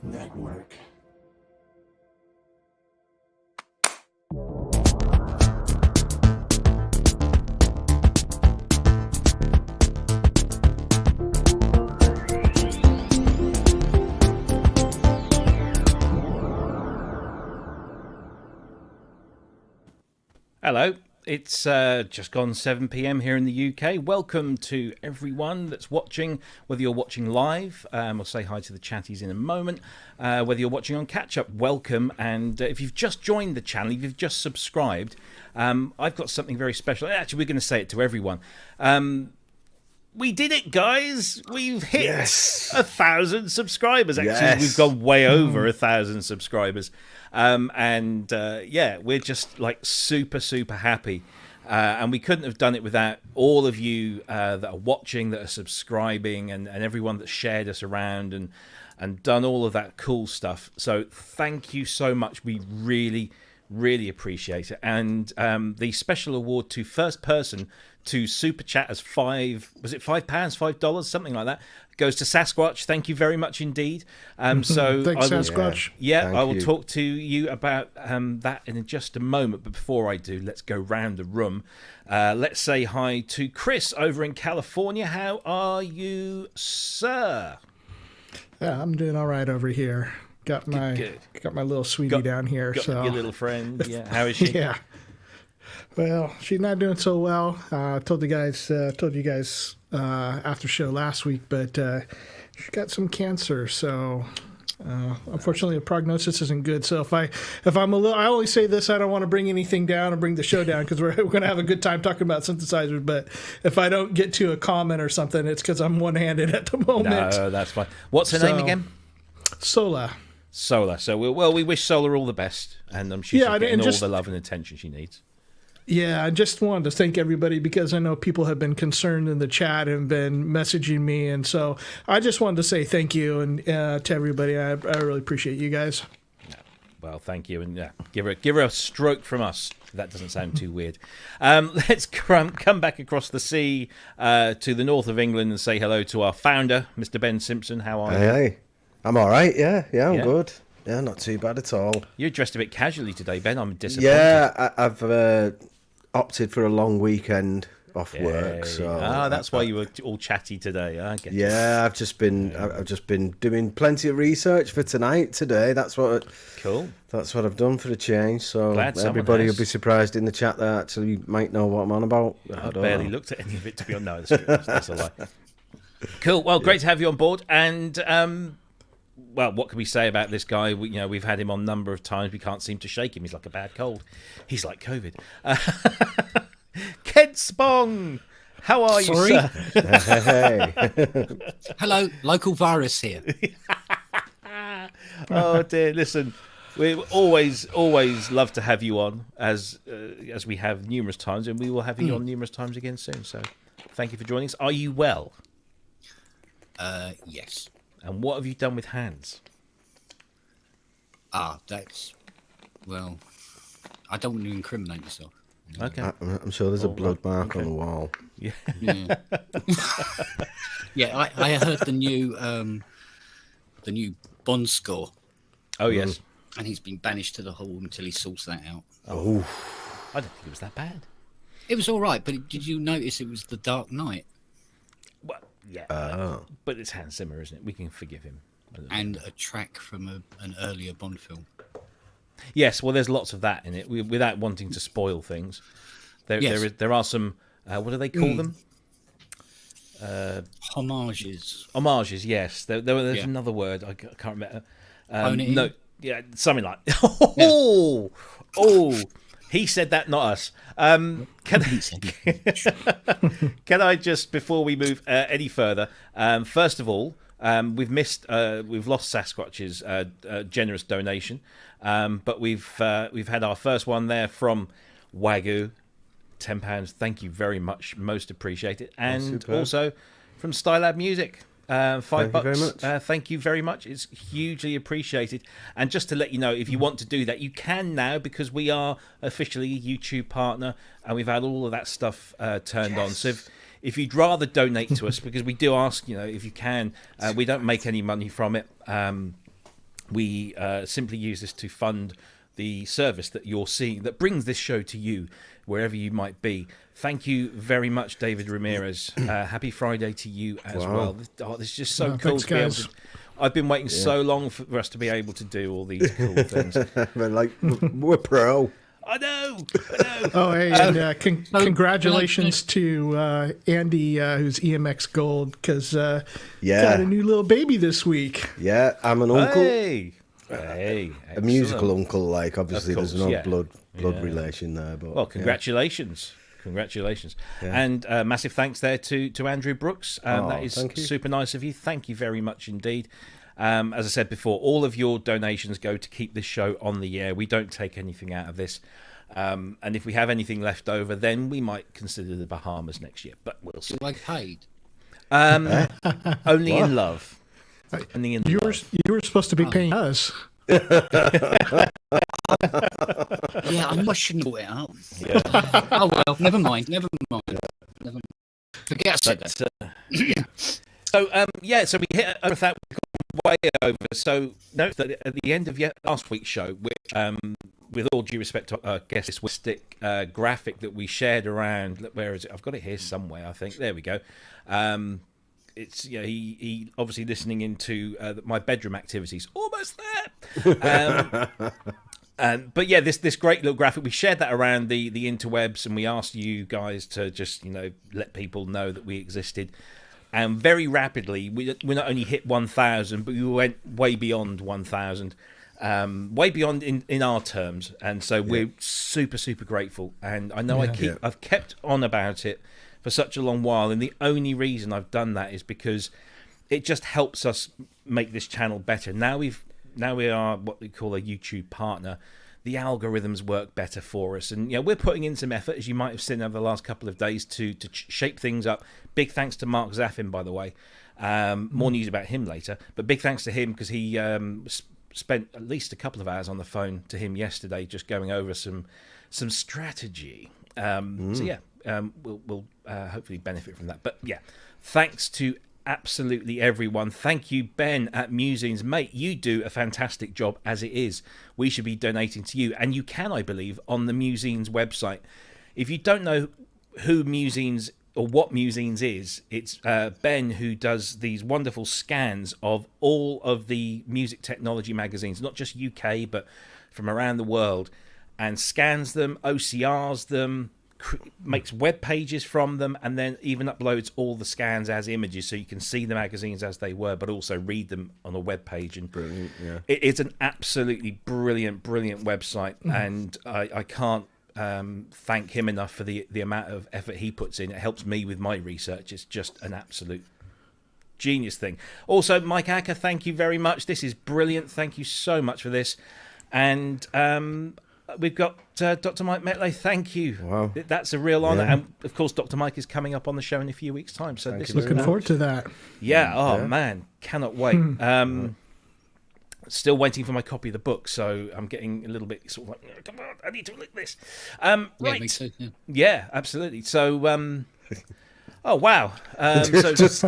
Network. Hello. It's just gone 7 p.m. here in the UK. Welcome to everyone that's watching, whether you're watching live, I'll say hi to the chatties in a moment, whether you're watching on catch-up, welcome. And if you've just joined the channel, if you've just subscribed, I've got something very special. Actually, we're going to say it to everyone. We did it, guys. We've hit 1,000 subscribers. Actually, we've gone way over 1,000 subscribers. Yeah, we're just like super happy. And we couldn't have done it without all of you that are watching, that are subscribing, and everyone that shared us around and done all of that cool stuff. So thank you so much. We really appreciate it. And the special award to first person to super chat as £5, $5, something like that, goes to Sasquatch. Thank you very much indeed. So thanks, Sasquatch. I will talk to you about that in just a moment. But before I do, let's go round the room. Let's say hi to Chris over in California. How are you, sir? Yeah, I'm doing all right over here. Got my little sweetie down here. Got so your little friend. Yeah, how is she? Yeah. Well, she's not doing so well. Told you guys after show last week, but she's got some cancer. So unfortunately, the prognosis isn't good. So if I'm a little, I only say this. I don't want to bring anything down or bring the show down because we're going to have a good time talking about synthesizers. But if I don't get to a comment or something, it's because I'm one-handed at the moment. No, that's fine. What's her name again? Sola. Sola. So we wish Sola all the best, and she's getting all the love and attention she needs. Yeah, I just wanted to thank everybody because I know people have been concerned in the chat and been messaging me, and so I just wanted to say thank you and to everybody. I really appreciate you guys. Well, thank you, and give her a stroke from us. That doesn't sound too weird. Let's come back across the sea to the north of England and say hello to our founder, Mr. Ben Simpson. How are you? Hey, I'm all right. Yeah, I'm good. Yeah, not too bad at all. You're dressed a bit casually today, Ben. I'm disappointed. Yeah, I've opted for a long weekend off work. So that's why you were all chatty today. I get it. I've just been doing plenty of research for today. That's what I've done for a change. So everybody will be surprised in the chat that actually might know what I'm on about. I barely looked at any of it, to be honest. No, that's a lie. Cool. Well, great to have you on board. And well, what can we say about this guy? We've had him on a number of times. We can't seem to shake him. He's like a bad cold. He's like COVID. Kent Spong, how are you, sir? Hey. Hello, local virus here. Oh dear, listen, we always love to have you on, as we have numerous times, and we will have you on numerous times again soon. So thank you for joining us. Are you well? Yes. And what have you done with hands? Well, I don't want to incriminate myself. Okay. I'm sure there's a blood mark on the wall. Yeah. Yeah, I heard the new Bond score. Oh, yes. And he's been banished to the hall until he sorts that out. Oh. I don't think it was that bad. It was all right, but did you notice it was The Dark Knight? Well, yeah. But it's Hans Zimmer, isn't it? We can forgive him. And a track from an earlier Bond film. Yes, well, there's lots of that in it. Without wanting to spoil things, there are some. What do they call them? Homages. Homages. Yes, there's another word. I can't remember. No, something like. Oh, he said that, not us. Can I just, before we move any further, first of all, We've lost Sasquatch's generous donation, but we've had our first one there from Wagyu, £10. Thank you very much, most appreciated, and also from Stylab Music. $5. Thank you very much. Thank you very much. It's hugely appreciated. And just to let you know, if you want to do that, you can now, because we are officially a YouTube partner and we've had all of that stuff turned on. So if you'd rather donate to us, because we do ask, if you can, we don't make any money from it. We simply use this to fund the service that you're seeing that brings this show to you wherever you might be. Thank you very much, David Ramirez. Happy Friday to you as well. This is just so cool thanks, to be able guys. to. I've been waiting so long for us to be able to do all these cool things. We're pro. I know. Oh, hey, and congratulations to Andy, who's EMX Gold, because got a new little baby this week. Yeah, I'm an uncle. Hey, a musical uncle. Obviously, Of course, there's no yeah. blood relation there. But well, congratulations. Congratulations. Yeah. And massive thanks there to Andrew Brooks. That is super nice of you. Thank you very much indeed. As I said before, all of your donations go to keep this show on the air. We don't take anything out of this. And if we have anything left over, then we might consider the Bahamas next year. But we'll see. Like paid? Only in love. Only in love. You were supposed to be paying us. Yeah, I must shouldn't have brought it out. Yeah. Oh well, never mind. Forget I said that. So we hit over that way over. So note that at the end of last week's show, with all due respect to our guest, this stick graphic that we shared around. Where is it? I've got it here somewhere. I think there we go. It's he obviously listening into my bedroom activities. Almost there. But yeah, this great little graphic, we shared that around the interwebs, and we asked you guys to just let people know that we existed. And very rapidly, we not only hit 1,000, but we went way beyond 1,000, way beyond in our terms. And so we're super, super grateful. And I know I've kept on about it for such a long while, and the only reason I've done that is because it just helps us make this channel better. Now we are what we call a YouTube partner. The algorithms work better for us, and we're putting in some effort, as you might have seen over the last couple of days, to shape things up. Big thanks to Mark Zaffin, by the way. More news about him later, but big thanks to him, because he spent at least a couple of hours on the phone to him yesterday, just going over some strategy. So yeah. We'll hopefully benefit from that. But yeah, thanks to absolutely everyone. Thank you, Ben at Musings. Mate, you do a fantastic job as it is. We should be donating to you. And you can, I believe, on the Musings website. If you don't know who Musings or what Musings is, it's Ben who does these wonderful scans of all of the music technology magazines, not just UK, but from around the world, and scans them, OCRs them, makes web pages from them, and then even uploads all the scans as images, so you can see the magazines as they were, but also read them on a web page. And brilliant, yeah. It is an absolutely brilliant website, and I can't thank him enough for the amount of effort he puts in. It helps me with my research. It's just an absolute genius thing. Also, Mike Acker, thank you very much. This is brilliant. Thank you so much for this. And we've got Dr. Mike Metley. Thank you. Wow. That's a real honour. Yeah. And, of course, Dr. Mike is coming up on the show in a few weeks' time. So this is Looking forward to that. Yeah. Oh, man. Cannot wait. Still waiting for my copy of the book, so I'm getting a little bit sort of like, come on, I need to look at this. Right. Yeah, me too, Yeah, absolutely. So, oh, wow. So, I'm just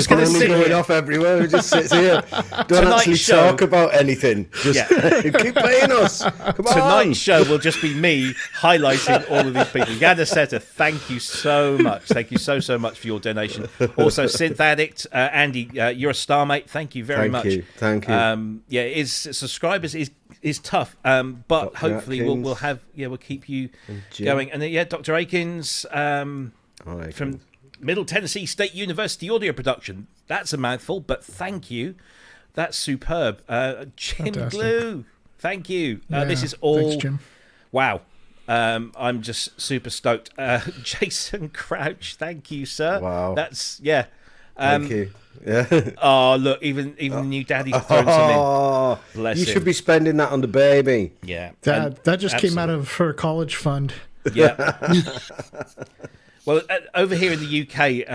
going to sit going here. off everywhere. We just sits here. Don't Tonight's actually show- talk about anything. Just keep paying us. Come on. Tonight's show will just be me highlighting all of these people. Yada Seta, thank you so much. Thank you so much for your donation. Also, Synth Addict, Andy, you're a star, mate. Thank you very much. Thank you. Yeah, subscribers is tough, but Dr. hopefully we'll keep you going. And then, Dr. Akins from Middle Tennessee State University Audio Production. That's a mouthful, but thank you. That's superb. Jim Fantastic. Glue, thank you. This is all. Thanks, Jim. Wow. I'm just super stoked. Jason Crouch, thank you, sir. Wow. That's Thank you. Yeah. Oh, look, even the new daddy's thrown some in. Bless you him. should be spending that on the baby. Yeah. That just came out of her college fund. Yeah. Well, over here in the UK,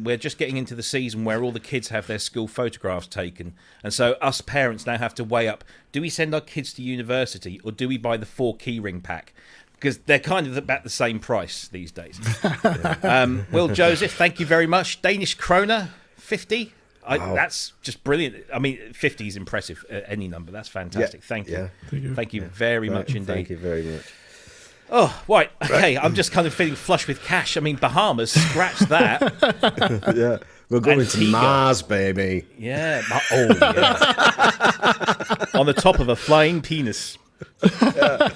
we're just getting into the season where all the kids have their school photographs taken. And so us parents now have to weigh up, do we send our kids to university or do we buy the 4 keyring pack? Because they're kind of about the same price these days. Will Joseph, thank you very much. Danish kroner, 50. Wow. That's just brilliant. I mean, 50 is impressive. Any number. That's fantastic. Yeah. Thank you. Yeah. Thank you very much indeed. Thank you very much. Oh, right. Okay, I'm just kind of feeling flush with cash. I mean, Bahamas, scratch that. Yeah, we're going Antigua. to Mars, baby. Yeah. Oh, yeah. On the top of a flying penis. Yeah.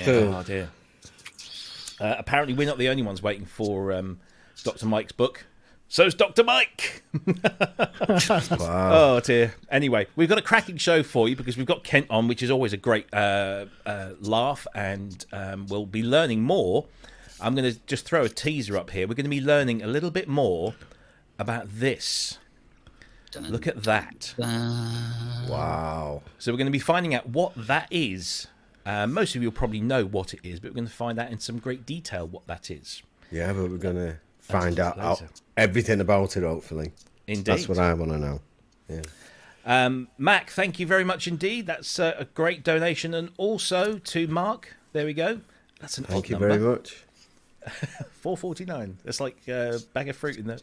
Oh, dear. Apparently, we're not the only ones waiting for Dr. Mike's book. So's Dr. Mike. Wow. Oh, dear. Anyway, we've got a cracking show for you because we've got Kent on, which is always a great laugh, and we'll be learning more. I'm going to just throw a teaser up here. We're going to be learning a little bit more about this. Look at that. Wow. So we're going to be finding out what that is. Most of you will probably know what it is, but we're going to find out in some great detail what that is. Yeah, but we're going to find out everything about it, hopefully. Indeed. That's what I want to know. Yeah. Mac, thank you very much indeed. That's a great donation. And also to Mark, there we go. That's an Thank odd you number. very much. $4.49. That's like a bag of fruit in there.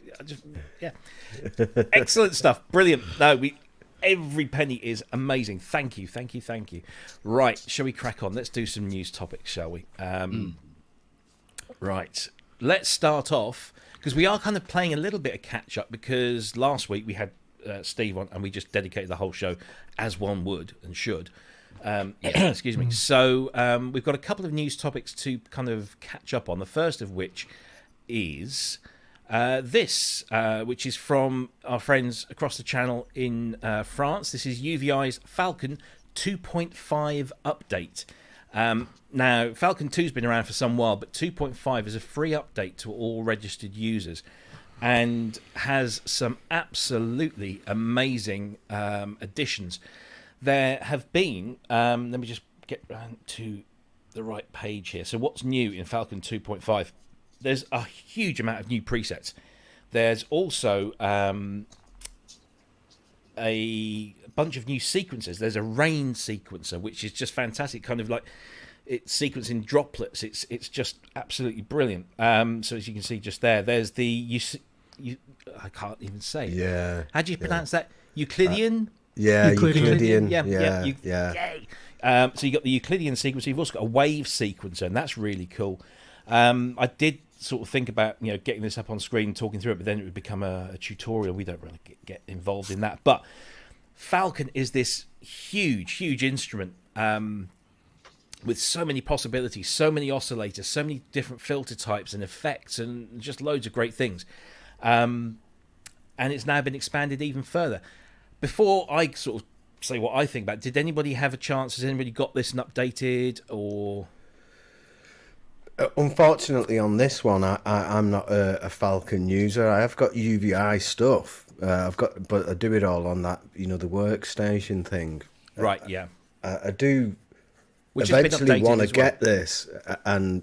Yeah. Excellent stuff. Brilliant. No, every penny is amazing. Thank you. Right, shall we crack on? Let's do some news topics, shall we? Right. Let's start off, because we are kind of playing a little bit of catch-up, because last week we had Steve on, and we just dedicated the whole show, as one would and should. Excuse me. So we've got a couple of news topics to kind of catch up on, the first of which is this, which is from our friends across the channel in France. This is UVI's Falcon 2.5 update. Now, Falcon 2's been around for some while, but 2.5 is a free update to all registered users and has some absolutely amazing additions. There have been, let me just get round to the right page here. So what's new in Falcon 2.5? There's a huge amount of new presets. There's also a bunch of new sequences. There's a rain sequencer, which is just fantastic, kind of like it's sequencing droplets. It's just absolutely brilliant. So as you can see just there, there's the I can't even say. Yeah. How do you pronounce that? Euclidean? Euclidean. Yay. So you got the Euclidean sequencer. You've also got a wave sequencer, and that's really cool. I did sort of think about getting this up on screen, talking through it, but then it would become a tutorial. We don't really get involved in that. But Falcon is this huge instrument with so many possibilities, so many oscillators, so many different filter types and effects, and just loads of great things. And it's now been expanded even further. Before I sort of say what I think about it, did anybody have a chance? Has anybody got this and updated, or? Unfortunately, on this one, I'm not a Falcon user. I have got UVI stuff. But I do it all on that, the workstation thing. Right. Yeah. I do. Which eventually want to get this, and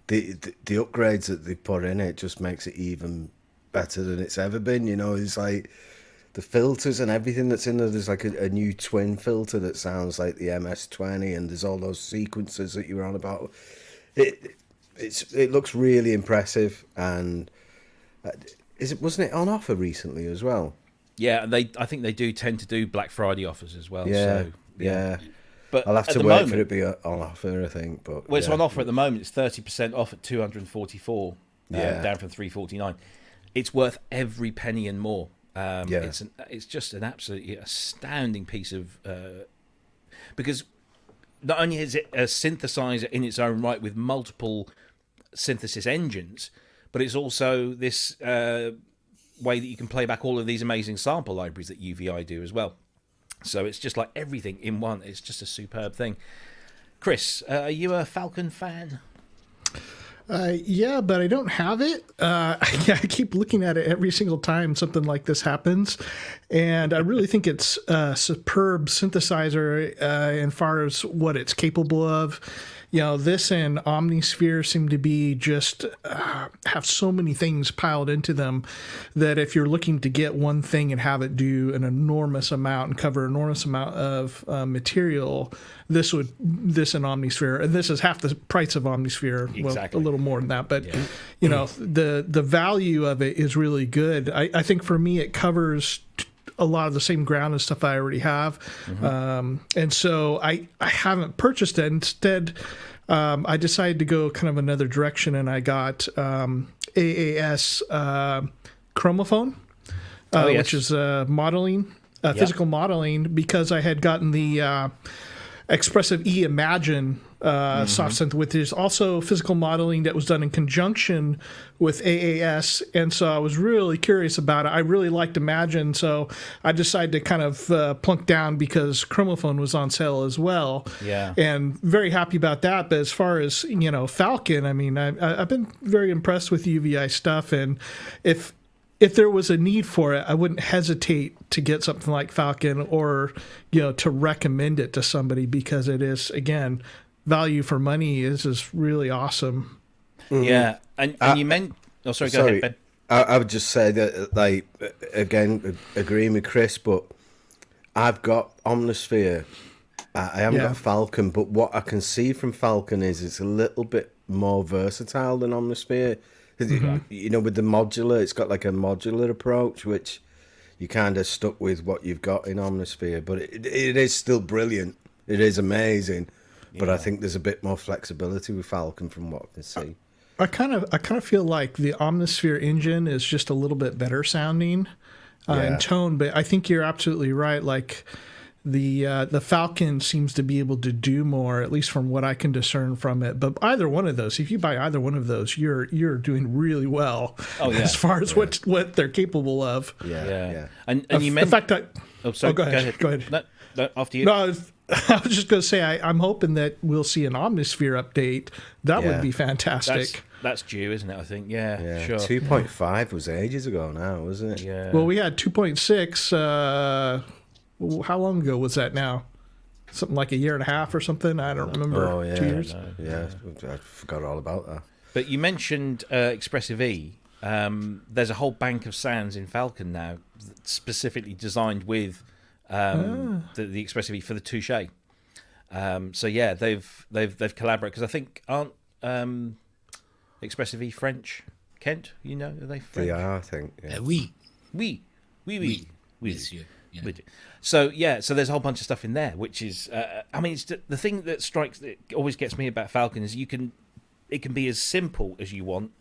the upgrades that they put in it just makes it even better than it's ever been. It's like the filters and everything that's in there. There's like a new twin filter that sounds like the MS-20, and there's all those sequences that you were on about. It looks really impressive, and wasn't it on offer recently as well? Yeah, I think they do tend to do Black Friday offers as well. Yeah, so, yeah. But I'll have to wait for it to be on offer, I think. But it's on offer at the moment. It's 30% off at $244, down from $349. It's worth every penny and more. It's just an absolutely astounding piece of because not only is it a synthesizer in its own right with multiple synthesis engines, but it's also this way that you can play back all of these amazing sample libraries that UVI do as well. So it's just like everything in one. It's just a superb thing. Cryss, are you a Falcon fan? Yeah, but I don't have it. I keep looking at it every single time something like this happens, and I really think it's a superb synthesizer as far as what it's capable of. You know, this and Omnisphere seem to be just have so many things piled into them that if you're looking to get one thing and have it do an enormous amount and cover an enormous amount of material, this and Omnisphere, and this is half the price of Omnisphere, exactly. Well, a little more than that, but you know, the value of it is really good. I think for me it covers a lot of the same ground and stuff I already have. And so I haven't purchased it. Instead, I decided to go kind of another direction, and I got AAS Chromophone, which is modeling, physical modeling, because I had gotten the Expressive E Imagine soft synth, which is also physical modeling that was done in conjunction with AAS, and so I was really curious about it. I really liked Imagine, so I decided to kind of plunk down because Chromophone was on sale as well. Yeah, and very happy about that. But as far as Falcon, I mean, I've been very impressed with UVI stuff, and if there was a need for it, I wouldn't hesitate to get something like Falcon or to recommend it to somebody, because it is, again, value for money is really awesome. Yeah, and you meant... Oh, sorry, go ahead, Ben. I would just say that, like, again, agreeing with Chris, but I've got Omnisphere. I haven't got Falcon, but what I can see from Falcon is it's a little bit more versatile than Omnisphere. With the modular, it's got like a modular approach, which you kind of stuck with what you've got in Omnisphere, but it is still brilliant. It is amazing. But I think there's a bit more flexibility with Falcon from what I can see. I kind of feel like the Omnisphere engine is just a little bit better sounding in tone, but I think you're absolutely right. Like the Falcon seems to be able to do more, at least from what I can discern from it. But either one of those, if you buy either one of those, you're doing really well as far as what they're capable of. Yeah. And you meant... In fact, sorry, go ahead. No, after you. No, I was just going to say, I'm hoping that we'll see an Omnisphere update. That would be fantastic. That's due, isn't it? I think. Yeah. Sure. 2.5 was ages ago now, wasn't it? Yeah. Well, we had 2.6. How long ago was that now? Something like a year and a half or something? I don't remember. Oh, yeah. 2 years? Yeah, I forgot all about that. But you mentioned Expressive E. There's a whole bank of sounds in Falcon now specifically designed with the Expressive E for the Touche. So yeah, they've collaborated, because I think aren't Expressive E French? Kent, are they French? They are, I think. Yeah. Oui. Yes, yeah. So there's a whole bunch of stuff in there, which is, it's the thing that always gets me about Falcon is it can be as simple as you want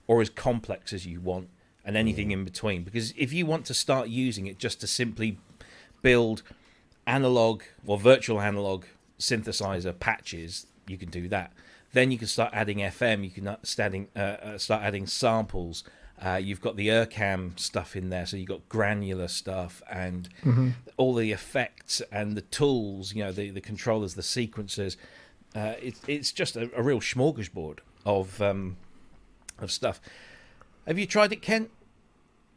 or as complex as you want, and anything in between. Because if you want to start using it just to simply build analog or virtual analog synthesizer patches, you can do that. Then you can start adding FM. You can start adding samples. You've got the Urcam stuff in there, so you've got granular stuff and all the effects and the tools. The controllers, the sequencers. It's just a real smorgasbord of stuff. Have you tried it, Kent?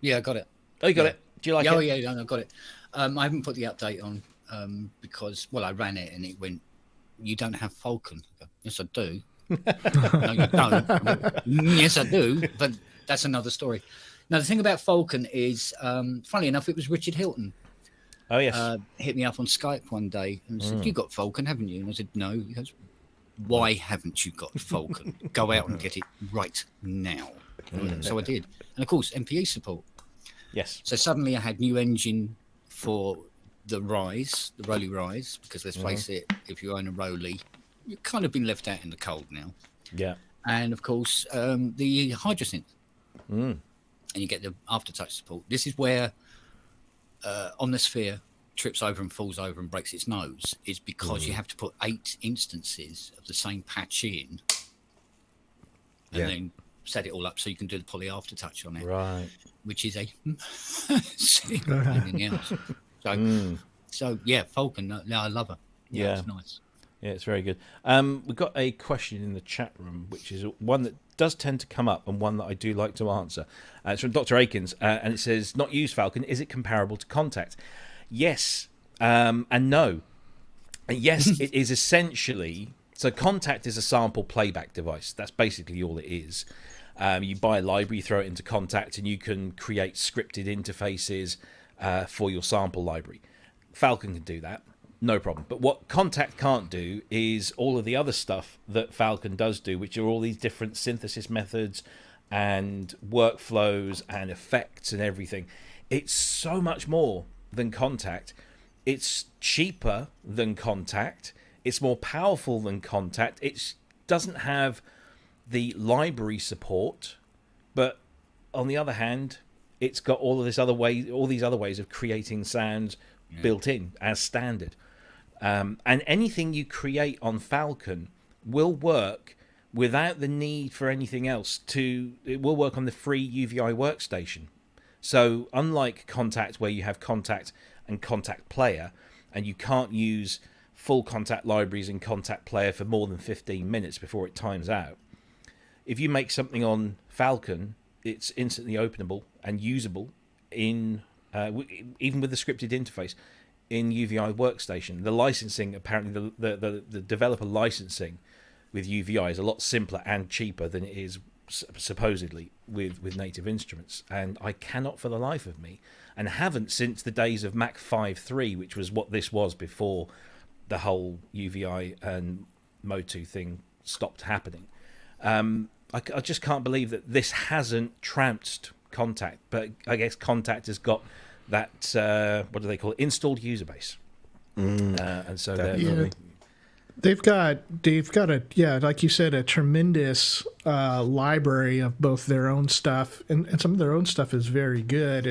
Yeah, I got it. Oh, you got it. Do you like it? Oh, yeah, I got it. I haven't put the update on because, I ran it and it went, you don't have Falcon. I go, yes, I do. No, you don't. Yes, I do, but that's another story. Now, the thing about Falcon is, funnily enough, it was Richard Hilton. Oh, yes. Hit me up on Skype one day and said, you got Falcon, haven't you? And I said, no. He goes, why haven't you got Falcon? Go out and get it right now. So I did. And, of course, MPE support. Yes. So suddenly I had new engine for the Roly Rise, because let's face it, if you own a Roly, you've kind of been left out in the cold now. Yeah. And, of course, the Hydrosynth. And you get the aftertouch support. This is where Omnisphere trips over and falls over and breaks its nose, is because you have to put 8 instances of the same patch in and then set it all up so you can do the poly aftertouch on it. Right. Which is a anything else. So yeah, Falcon. No, I love her. Yeah, it's nice. Yeah, it's very good. We've got a question in the chat room, which is one that does tend to come up and one that I do like to answer. It's from Dr. Akins, and it says, not used Falcon, is it comparable to Kontakt? Yes, and no. Yes, it is essentially... So Kontakt is a sample playback device. That's basically all it is. You buy a library, throw it into Kontakt, and you can create scripted interfaces for your sample library. Falcon can do that, no problem. But what Kontakt can't do is all of the other stuff that Falcon does do, which are all these different synthesis methods and workflows and effects and everything. It's so much more than Kontakt. It's cheaper than Kontakt. It's more powerful than Kontakt. It doesn't have the library support, but on the other hand, it's got all these other ways of creating sounds built in as standard. And anything you create on Falcon will work without the need for anything else. It will work on the free UVI workstation. So unlike Kontakt, where you have Kontakt and Kontakt Player, and you can't use full Kontakt libraries in Kontakt Player for more than 15 minutes before it times out, if you make something on Falcon, it's instantly openable and usable in even with the scripted interface in UVI workstation. The licensing, apparently the developer licensing with UVI is a lot simpler and cheaper than it is supposedly with native instruments. And I cannot for the life of me, and haven't since the days of Mk.II, which was what this was before the whole UVI and Mk.II thing stopped happening. I just can't believe that this hasn't trounced Kontakt, but I guess Kontakt has got that what do they call it, installed user base, and so they've got a like you said, a tremendous library of both their own stuff, and some of their own stuff is very good.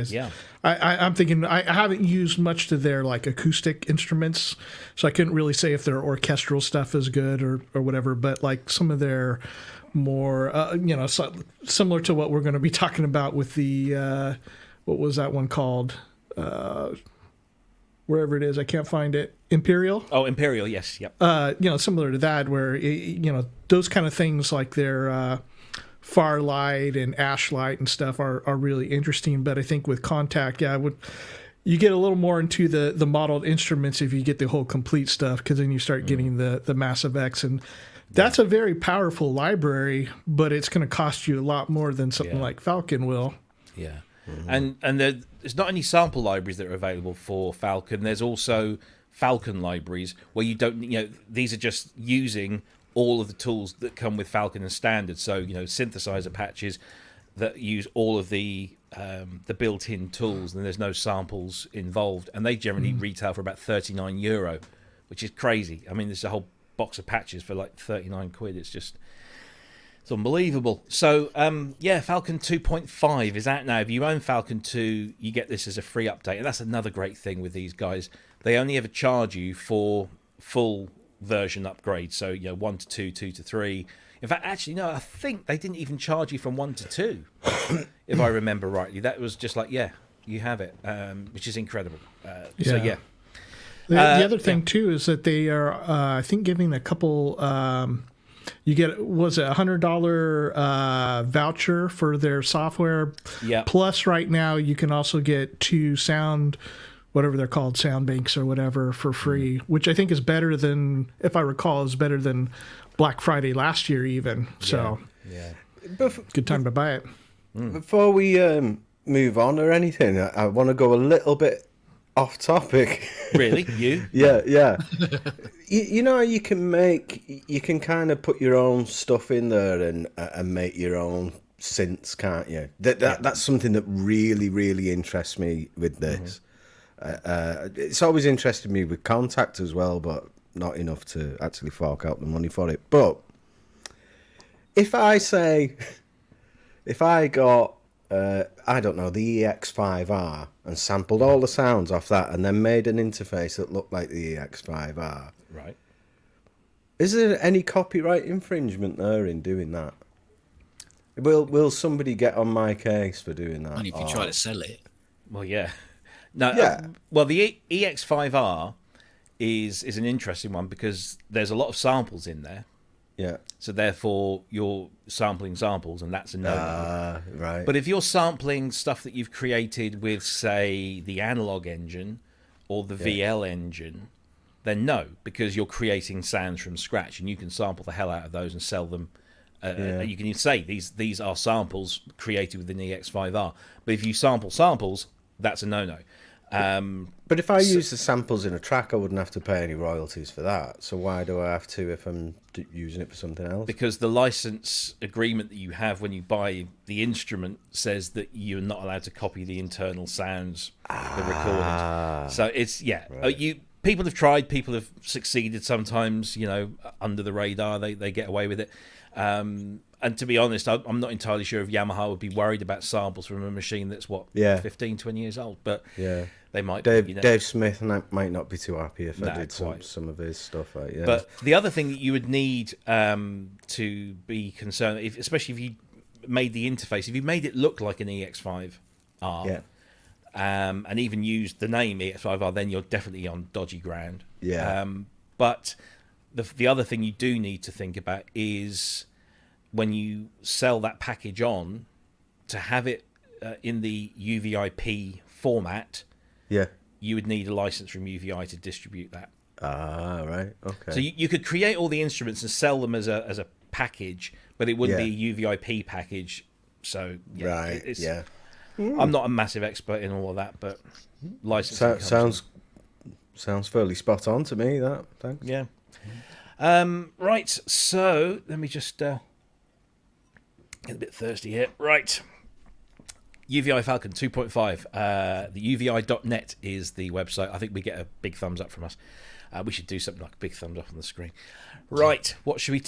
I'm thinking I haven't used much to their like acoustic instruments, so I couldn't really say if their orchestral stuff is good or whatever, but like some of their more similar to what we're going to be talking about with the what was that one called, wherever it is, I can't find it, Empyreal. Oh, Empyreal, yes, yep. Similar to that, where those kind of things like their Farlight and Ashlight and stuff are really interesting. But I think with Kontakt, you get a little more into the modeled instruments if you get the whole complete stuff, because then you start getting the Massive X, and that's a very powerful library, but it's going to cost you a lot more than something like Falcon will. Yeah. Mm-hmm. And there's not only sample libraries that are available for Falcon, there's also Falcon libraries where you don't, these are just using all of the tools that come with Falcon and standard. So, synthesizer patches that use all of the built-in tools, and there's no samples involved. And they generally retail for about €39, which is crazy. I mean, there's a whole box of patches for like 39 quid. It's unbelievable. So Falcon 2.5 is out now. If you own Falcon 2, you get this as a free update, and that's another great thing with these guys. They only ever charge you for full version upgrades, so 1 to 2, 2 to 3. In fact, actually no, I think they didn't even charge you from 1 to 2 if I remember rightly. That was just like, you have it, which is incredible. The other thing too is that they are, I think, giving a couple. You get, was it $100 voucher for their software? Yeah. Plus, right now you can also get 2 sound, whatever they're called, sound banks or whatever, for free, which I think is better than, if I recall, is better than Black Friday last year even. So, good time to buy it. Before we move on or anything, I want to go a little bit off topic. Really? You? Yeah. you know how you can kind of put your own stuff in there and make your own synths, can't you? That's something that really, really interests me with this. It's always interested me with Kontakt as well, but not enough to actually fork out the money for it. But if I got I don't know, the EX5R, and sampled all the sounds off that and then made an interface that looked like the EX5R. Right. Is there any copyright infringement there in doing that? Will somebody get on my case for doing that? Only if you try to sell it. Well, yeah. No, well, the EX5R is an interesting one because there's a lot of samples in there. Yeah. So therefore, you're sampling samples, and that's a no-no. Right. But if you're sampling stuff that you've created with, say, the analog engine or the VL engine, then no, because you're creating sounds from scratch, and you can sample the hell out of those and sell them. You can say these are samples created with an EX5R. But if you sample samples, that's a no-no. But if I use the samples in a track, I wouldn't have to pay any royalties for that. So why do I have to if I'm using it for something else? Because the license agreement that you have when you buy the instrument says that you're not allowed to copy the internal sounds, the recordings. So it's people have tried, people have succeeded sometimes. Under the radar, they get away with it. And to be honest, I'm not entirely sure if Yamaha would be worried about samples from a machine that's 15, 20 years old. But they might. Dave Smith might not be too happy if I did some of his stuff. But the other thing that you would need to be concerned, especially if you made the interface, if you made it look like an EX5R, and even used the name EX5R, then you're definitely on dodgy ground. But the other thing you do need to think about is when you sell that package on, to have it in the UVIP format, you would need a license from UVI to distribute that. Right. Okay. So you could create all the instruments and sell them as a package, but it wouldn't be a UVIP package. So I'm not a massive expert in all of that, but licensing sounds fairly spot on to me. That thanks. Yeah. Right. So let me just get a bit thirsty here. Right. UVI Falcon 2.5. The UVI.net is the website. I think we get a big thumbs up from us. We should do something like a big thumbs up on the screen. Right. What should we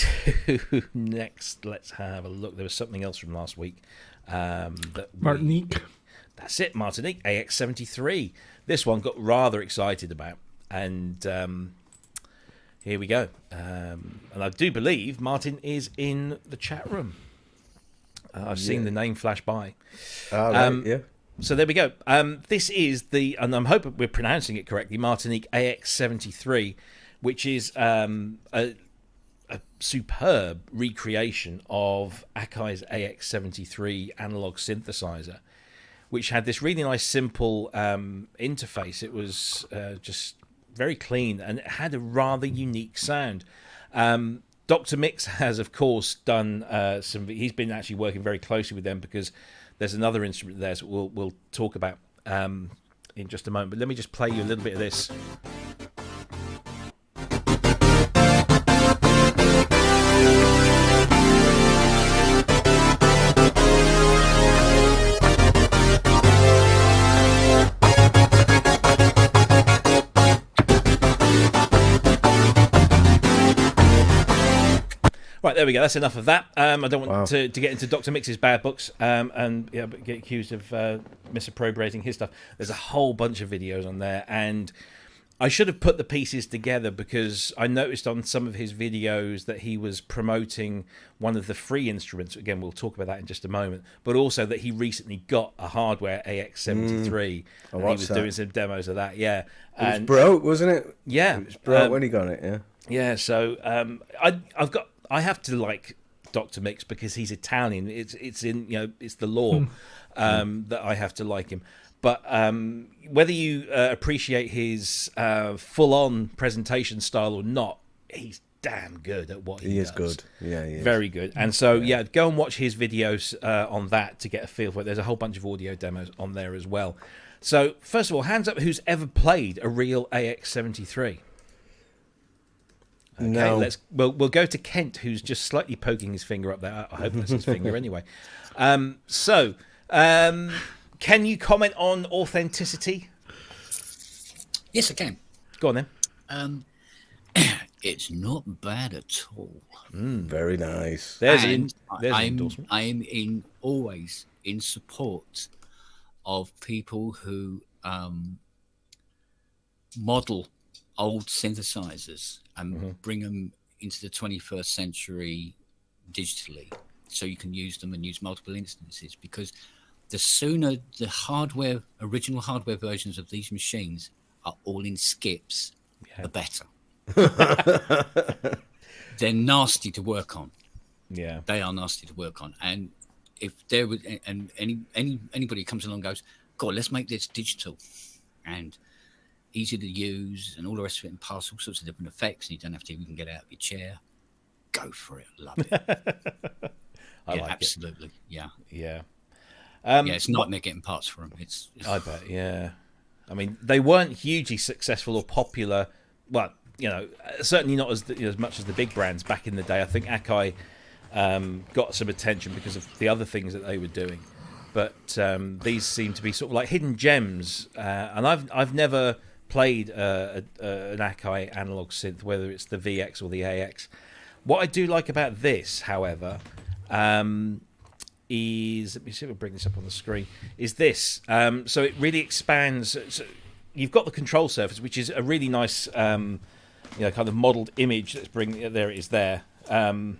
do next? Let's have a look. There was something else from last week. Martinic. That's it. Martinic AX73. This one got rather excited about. And here we go. And I do believe Martin is in the chat room. I've seen the name flash by. So there we go. This is and I'm hoping we're pronouncing it correctly, Martinic AX73, which is a superb recreation of Akai's AX73 analog synthesizer, which had this really nice, simple interface. It was just very clean, and it had a rather unique sound. Dr. Mix has, of course, done he's been actually working very closely with them because there's another instrument there that we'll talk about in just a moment. But let me just play you a little bit of this. Right, there we go. That's enough of that. I don't want to get into Dr. Mix's bad books and get accused of misappropriating his stuff. There's a whole bunch of videos on there, and I should have put the pieces together because I noticed on some of his videos that he was promoting one of the free instruments. Again, we'll talk about that in just a moment. But also that he recently got a hardware AX73. And he was doing some demos of that. Yeah, it was broke, wasn't it? Yeah, it was broke when he got it. Yeah. Yeah. So I have to like Dr. Mix because he's Italian. It's in it's the law that I have to like him. But whether you appreciate his full-on presentation style or not, he's damn good at what he does. He is good. Yeah, he is. Very good. And so, go and watch his videos on that to get a feel for it. There's a whole bunch of audio demos on there as well. So, first of all, hands up who's ever played a real AX73. Okay, no. We'll go to Kent, who's just slightly poking his finger up there. I hope that's his finger anyway. Can you comment on authenticity? Yes, I can. Go on then. It's not bad at all. Very nice. There's an endorsement. I'm always in support of people who model old synthesizers and bring them into the 21st century digitally, so you can use them and use multiple instances. Because the sooner the original hardware versions of these machines are all in skips, the better. They're nasty to work on. Yeah, they are nasty to work on. And if there was, and anybody comes along and goes, God, let's make this digital and easy to use and all the rest of it, and pass all sorts of different effects, and you don't have to even get out of your chair. Go for it. Love it. I like absolutely. It. Yeah. Yeah. It's nightmare getting parts for them. It's I bet. Yeah. I mean, they weren't hugely successful or popular. Well, certainly not as much as the big brands back in the day. I think Akai got some attention because of the other things that they were doing, but these seem to be sort of like hidden gems. And I've never played an Akai analog synth, whether it's the VX or the AX. What I do like about this, however, is, let me see if I bring this up on the screen, is this. So it really expands. So you've got the control surface, which is a really nice, kind of modelled image. Let's bring there. It is there. The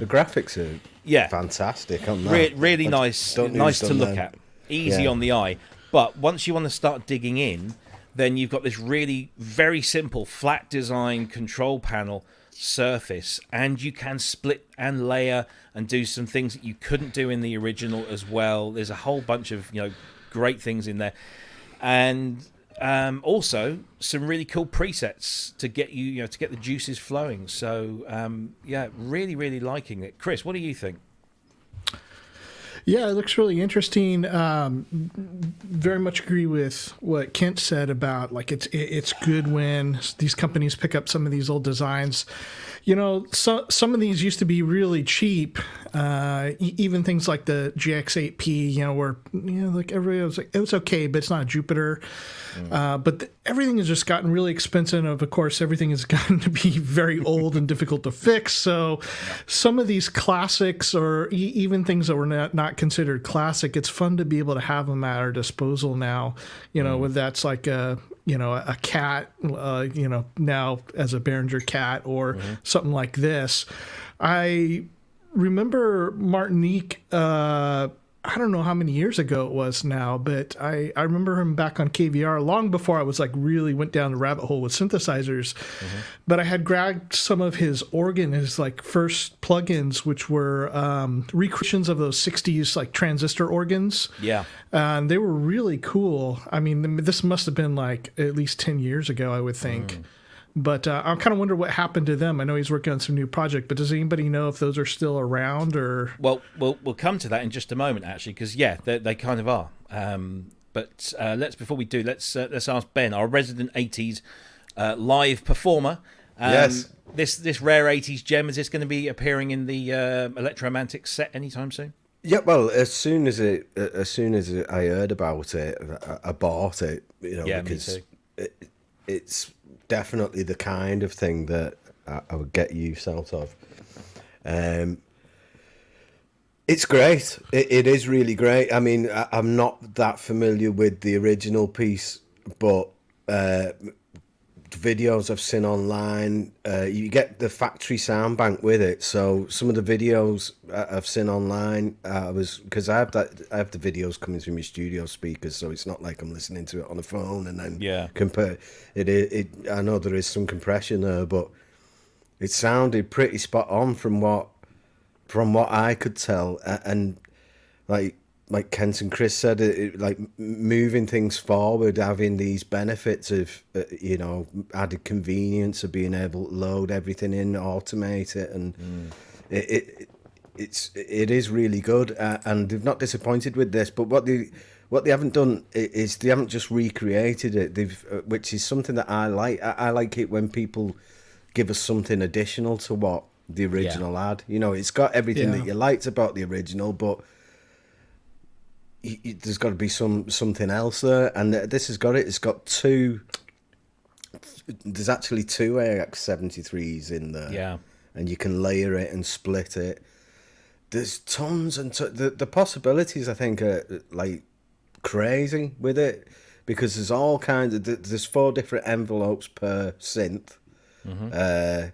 graphics are fantastic on that. Really nice to look at. Easy on the eye. But once you want to start digging in, then you've got this really very simple flat design control panel surface, and you can split and layer and do some things that you couldn't do in the original as well. There's a whole bunch of great things in there, and also some really cool presets to get to get the juices flowing. So really liking it. Chris, what do you think? Yeah, it looks really interesting. Very much agree with what Kent said about it's good when these companies pick up some of these old designs. Some of these used to be really cheap. Even things like the GX8P, where everybody was like, it was okay, but it's not a Jupiter. But everything has just gotten really expensive. Of course, everything has gotten to be very old and difficult to fix. So some of these classics, or even things that were not considered classic, it's fun to be able to have them at our disposal now. Whether that's like a cat, now as a Behringer cat, or something like this. I remember Martinic, I don't know how many years ago it was now, but I remember him back on KVR long before I was really went down the rabbit hole with synthesizers. But I had grabbed some of his his first plugins, which were recreations of those 60s transistor organs. Yeah. And they were really cool. I mean, this must have been at least 10 years ago, I would think. But I kind of wonder what happened to them. I know he's working on some new project, but does anybody know if those are still around? Or Well, we'll come to that in just a moment, actually, because they kind of are. But before we do, let's ask Ben, our resident 80s live performer. Yes. This rare 80s gem, is this going to be appearing in the Electromantic set anytime soon? Yeah, well, as soon as I heard about it, I bought it. Because it's definitely the kind of thing that I would get use out of. It's great. It is really great. I mean, I'm not that familiar with the original piece, but videos I've seen online, you get the factory sound bank with it. So some of the videos I've seen online, because I have the videos coming through my studio speakers, so it's not like I'm listening to it on the phone and then compare it. I know there is some compression there, but it sounded pretty spot on from what I could tell, and like Kent and Chris said, moving things forward, having these benefits of added convenience of being able to load everything in, automate it, and it is really good, and they've not disappointed with this. But what they haven't done is they haven't just recreated it. Which is something that I like. I like it when people give us something additional to what the original had. It's got everything that you liked about the original, but there's got to be something else there, and this has got it. It's got two. There's actually two AX73s in there, and you can layer it and split it. There's tons and the possibilities. I think are crazy with it, because there's all kinds of. There's 4 different envelopes per synth. I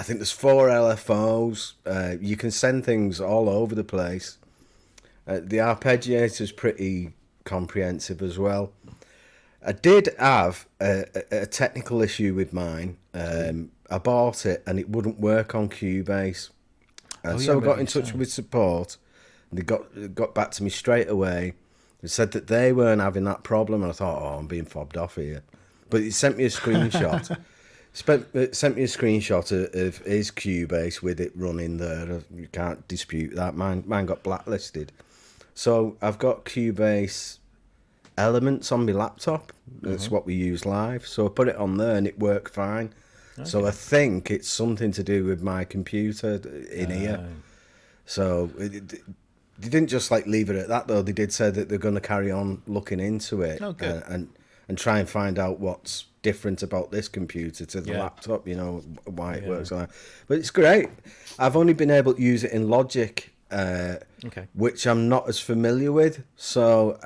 think there's 4 LFOs. You can send things all over the place. The arpeggiator is pretty comprehensive as well. I did have a technical issue with mine. I bought it and it wouldn't work on Cubase. And so I got in touch with support. And they got back to me straight away. They said that they weren't having that problem. And I thought, I'm being fobbed off here. But it sent me a screenshot. It sent me a screenshot of his Cubase with it running there. You can't dispute that. Mine got blacklisted. So I've got Cubase Elements on my laptop. That's what we use live. So I put it on there and it worked fine. Okay. So I think it's something to do with my computer in here. So they didn't just like leave it at that though. They did say that they're going to carry on looking into it and try and find out what's different about this computer to the laptop. You know why it works like that. But it's great. I've only been able to use it in Logic, which I'm not as familiar with. So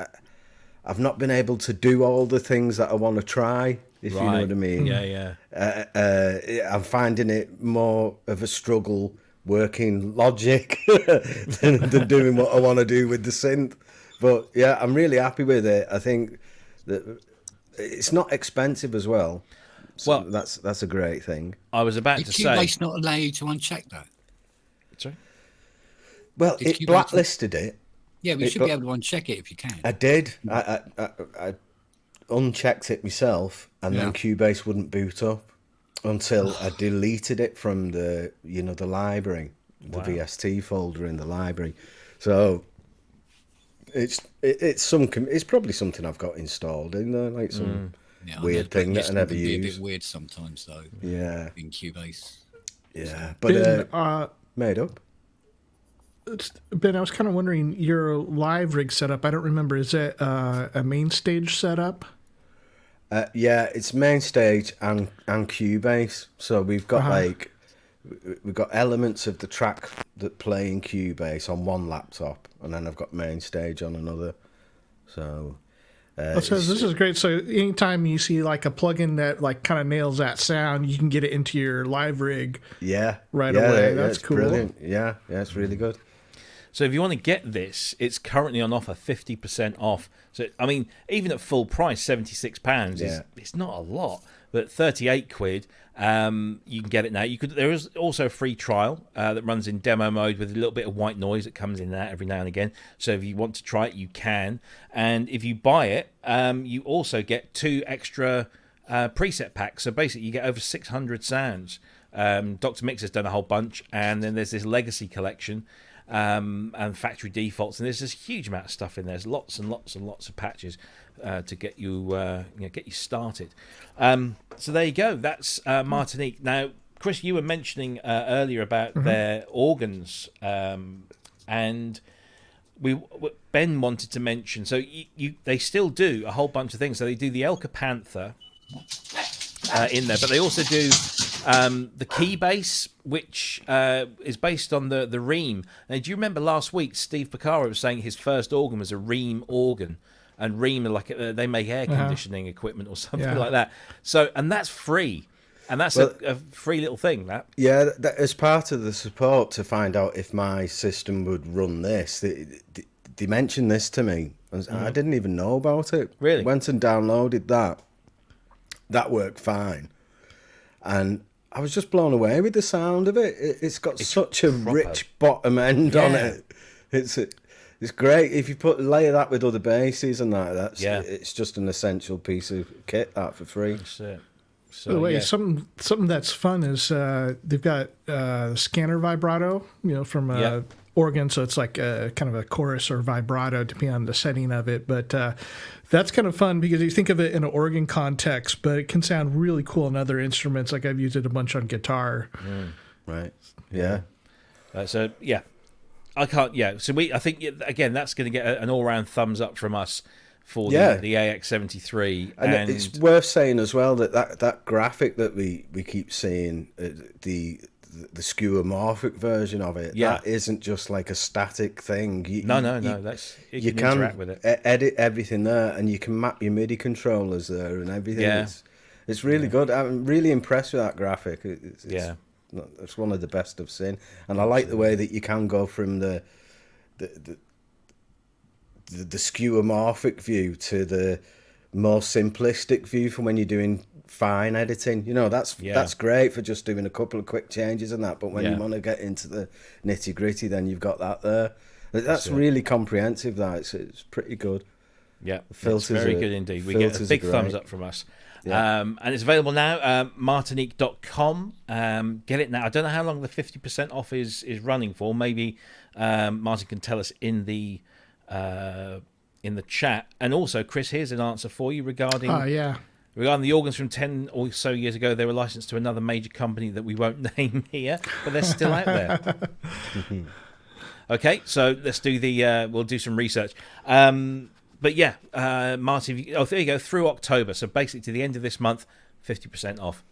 I've not been able to do all the things that I want to try, if you know what I mean. I'm finding it more of a struggle working Logic than doing what I want to do with the synth. But yeah, I'm really happy with it. I think that it's not expensive as well. So that's a great thing. I was about to say... Did Cubase not allow you to uncheck that? Sorry? Well, it blacklisted it. Yeah, we should be able to uncheck it if you can. I did. I unchecked it myself, and then Cubase wouldn't boot up until I deleted it from the library, the VST folder in the library. So it's probably something I've got installed in there, like some weird thing that I never use. It can be a bit weird sometimes, though. Yeah. In Cubase. Yeah, but made up. Ben, I was kind of wondering, your live rig setup, I don't remember, is it a main stage setup? Yeah, it's main stage and Cubase. So we've got we've got elements of the track that play in Cubase on one laptop, and then I've got main stage on another. So this is great. So anytime you see like a plugin that like kind of nails that sound, you can get it into your live rig. Right away. That's cool. Brilliant. Yeah, it's really good. So if you want to get this, it's currently on offer 50% off. So, I mean, even at full price, £76, it's not a lot. But 38 quid, you can get it now. There is also a free trial that runs in demo mode with a little bit of white noise that comes in there every now and again. So if you want to try it, you can. And if you buy it, you also get 2 extra preset packs. So basically, you get over 600 sounds. Dr. Mix has done a whole bunch. And then there's this legacy collection. And factory defaults, and there's this huge amount of stuff in there. There's lots and lots and lots of patches to get you started. So there you go. That's Martinic. Now, Cryss, you were mentioning earlier about their organs, and Ben wanted to mention. So they still do a whole bunch of things. So they do the Elka Panther in there, but they also do the Keybase, which is based on the Ream. Now, do you remember last week Steve Picaro was saying his first organ was a Ream organ, and Ream are like they make air conditioning equipment or something like that. So, and that's free, and that's a free little thing. That as part of the support to find out if my system would run this. They mentioned this to me, and I didn't even know about it. Really? Went and downloaded that. That worked fine, and I was just blown away with the sound of it. It's got such a rich bottom end on it. It's great if you layer that with other basses and it's just an essential piece of kit that for free. That's it. So, by the way, something that's fun is they've got scanner vibrato, from organ, so it's like kind of a chorus or vibrato depending on the setting of it. But that's kind of fun because you think of it in an organ context, but it can sound really cool in other instruments. Like I've used it a bunch on guitar. Right. Yeah. So I can't. Yeah. So I think again that's going to get an all-round thumbs up from us for the AX73. And it's worth saying as well that graphic that we keep seeing, the skeuomorphic version of it, that isn't just like a static thing. No. That's you can interact with it. Edit everything there, and you can map your MIDI controllers there and everything. Yeah. It's really good. I'm really impressed with that graphic. It's one of the best I've seen, and I like the way that you can go from the skeuomorphic view to the more simplistic view from when you're doing fine editing. That's great for just doing a couple of quick changes and that. But when you want to get into the nitty gritty, then you've got that there. That's really comprehensive. It's pretty good. Yeah, it's very good indeed. We get a big thumbs up from us. Yeah. And it's available now, Martinic.com. Get it now. I don't know how long the 50% off is running for. Maybe Martin can tell us in the chat. And also, Chris, here's an answer for you regarding the organs from 10 or so years ago. They were licensed to another major company that we won't name here, but they're still out there. Okay, so let's do we'll do some research. But yeah, Martin, there you go, through October. So basically to the end of this month, 50% off.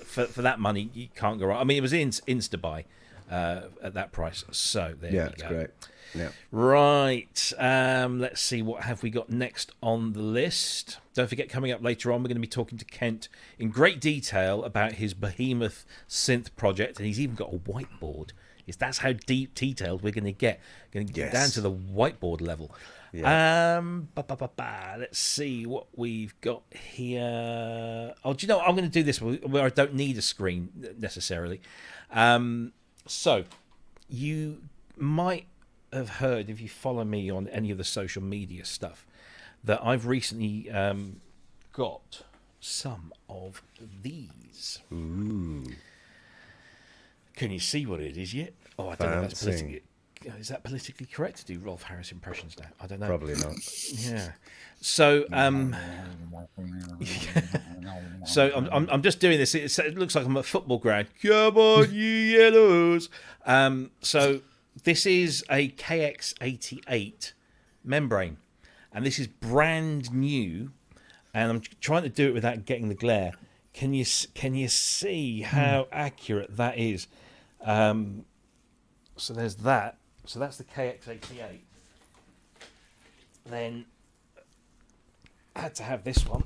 For that money, you can't go wrong. I mean, it was Insta-buy at that price. So there you go. Yeah, it's great. Yeah. Right. Let's see, what have we got next on the list? Don't forget, coming up later on, we're going to be talking to Kent in great detail about his behemoth synth project. And he's even got a whiteboard. That's how detailed we're going to get. Going to get down to the whiteboard level. Yeah. Let's see what we've got here. Oh, do you know what? I'm going to do this where I don't need a screen necessarily. So you might have heard, if you follow me on any of the social media stuff, that I've recently got some of these. Ooh. Can you see what it is yet? Oh, I don't know if that's politically... Is that politically correct to do Rolf Harris impressions now? I don't know. Probably not. Yeah. So, so I'm just doing this. It looks like I'm at a football ground. Come on, you yellows. So this is a KX88 membrane, and this is brand new. And I'm trying to do it without getting the glare. Can you see how accurate that is? So there's that. So that's the KX88. Then I had to have this one.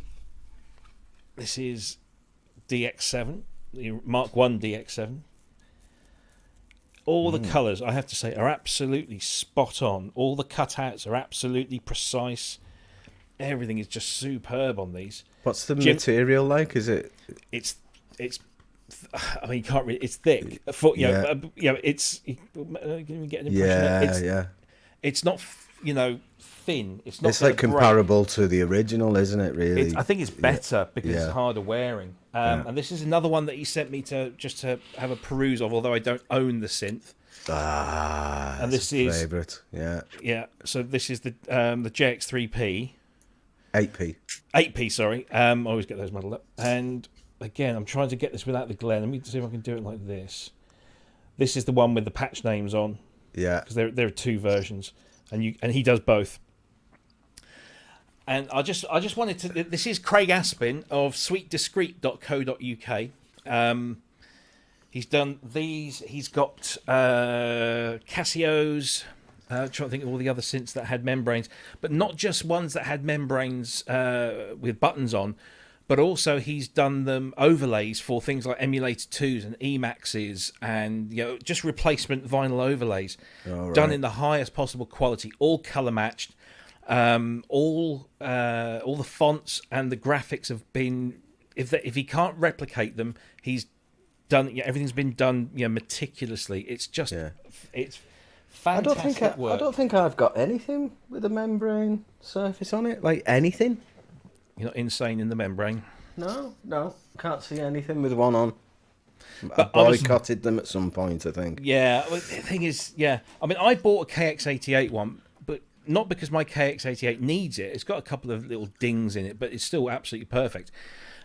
This is DX7, the Mark I DX7. All the colours, I have to say, are absolutely spot on. All the cutouts are absolutely precise. Everything is just superb on these. What's the material like? Is it? It's. I mean, you can't really. It's thick. It's. Can you get an impression? It's not, thin. It's not. It's like comparable to the original, isn't it? Really. I think it's better because it's harder wearing. And this is another one that he sent me to have a peruse of. Although I don't own the synth. And this is favorite. Yeah. Yeah. So this is the JX3P. 8P. Sorry. I always get those muddled up. And again, I'm trying to get this without the glare. Let me see if I can do it like this. This is the one with the patch names on. Yeah. Because there are two versions, and he does both. And I just wanted to. This is Craig Aspin of sweetdiscrete.co.uk. He's done these. He's got Casio's. Trying to think of all the other synths that had membranes, but not just ones that had membranes with buttons on, but also he's done them overlays for things like Emulator 2s and Emaxes and just replacement vinyl overlays, done in the highest possible quality, all color matched. All the fonts and the graphics have been. If he can't replicate them, he's done. Everything's been done meticulously. It's just it's. Fantastic I don't think I've got anything with a membrane surface on it. Like anything. You're not insane in the membrane? No. Can't see anything with one on. But I boycotted them at some point, I think. Yeah, well, the thing is, I mean, I bought a KX88 one, but not because my KX88 needs it. It's got a couple of little dings in it, but it's still absolutely perfect.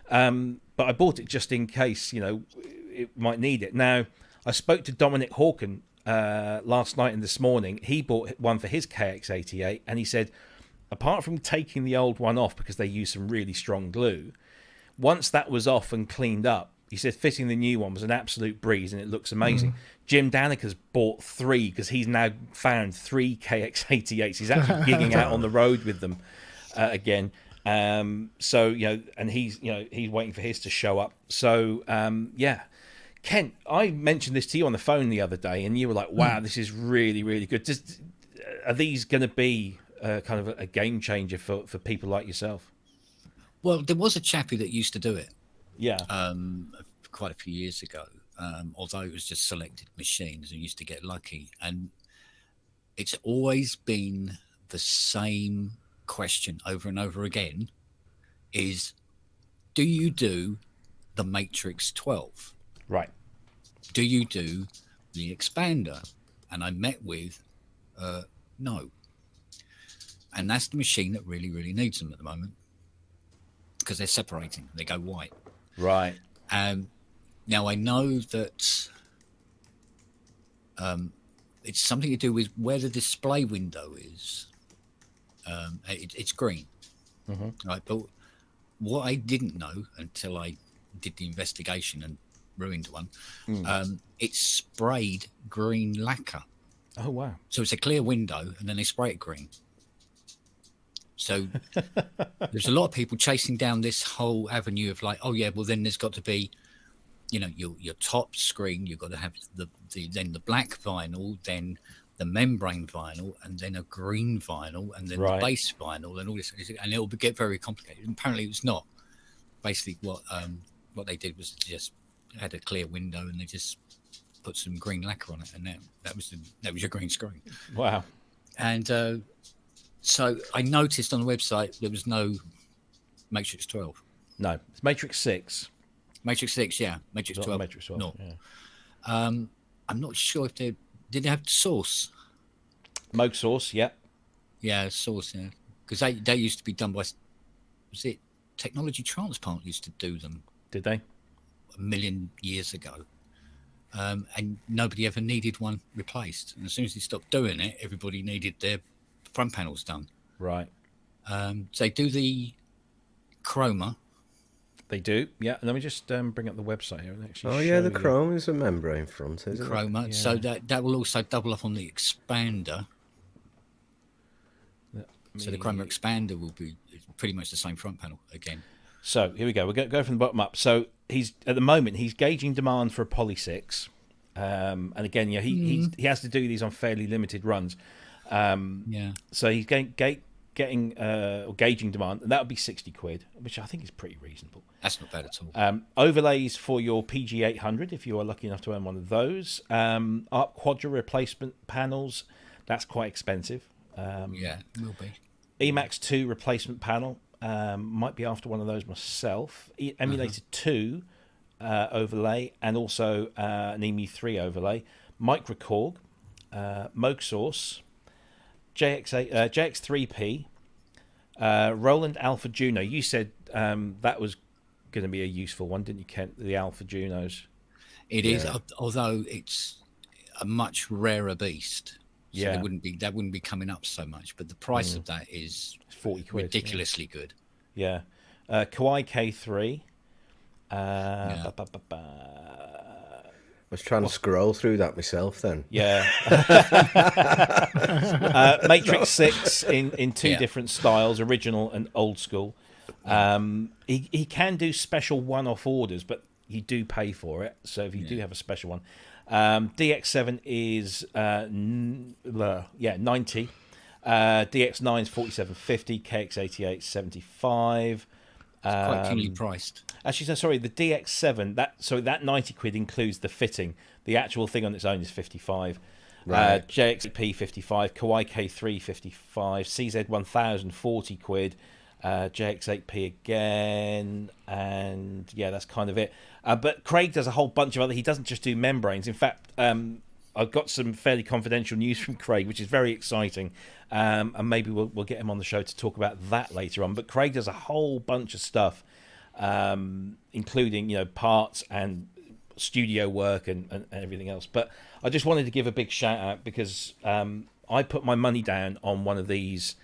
But I bought it just in case, it might need it. Now, I spoke to Dominic Hawken last night and this morning. He bought one for his KX88, and he said, apart from taking the old one off because they use some really strong glue, once that was off and cleaned up, he said fitting the new one was an absolute breeze and it looks amazing. Jim Daniker's bought 3 because he's now found 3 KX88s. He's actually gigging out on the road with them again. So and he's waiting for his to show up. So Kent, I mentioned this to you on the phone the other day, and you were like, "Wow, this is really, really good." Are these going to be kind of a game changer for people like yourself? Well, there was a chappie that used to do it. Yeah. Quite a few years ago. Although it was just selected machines and used to get lucky. And it's always been the same question over and over again is, do you do the Matrix 12? Right. Do you do the expander? And I met with no. And that's the machine that really, really needs them at the moment because they're separating. They go white. Right. Now, I know that it's something to do with where the display window is. It's green. Mm-hmm. Right, but what I didn't know until I did the investigation and ruined one, it's sprayed green lacquer. Oh, wow. So it's a clear window and then they spray it green. So there's a lot of people chasing down this whole avenue of like, oh yeah, well then there's got to be, you know, your top screen. You've got to have then the black vinyl, then the membrane vinyl, and then a green vinyl, and then the base vinyl, and all this, and it will get very complicated. And apparently, it's not. Basically, what they did was just had a clear window, and they just put some green lacquer on it, and that was your green screen. Wow. And so I noticed on the website there was no Matrix 12. No, it's Matrix 6. Matrix 6, yeah. Matrix 12. Matrix 12. No. Yeah. I'm not sure if did they have Source? Moog Source, yeah. Yeah, Source, yeah. Because they used to be done by, was it Technology Transplant used to do them? Did they? A million years ago. And nobody ever needed one replaced. And as soon as they stopped doing it, everybody needed their front panels done. Right. So they do the chroma. They do, yeah. Let me just bring up the website here and actually. Oh yeah, the chroma is a membrane front, isn't chroma. it? Yeah. So that will also double up on the expander. So the chroma expander will be pretty much the same front panel again. So here we go. We're going to go from the bottom up. So he's at the moment he's gauging demand for a Poly 6, and again, yeah, he has to do these on fairly limited runs. So he's gauging demand, and that would be £60, which I think is pretty reasonable. That's not bad at all. Overlays for your PG800 if you are lucky enough to own one of those. ARP Quadra replacement panels, that's quite expensive. Yeah, it will be. Mk.II replacement panel, might be after one of those myself. Emulator 2 overlay, and also an EMU3 overlay. Micro Korg, Moog Source, JX3P, Roland Alpha Juno. You said that was going to be a useful one, didn't you, Kent? The Alpha Junos. It is, although it's a much rarer beast. So that wouldn't be coming up so much. But the price of that is £40, ridiculously good. Yeah. Kawaii K3. I was trying to scroll through that myself then. Yeah. Matrix 6 in two different styles, original and old school. He can do special one-off orders, but you do pay for it. So if you do have a special one. DX7 is 90. DX9 is 47.50. KX88 75. Quite keenly priced. Actually, sorry, the DX7, that £90 includes the fitting. The actual thing on its own is 55. Right. JXP 55, Kawaii K3 55, CZ1000 £40, JX8P again, and yeah, that's kind of it. But Craig does a whole bunch of other. He doesn't just do membranes. In fact, I've got some fairly confidential news from Craig, which is very exciting, and maybe we'll get him on the show to talk about that later on. But Craig does a whole bunch of stuff, including parts and studio work and everything else. But I just wanted to give a big shout out because I put my money down on one of these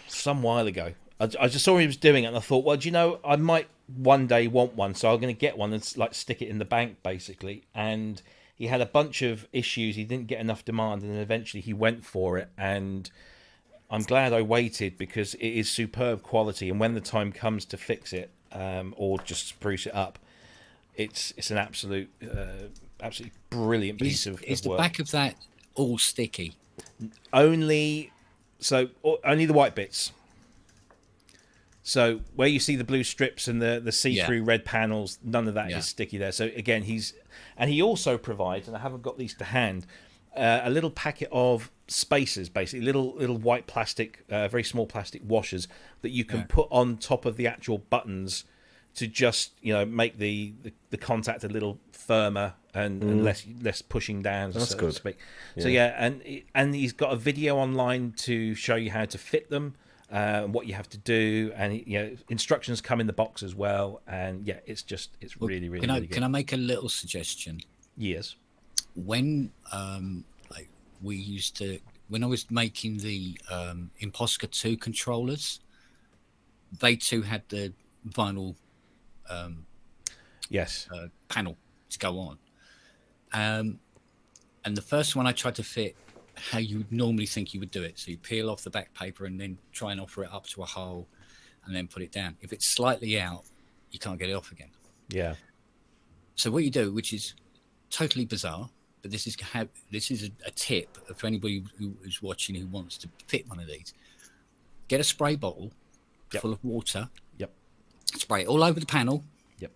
some while ago. I just saw he was doing it, and I thought, well, I might one day want one, so I'm going to get one and stick it in the bank, basically. And he had a bunch of issues. He didn't get enough demand, and then eventually he went for it. And I'm glad I waited because it is superb quality. And when the time comes to fix it or just spruce it up, it's an absolutely brilliant piece of work. Is the back of that all sticky? Only the white bits. So where you see the blue strips and the see-through red panels, none of that is sticky there. So again, he also provides, and I haven't got these to hand, a little packet of spacers, basically little white plastic, very small plastic washers that you can put on top of the actual buttons to just make the contact a little firmer and less pushing down. That's good. To speak. Yeah. So and he's got a video online to show you how to fit them. What you have to do, and instructions come in the box as well, and it's really really good. Can I make a little suggestion? Yes. When when I was making the Mk.II controllers, they too had the vinyl panel to go on, and the first one I tried to fit how you would normally think you would do it. So you peel off the back paper and then try and offer it up to a hole and then put it down. If it's slightly out, you can't get it off again. Yeah. So what you do, which is totally bizarre, but this is a tip for anybody who is watching who wants to fit one of these. Get a spray bottle full of water. Yep. Spray it all over the panel. Yep.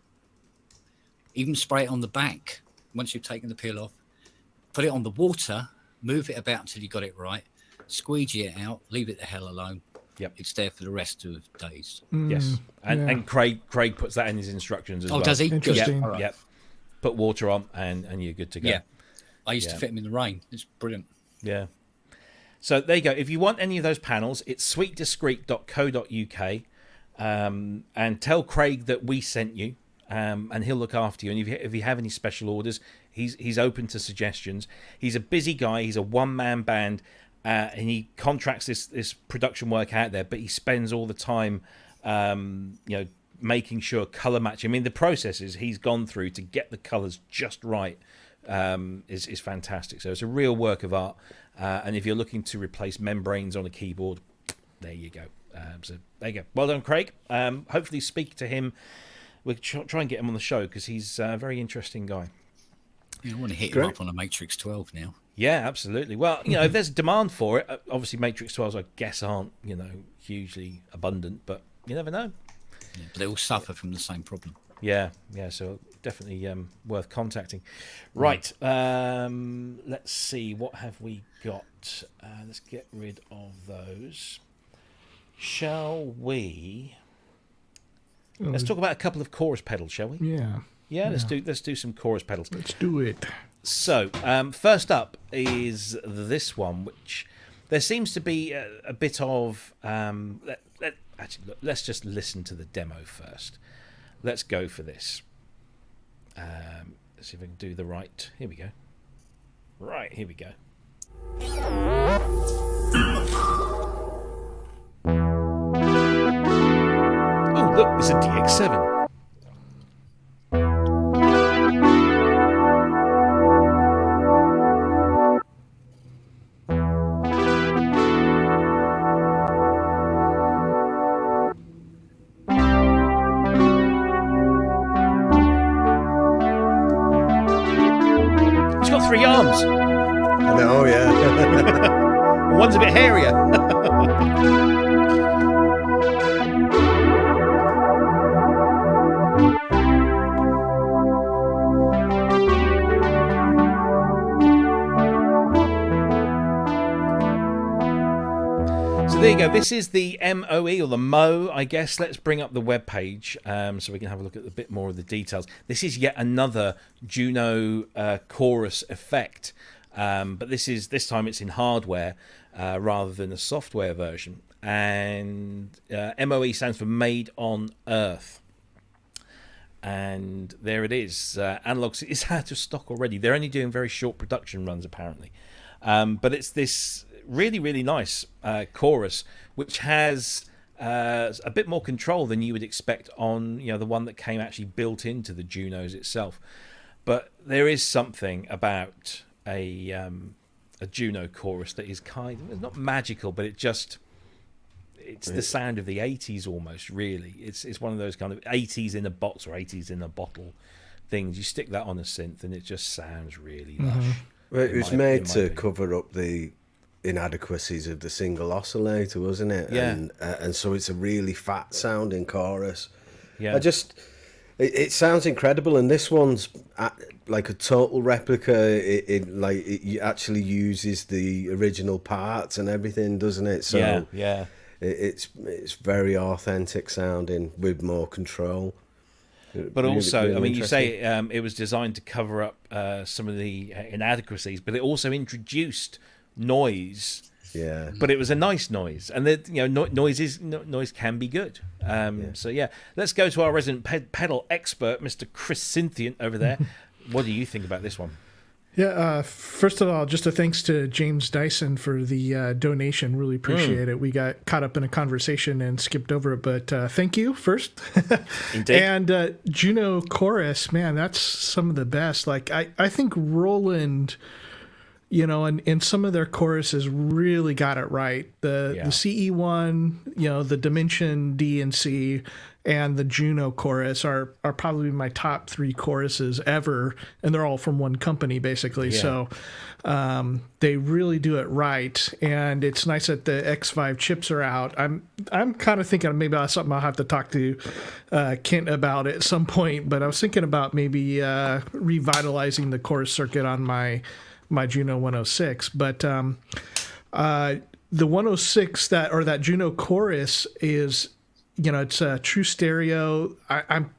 Even spray it on the back once you've taken the peel off. Put it on the water. Move it about until you got it right. Squeegee it out. Leave it the hell alone. Yep. It's there for the rest of days. Yes. And Craig puts that in his instructions as well. Oh, does he? Interesting. Yep. Yep. Put water on and you're good to go. Yeah. I used to fit them in the rain. It's brilliant. Yeah. So there you go. If you want any of those panels, it's sweetdiscrete.co.uk, and tell Craig that we sent you, and he'll look after you. And if you have any special orders, he's open to suggestions. He's a busy guy. He's a one-man band, and he contracts this production work out there. But he spends all the time, making sure color match. I mean, the processes he's gone through to get the colors just right is fantastic. So it's a real work of art. And if you're looking to replace membranes on a keyboard, there you go. So there you go. Well done, Craig. Hopefully speak to him. We'll try and get him on the show because he's a very interesting guy. I want to hit him up on a Matrix 12 now. Yeah, absolutely. Well, if there's demand for it, obviously Matrix 12s, I guess, aren't, hugely abundant, but you never know. Yeah, but they all suffer from the same problem. Yeah, so definitely worth contacting. Right, let's see, what have we got? Let's get rid of those. Shall we? Let's talk about a couple of chorus pedals, shall we? Yeah. Yeah, let's do some chorus pedals. Let's do it. So, first up is this one, which there seems to be a bit of. Actually, look, let's just listen to the demo first. Let's go for this. Let's see if I can do the right. Here we go. Right, here we go. Oh, look, it's a DX7. It's got 3 arms. I know, yeah. One's a bit hairier. So there you go. This is the MOE, or the MO, I guess. Let's bring up the web page so we can have a look at a bit more of the details. This is yet another Juno chorus effect, but this time it's in hardware rather than a software version. And MOE stands for Made on Earth. And there it is. Analog is out of stock already. They're only doing very short production runs, apparently. But it's this really, really nice chorus, which has a bit more control than you would expect on the one that came actually built into the Junos itself. But there is something about a Juno chorus that is it's not magical, but it's the sound of the 80s almost, really. It's one of those kind of 80s in a box or 80s in a bottle things. You stick that on a synth and it just sounds really lush. Well, it was made to cover up the inadequacies of the single oscillator, wasn't it? Yeah. And so it's a really fat sounding chorus. Yeah. It sounds incredible, and this one's like a total replica. It actually uses the original parts and everything, doesn't it? So yeah. It's very authentic sounding with more control. But also, I mean, you say it was designed to cover up some of the inadequacies, but it also introduced noise. Yeah. But it was a nice noise, and noise can be good. So yeah, let's go to our resident pedal expert, Mr. Cryss Synthient over there. What do you think about this one? Yeah, first of all, just a thanks to James Dyson for the donation. Really appreciate it. We got caught up in a conversation and skipped over it, but thank you first. Indeed. And Juno Chorus, man, that's some of the best. Like, I think Roland, and some of their choruses really got it right. The CE one, the Dimension D and C, and the Juno chorus are probably my top 3 choruses ever, and they're all from one company basically. Yeah. So they really do it right, and it's nice that the X5 chips are out. I'm kind of thinking maybe that's something I'll have to talk to Kent about at some point. But I was thinking about maybe revitalizing the chorus circuit on my Juno 106. But the 106 that Juno chorus is, it's a true stereo. I'm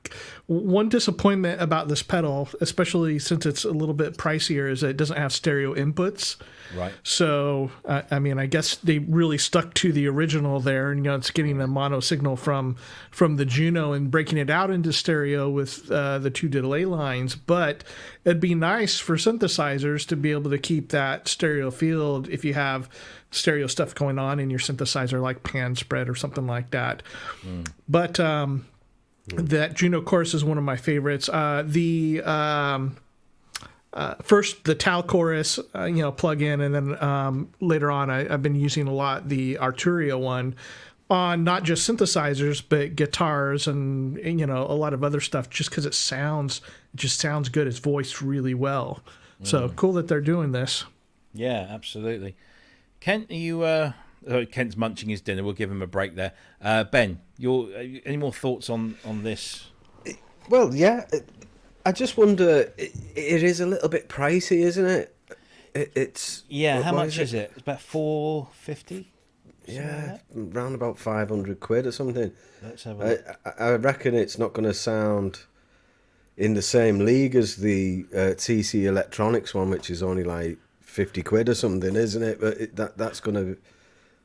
one disappointment about this pedal, especially since it's a little bit pricier, is that it doesn't have stereo inputs. Right. So, I guess they really stuck to the original there, and it's getting a mono signal from the Juno and breaking it out into stereo with the 2 delay lines. But it'd be nice for synthesizers to be able to keep that stereo field if you have stereo stuff going on in your synthesizer, like pan spread or something like that. But that Juno chorus is one of my favorites. First the Tau chorus, plug in, and then later on I've been using a lot the Arturia one on not just synthesizers but guitars and a lot of other stuff, just because it just sounds good. It's voiced really well. So cool that they're doing this. Yeah, absolutely. Kent, Kent's munching his dinner. We'll give him a break there. Ben, any more thoughts on this? Well, yeah. I just wonder. It is a little bit pricey, isn't it? It's how much is it? It's about $450. Yeah, around about £500 or something. Let's have a look. I reckon it's not going to sound in the same league as the TC Electronics one, which is only like £50 or something, isn't it? But that's going to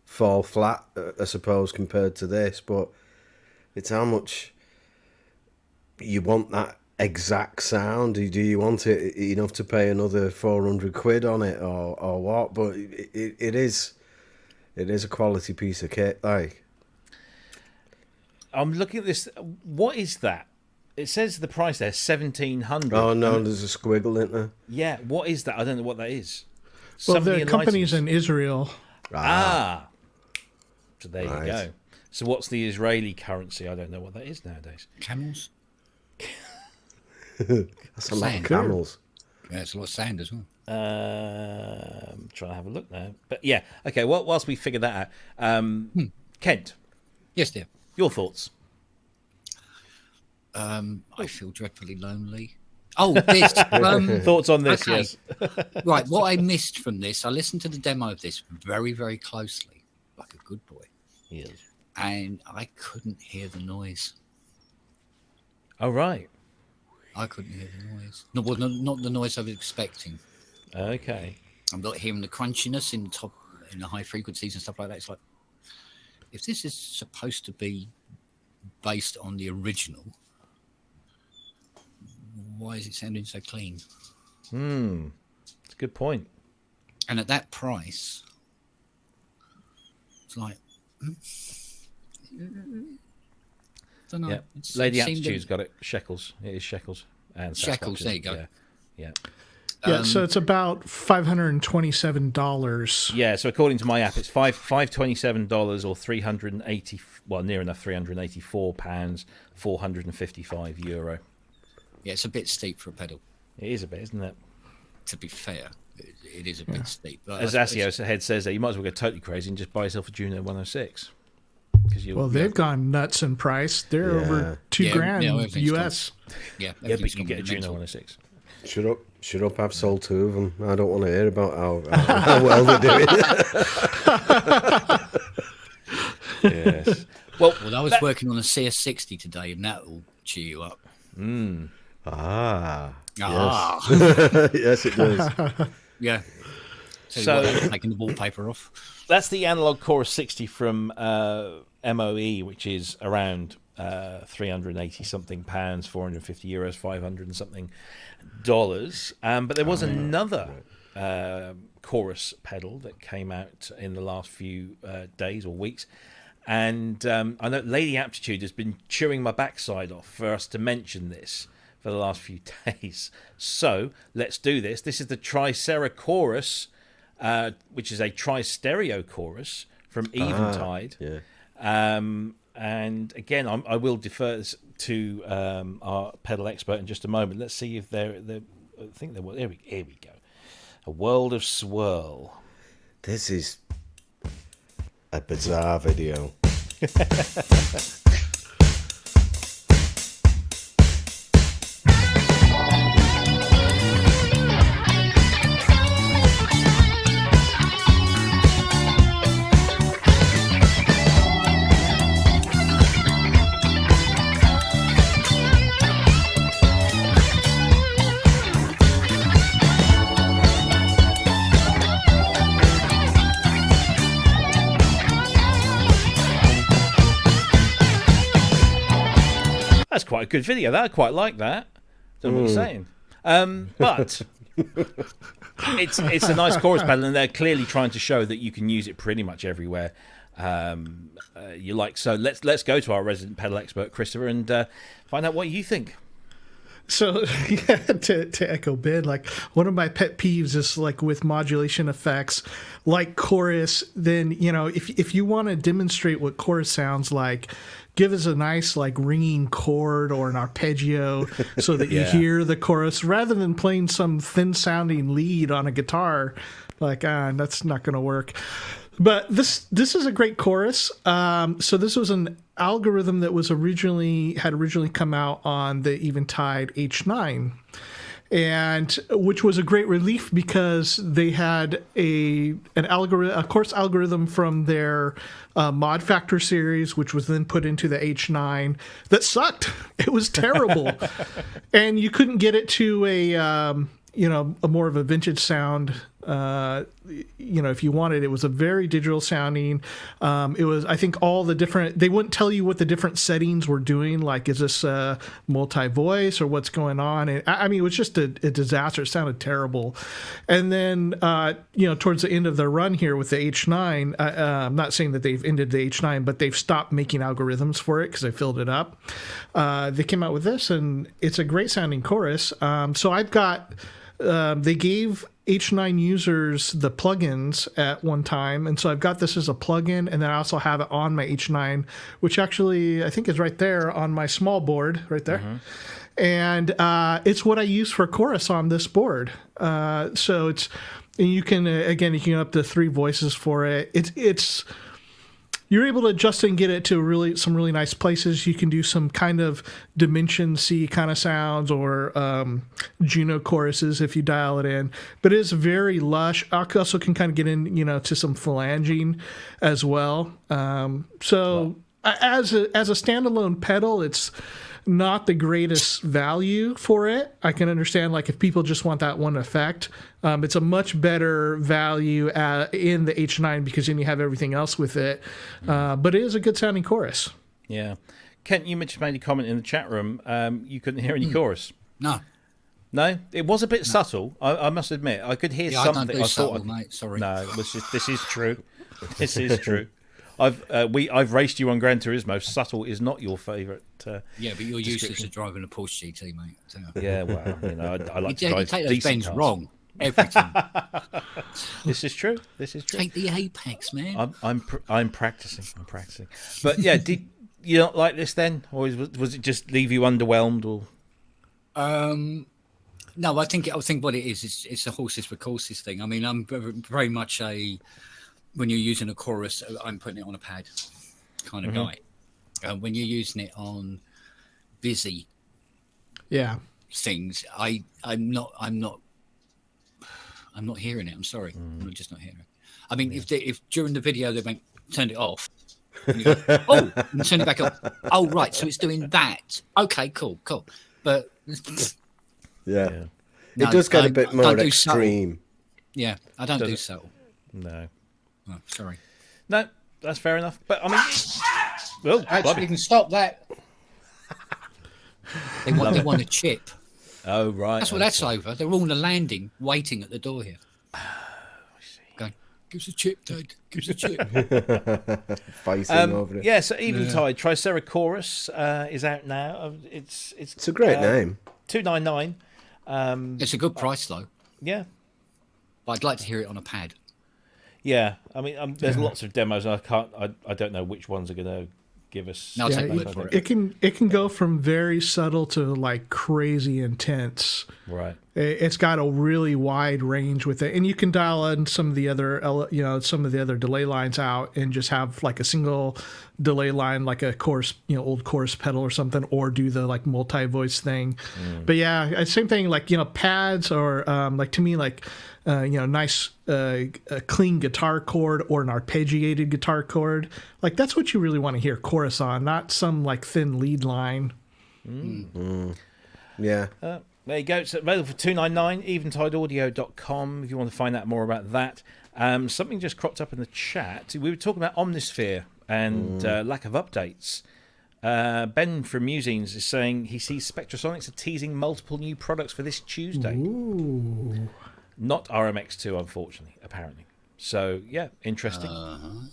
fall flat, I suppose, compared to this. But it's how much you want that exact sound. Do you want it enough to pay another £400 on it, or what? But it is a quality piece of kit. Like, I'm looking at this. What is that? It says the price there, $1,700. Oh no, there's a squiggle in there. Yeah, what is that? I don't know what that is. Well, the company's in Israel. So there you go. So what's the Israeli currency? I don't know what that is nowadays. Camels. That's a lot of camels. Yeah, it's a lot of sand as well. I'm trying to have a look now. But yeah, okay, well, whilst we figure that out, Kent. Yes, dear. Your thoughts? I feel dreadfully lonely. Oh, this. Thoughts on this, okay. Yes. Right, what I missed from this, I listened to the demo of this very, very closely, like a good boy. Yes. And I couldn't hear the noise. Oh, right. I couldn't hear the noise. Not the noise I was expecting. Okay. I'm not hearing the crunchiness in the high frequencies and stuff like that. It's like, if this is supposed to be based on the original, why is it sounding so clean? It's a good point. And at that price, it's like, don't know. Yeah. Lady Aptitude's got it. Shekels. It is shekels. And shekels. There you go. Yeah. Yeah, so it's about $527. Yeah, so according to my app, it's $527 or €380. Well, near enough £384, €455. Yeah, it's a bit steep for a pedal. It is a bit, isn't it? To be fair, it is a bit steep. But as Assio's head says, you might as well go totally crazy and just buy yourself a Juno 106. Well, they've gone nuts in price. They're over $2,000 US. Yeah, but you can get a Juno 106. Shut up! I've sold 2 of them. I don't want to hear about how well they're doing. Yes. Well, I was working on a CS60 today, and that will cheer you up. Yes. Yes, it does. Yeah. So taking the wallpaper off. That's the Analog Chorus 60 from MOE, which is around 380 something pounds, 450 euros, 500 and something dollars. But there was another chorus pedal that came out in the last few days or weeks. And I know Lady Aptitude has been chewing my backside off for us to mention this for the last few days. So let's do this. This is the TriceraChorus, which is a tri-stereo chorus from Eventide. And again, I will defer this to our pedal expert in just a moment. Let's see if they're I think there was. Here we go. A World of Swirl. This is a bizarre video. That's quite a good video. I quite like that. Don't know what you're saying. But it's a nice chorus pedal, and they're clearly trying to show that you can use it pretty much everywhere you like. So let's go to our resident pedal expert, Christopher, and find out what you think. So to echo Ben, like one of my pet peeves is like with modulation effects, like chorus. Then if you want to demonstrate what chorus sounds like, give us a nice like ringing chord or an arpeggio so that you hear the chorus rather than playing some thin sounding lead on a guitar. Like that's not going to work. But this is a great chorus. So this was an algorithm that was originally come out on the Eventide H9, and which was a great relief because they had a chorus algorithm from their Mod Factor series, which was then put into the H9 that sucked. It was terrible, and you couldn't get it to a more of a vintage sound. If you wanted, it was a very digital sounding. It was, I think, all the different, they wouldn't tell you what the different settings were doing. Like, is this multi-voice or what's going on? And I mean, it was just a disaster. It sounded terrible. And then, towards the end of their run here with the H9, I'm not saying that they've ended the H9, but they've stopped making algorithms for it because they filled it up. They came out with this, and it's a great sounding chorus. So I've got, they gave H9 users the plugins at one time, and so I've got this as a plugin, and then I also have it on my H9, which actually I think is right there on my small board right there. And it's what I use for chorus on this board. So it's, and you can up to 3 voices for it. It's you're able to adjust and get it to some really nice places. You can do some kind of Dimension C kind of sounds or Juno choruses if you dial it in. But it is very lush. I also can kind of get in, to some phalanging as well. So as a standalone pedal, it's not the greatest value for it. I can understand, like, if people just want that one effect, it's a much better value in the H9 because then you have everything else with it. But it is a good sounding chorus. Yeah. Kent, you just made a comment in the chat room. You couldn't hear any chorus. No, it was a bit subtle. I must admit, I could hear something. I don't do subtle, mate. Sorry. No, it was just, this is true. This is true. I've raced you on Gran Turismo. Subtle is not your favourite. Yeah, but you're useless at driving a Porsche GT, mate. Yeah, well, I like to drive you take those decent bends cars. wrong every time. This is true. Take the apex, man. I'm practicing. But yeah, did you not like this then, or was it just leave you underwhelmed? Or No, I think what it is, it's a horses for courses thing. I mean, I'm very much when you're using a chorus, I'm putting it on a pad kind of guy. When you're using it on busy things, I'm not hearing it. I'm sorry, I'm just not hearing it. I mean, if during the video they turned it off, and you go, oh, and turn it back on. Oh, right, so it's doing that. Okay, cool. But it does get a bit more extreme. Yeah, I don't do subtle. No. Oh, sorry. No, that's fair enough. But I mean, well, actually, you can stop that. They want a chip. Oh, right. That's what that's over. They're all on the landing, waiting at the door here. I see. Going, give us a chip, Dad. Give us a chip. Fighting over it. Yeah, so Eventide TriceraChorus is out now. It's a great name. $299. It's a good price though. Yeah. But I'd like to hear it on a pad. Yeah, I mean, there's lots of demos. I don't know which ones are going to give us. No, I'll take my word for it. It can go from very subtle to like crazy intense. Right. It's got a really wide range with it, and you can dial in some of the other delay lines out, and just have like a single delay line, like a chorus, old chorus pedal or something, or do the like multi-voice thing. But yeah, same thing. Like pads, or like to me, like nice a clean guitar chord or an arpeggiated guitar chord. Like that's what you really want to hear chorus on, not some like thin lead line. Yeah. There you go. It's available for $299. EventideAudio.com if you want to find out more about that. Something just cropped up in the chat. We were talking about Omnisphere and lack of updates. Ben from Musings is saying he sees Spectrasonics are teasing multiple new products for this Tuesday. Ooh. Not RMX2, unfortunately, apparently. So, yeah, interesting.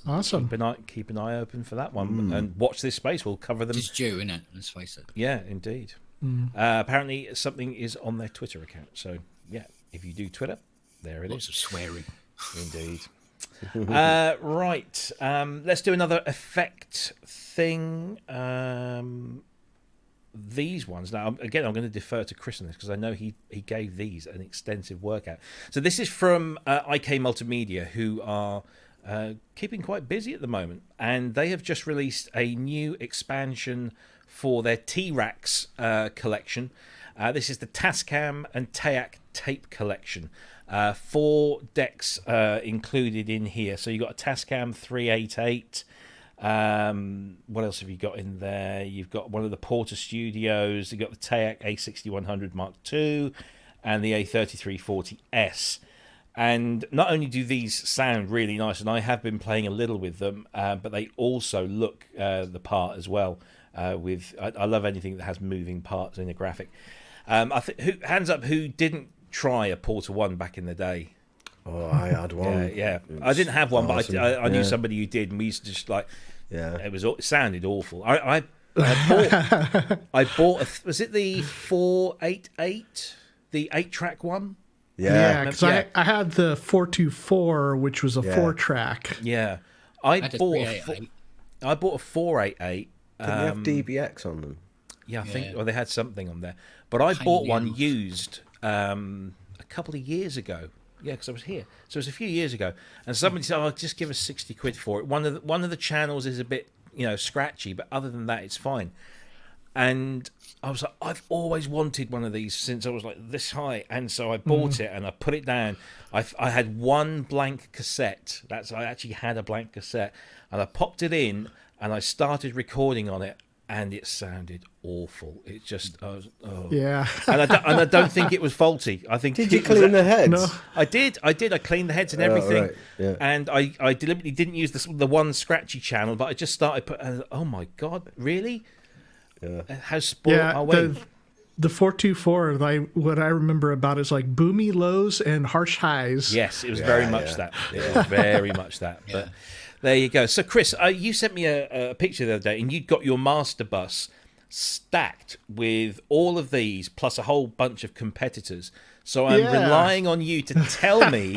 Awesome. Keep an eye open for that one. And watch this space. We'll cover them. It's due, isn't it? Let's face it. Yeah, indeed. Apparently, something is on their Twitter account. So, yeah, if you do Twitter, there it is. Lots of swearing. Indeed. Right. Let's do another effect thing. These ones. Now, again, I'm going to defer to Cryss on this because I know he gave these an extensive workout. So this is from IK Multimedia, who are keeping quite busy at the moment. And they have just released a new expansion for their T-Rax collection. This is the Tascam and Tayak tape collection. 4 decks included in here. So you've got a Tascam 388. What else have you got in there? You've got one of the Porter Studios. You've got the Tayak A6100 Mk.II and the A3340S. And not only do these sound really nice, and I have been playing a little with them, but they also look the part as well. I love anything that has moving parts in a graphic. Hands up who didn't try a Porter 1 back in the day? Oh, I had one. Yeah. I didn't have one, awesome. But I knew somebody who did, and we used to just like, it sounded awful. I bought was it the 488, the 8-track one? Yeah, because I had the 424, which was a 4-track. Yeah, I bought a 488. Did they have DBX on them? Yeah, I think they had something on there. But I bought one used a couple of years ago. Yeah, because I was here. So it was a few years ago. And somebody said, I'll just give us 60 quid for it. One of the channels is a bit, scratchy, but other than that, it's fine. And I was like, I've always wanted one of these since I was like this high. And so I bought it and I put it down. I had one blank cassette. I actually had a blank cassette. And I popped it in and I started recording on it. And it sounded awful. It just, yeah. And I don't think it was faulty. I think. Did you clean the heads? No. I did. I cleaned the heads and everything. Right. Yeah. And I deliberately didn't use the one scratchy channel, but I just started oh my god, really? Yeah. How spoiled are we? The 424, what I remember about it is like boomy lows and harsh highs. Yes, it was very much that. It was very much that. But there you go. So, Cryss, you sent me a picture the other day, and you'd got your master bus stacked with all of these, plus a whole bunch of competitors. So I'm relying on you to tell me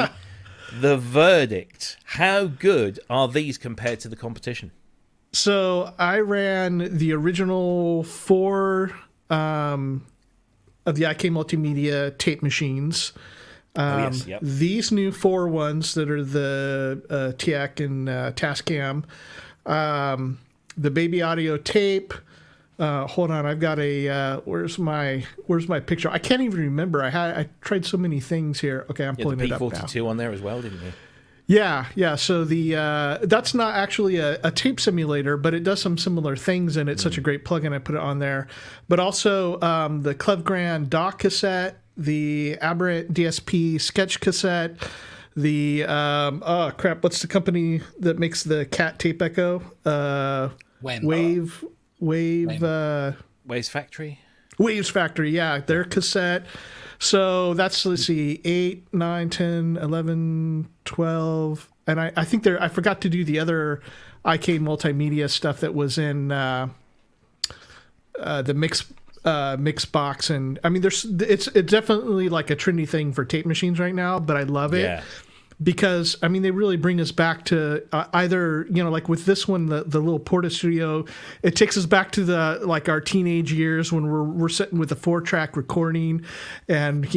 the verdict. How good are these compared to the competition? So I ran the original 4 the IK Multimedia tape machines. Yes, yep. These new 4 ones that are the TIAC and Tascam, the Baby Audio tape. Hold on, I've got a. Where's my picture? I can't even remember. I tried so many things here. Okay, I'm pulling it up now. P42 on there as well, didn't you? Yeah. So that's not actually a tape simulator, but it does some similar things, and it's such a great plugin. I put it on there. But also the Clevgran DAW cassette, the Aberrant DSP sketch cassette, the what's the company that makes the Cat Tape Echo? Waves Factory. Waves Factory, yeah, their cassette. So that's, let's see, 8, 9, 10, 11, 12. And I think I forgot to do the other IK Multimedia stuff that was in the mix box. And I mean, it's definitely like a trendy thing for tape machines right now, but I love it. Yeah. Because, I mean, they really bring us back to either, like with this one, the little Porta Studio, it takes us back to our teenage years when we're sitting with a 4-track recording and,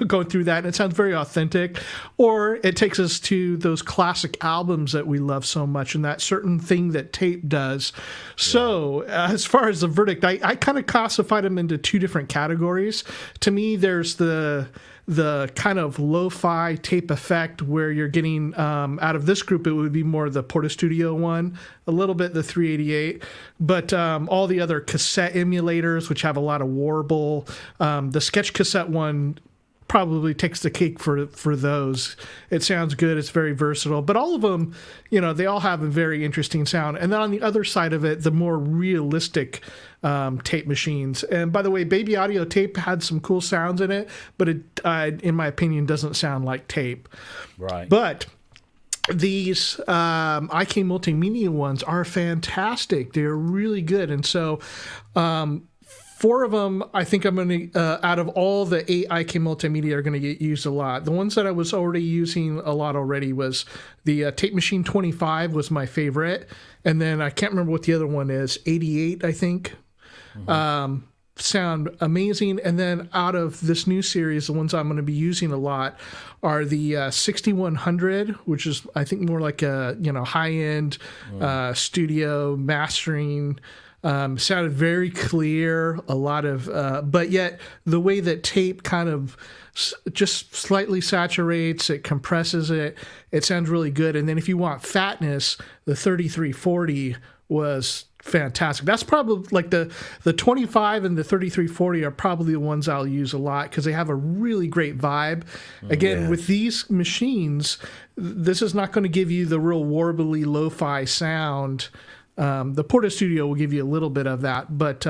going through that. And it sounds very authentic. Or it takes us to those classic albums that we love so much and that certain thing that tape does. So as far as the verdict, I kind of classified them into 2 different categories. To me, there's the kind of lo-fi tape effect where you're getting out of this group, it would be more the Porta Studio one, a little bit the 388, but all the other cassette emulators, which have a lot of warble, the sketch cassette one probably takes the cake for those. It sounds good. It's very versatile, but all of them, they all have a very interesting sound. And then on the other side of it, the more realistic tape machines. And by the way, Baby Audio tape had some cool sounds in it, but it, in my opinion, doesn't sound like tape. Right. But these IK Multimedia ones are fantastic. They're really good. And so 4 of them, I think I'm going to, out of all the 8 IK Multimedia are going to get used a lot. The ones that I was already using a lot already was the Tape Machine 25 was my favorite. And then I can't remember what the other one is, 88, I think. Mm-hmm. Sound amazing. And then out of this new series, the ones I'm going to be using a lot are the 6100, which is, I think, more like a, high-end studio mastering. Sounded very clear, a lot of, but yet the way that tape kind of just slightly saturates, it compresses it, it sounds really good. And then if you want fatness, the 3340 was fantastic. That's probably like the 25 and the 3340 are probably the ones I'll use a lot because they have a really great vibe. Again, with these machines, this is not going to give you the real warbly lo-fi sound. The Porta Studio will give you a little bit of that, but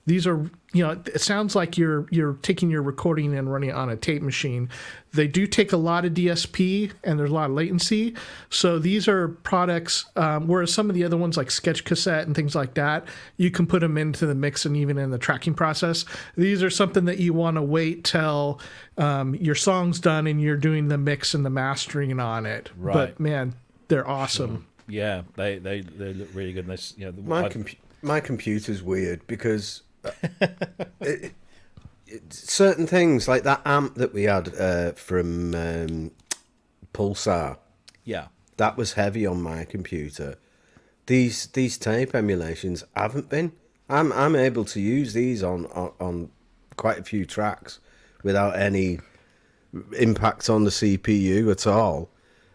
these are, it sounds like you're taking your recording and running it on a tape machine. They do take a lot of DSP and there's a lot of latency. So these are products, whereas some of the other ones like Sketch Cassette and things like that, you can put them into the mix and even in the tracking process. These are something that you want to wait till your song's done and you're doing the mix and the mastering on it. Right. But man, they're awesome. Sure. Yeah, they look really good. And my computer's weird because certain things like that amp that we had from Pulsar, that was heavy on my computer. These tape emulations haven't been. I'm able to use these on quite a few tracks without any impact on the CPU at all.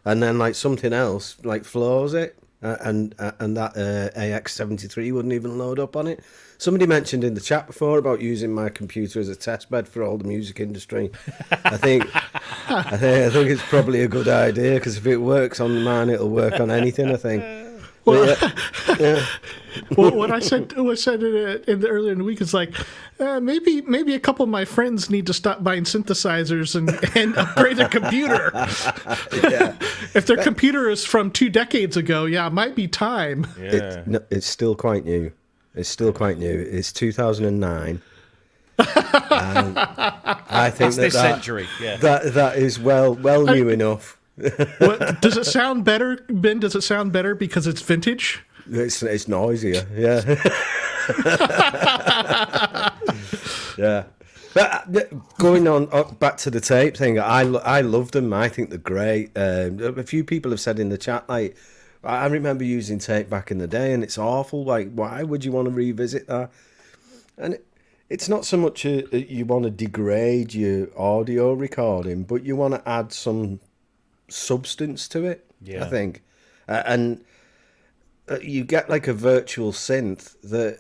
And then like something else like floors it, and that AX73 wouldn't even load up on it. Somebody mentioned in the chat before about using my computer as a test bed for all the music industry. I think it's probably a good idea because if it works on mine, it'll work on anything. I think. Well, well, what I said in earlier in the week is like, maybe a couple of my friends need to stop buying synthesizers and upgrade their computer. If their computer is from 2 decades ago, it might be time. It's still quite new. It's 2009. I think this century. That is well new enough. Does it sound better, Ben? Does it sound better because it's vintage? It's noisier, yeah. Yeah. But going on back to the tape thing, I love them. I think they're great. A few people have said in the chat, like, I remember using tape back in the day, and it's awful. Like, why would you want to revisit that? And it's not so much you want to degrade your audio recording, but you want to add some substance to it. Yeah. I think, and you get like a virtual synth that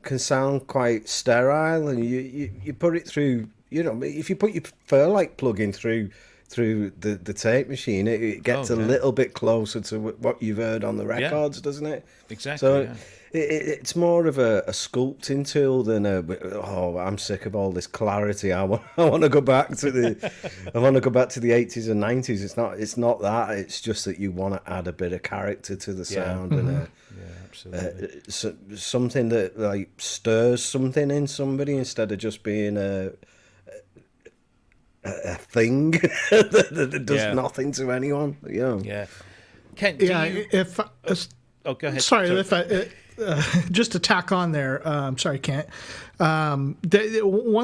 can sound quite sterile, and you put it through, you know, if you put your Fairlight plug-in through the tape machine, it gets a little bit closer to what you've heard on the records, doesn't it? Exactly. So it's more of a sculpting tool than I'm sick of all this clarity. I want to go back to the 80s and 90s. It's not that. It's just that you want to add a bit of character to the sound and absolutely. Something that like stirs something in somebody instead of just being a thing that does nothing to anyone. Yeah. Kent, go ahead. Sorry. Just to tack on there, sorry, Kent. One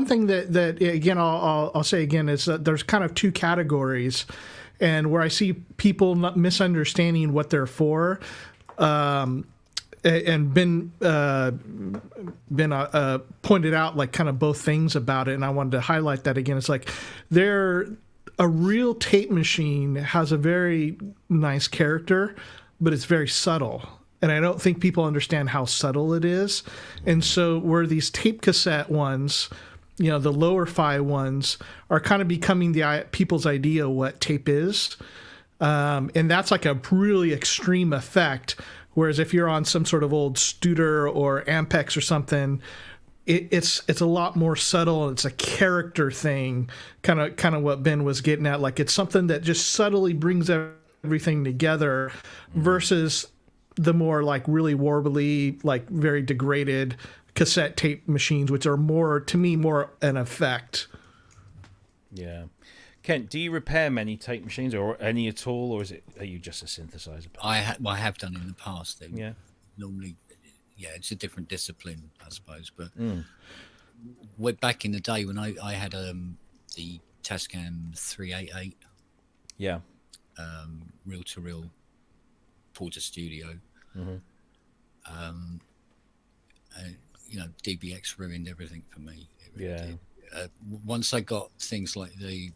thing that again I'll say again is that there's kind of two categories, and where I see people misunderstanding what they're for. And Ben pointed out like kind of both things about it, and I wanted to highlight that again. It's like a real tape machine has a very nice character, but it's very subtle. And I don't think people understand how subtle it is. And so where these tape cassette ones, you know, the lower fi ones, are kind of becoming people's idea of what tape is. And that's like a really extreme effect. Whereas if you're on some sort of old Studer or Ampex or something, it's a lot more subtle. It's a character thing, kind of what Ben was getting at. Like it's something that just subtly brings everything together versus the more like really warbly, like very degraded cassette tape machines, which are more, to me, more an effect. Yeah. Kent, do you repair many tape machines or any at all, or are you just a synthesizer? I have done in the past. Normally, it's a different discipline, I suppose. But way back in the day when I had the Tascam 388, reel-to-reel Porter Studio, DBX ruined everything for me. It really did. Once I got things like the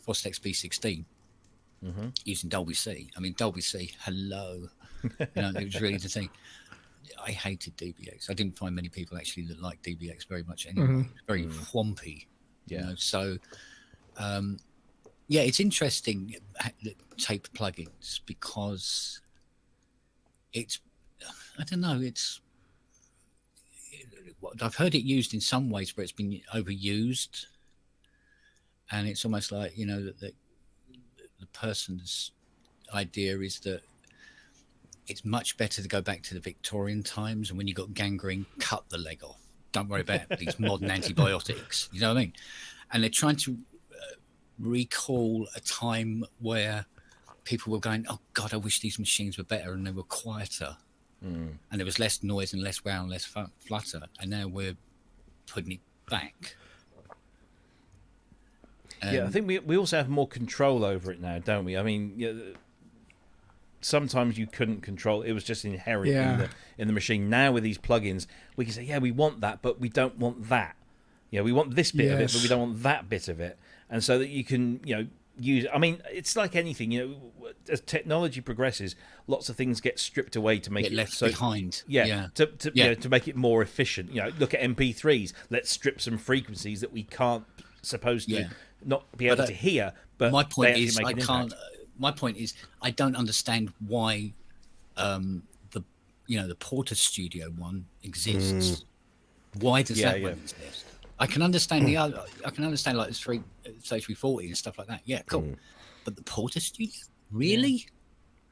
Fostex B16 using Dolby C. I mean, Dolby C, hello. It was really the thing. I hated DBX. I didn't find many people actually that liked DBX very much anyway. Very whompy. So, it's interesting, tape plugins, because I've heard it used in some ways where it's been overused, and it's almost like that the person's idea is that it's much better to go back to the Victorian times, and when you got gangrene, cut the leg off. Don't worry about these modern antibiotics. You know what I mean? And they're trying to recall a time where people were going, "Oh God, I wish these machines were better and they were quieter." And there was less noise and less wow and less flutter, and now we're putting it back. I think we also have more control over it now, don't we? I mean, sometimes you couldn't control it. It was just inherent in the machine. Now with these plugins, we can say, we want that, but we don't want that. We want this bit of it, but we don't want that bit of it. And so that you can, use. I mean, it's like anything. As technology progresses, lots of things get stripped away to make it left behind. To make it more efficient. Look at MP3s. Let's strip some frequencies that we can't supposed to not be able to hear. But my point is, I can't. My point is, I don't understand why the Porter Studio one exists. Why does that one exist? I can understand the other. I can understand like the Stage 340 and stuff like that. Yeah, cool. But the Porter Studio, really?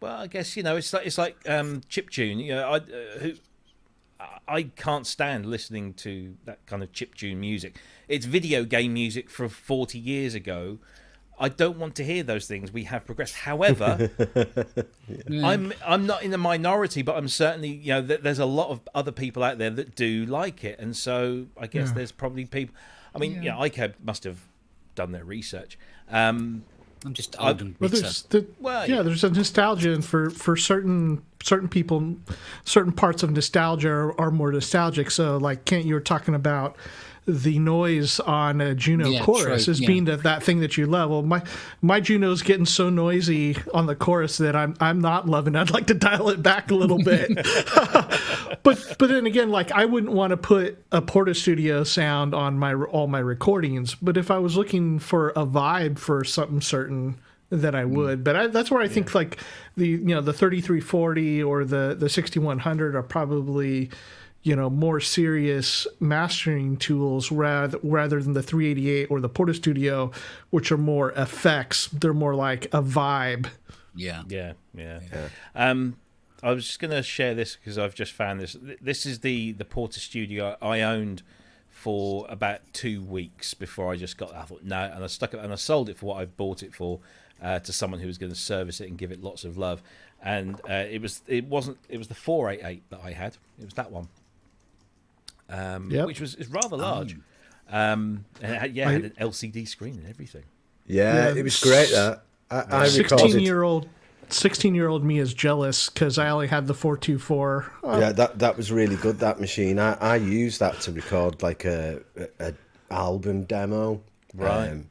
Well, I guess it's like chiptune. I can't stand listening to that kind of chiptune music. It's video game music from 40 years ago. I don't want to hear those things. We have progressed. However, I'm not in the minority, but I'm certainly there's a lot of other people out there that do like it, and so I guess there's probably people. I mean, IK must have done their research. I'm just old and bitter. There's a nostalgia, and for certain people, certain parts of nostalgia are more nostalgic. So, like Kent, you were talking about the noise on a Juno chorus as being that thing that you love. Well, my Juno's getting so noisy on the chorus that I'm not loving it. I'd like to dial it back a little bit. but then again, like I wouldn't want to put a Portastudio sound on all my recordings. But if I was looking for a vibe for something certain, then I would. But that's where I think like the 3340 or the 6100 are probably more serious mastering tools rather than the 388 or the Portastudio, which are more effects. They're more like a vibe. Yeah. I was just going to share this because I've just found this. This is the Portastudio I owned for about 2 weeks before I just got that. I thought, no, and I stuck it and I sold it for what I bought it for to someone who was going to service it and give it lots of love. And it was the 488 that I had. It was that one. Which is rather large. And it had an LCD screen and everything. Yeah, it was great. That I 16-year-old me is jealous because I only had the 424. Yeah, that was really good. That machine. I used that to record like a album demo. Right.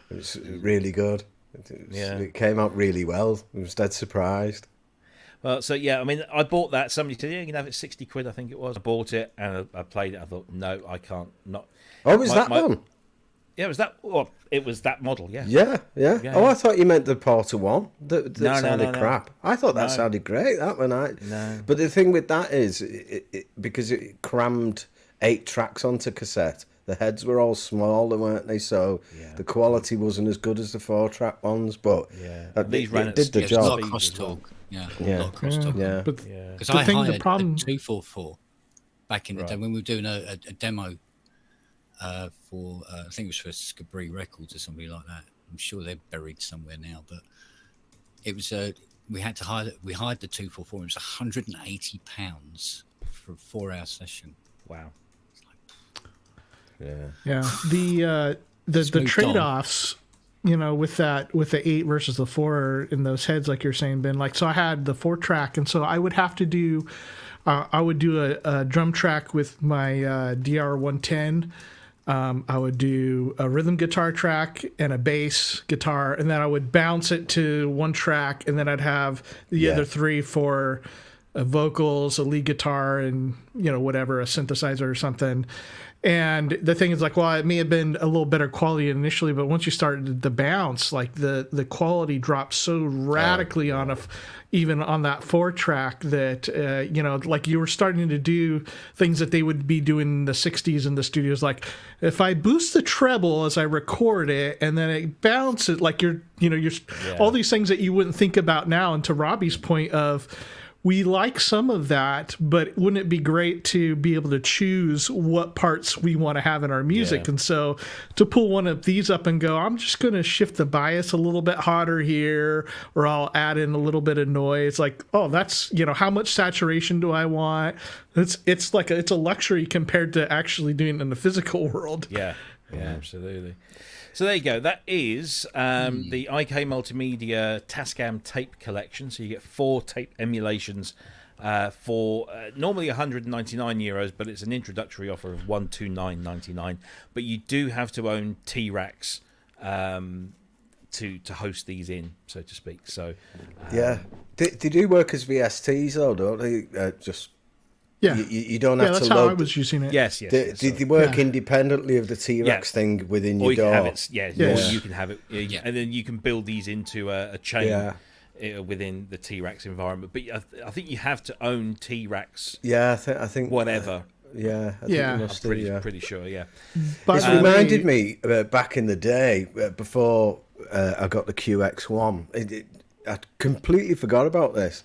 It was really good. It came out really well. I was dead surprised. Well, so I mean, I bought that. Somebody said, "Yeah, you can have it 60 quid." I think it was. I bought it and I played it. I thought, no, I can't. Not. Oh, was that one? Yeah, it was that. Well, it was that model. Yeah. Yeah. Oh, I thought you meant the Porta one. That sounded crap. I thought that sounded great. That one. No. But the thing with that is, because it crammed 8 tracks onto cassette. The heads were all smaller, weren't they? So the quality wasn't as good as the 4-track ones. But these it did the job. A lot of crosstalk. Yeah. But because I hired a 244 back in the day when we were doing a demo for I think it was for Scabri Records or somebody like that. I'm sure they're buried somewhere now, but it was we hired the 244. It was £180 for a 4-hour session. Wow. Yeah. The trade-offs, with the 8 versus the 4 in those heads, like you're saying, Ben. Like, so I had the 4-track, and so I would have to do, a drum track with my DR110. I would do a rhythm guitar track and a bass guitar, and then I would bounce it to one track, and then I'd have the other 3 for vocals, a lead guitar, and whatever, a synthesizer or something. And the thing is, like, well, it may have been a little better quality initially, but once you started the bounce, like the quality dropped so radically even on that 4-track that like you were starting to do things that they would be doing in the 60s in the studios. Like if I boost the treble as I record it and then it bounces, like you're all these things that you wouldn't think about now. And to Robbie's point of, we like some of that, but wouldn't it be great to be able to choose what parts we want to have in our music? Yeah. And so to pull one of these up and go, I'm just going to shift the bias a little bit hotter here, or I'll add in a little bit of noise. Like, oh, that's, how much saturation do I want? It's like it's a luxury compared to actually doing it in the physical world. Yeah, absolutely. So there you go. That is the IK Multimedia Tascam tape collection. So you get 4 tape emulations for normally €199, but it's an introductory offer of $129.99. But you do have to own T-Racks to host these in, so to speak. So they do work as VSTs though, don't they? You don't have to load. That's how I was using it. Yes. They work independently of the T-Rex thing within your DAW. Or you can have it, and then you can build these into a chain within the T-Rex environment. But I think you have to own T-Rex. Yeah, I think whatever. I'm pretty sure. Yeah, but it's reminded me back in the day before I got the QX1. I completely forgot about this.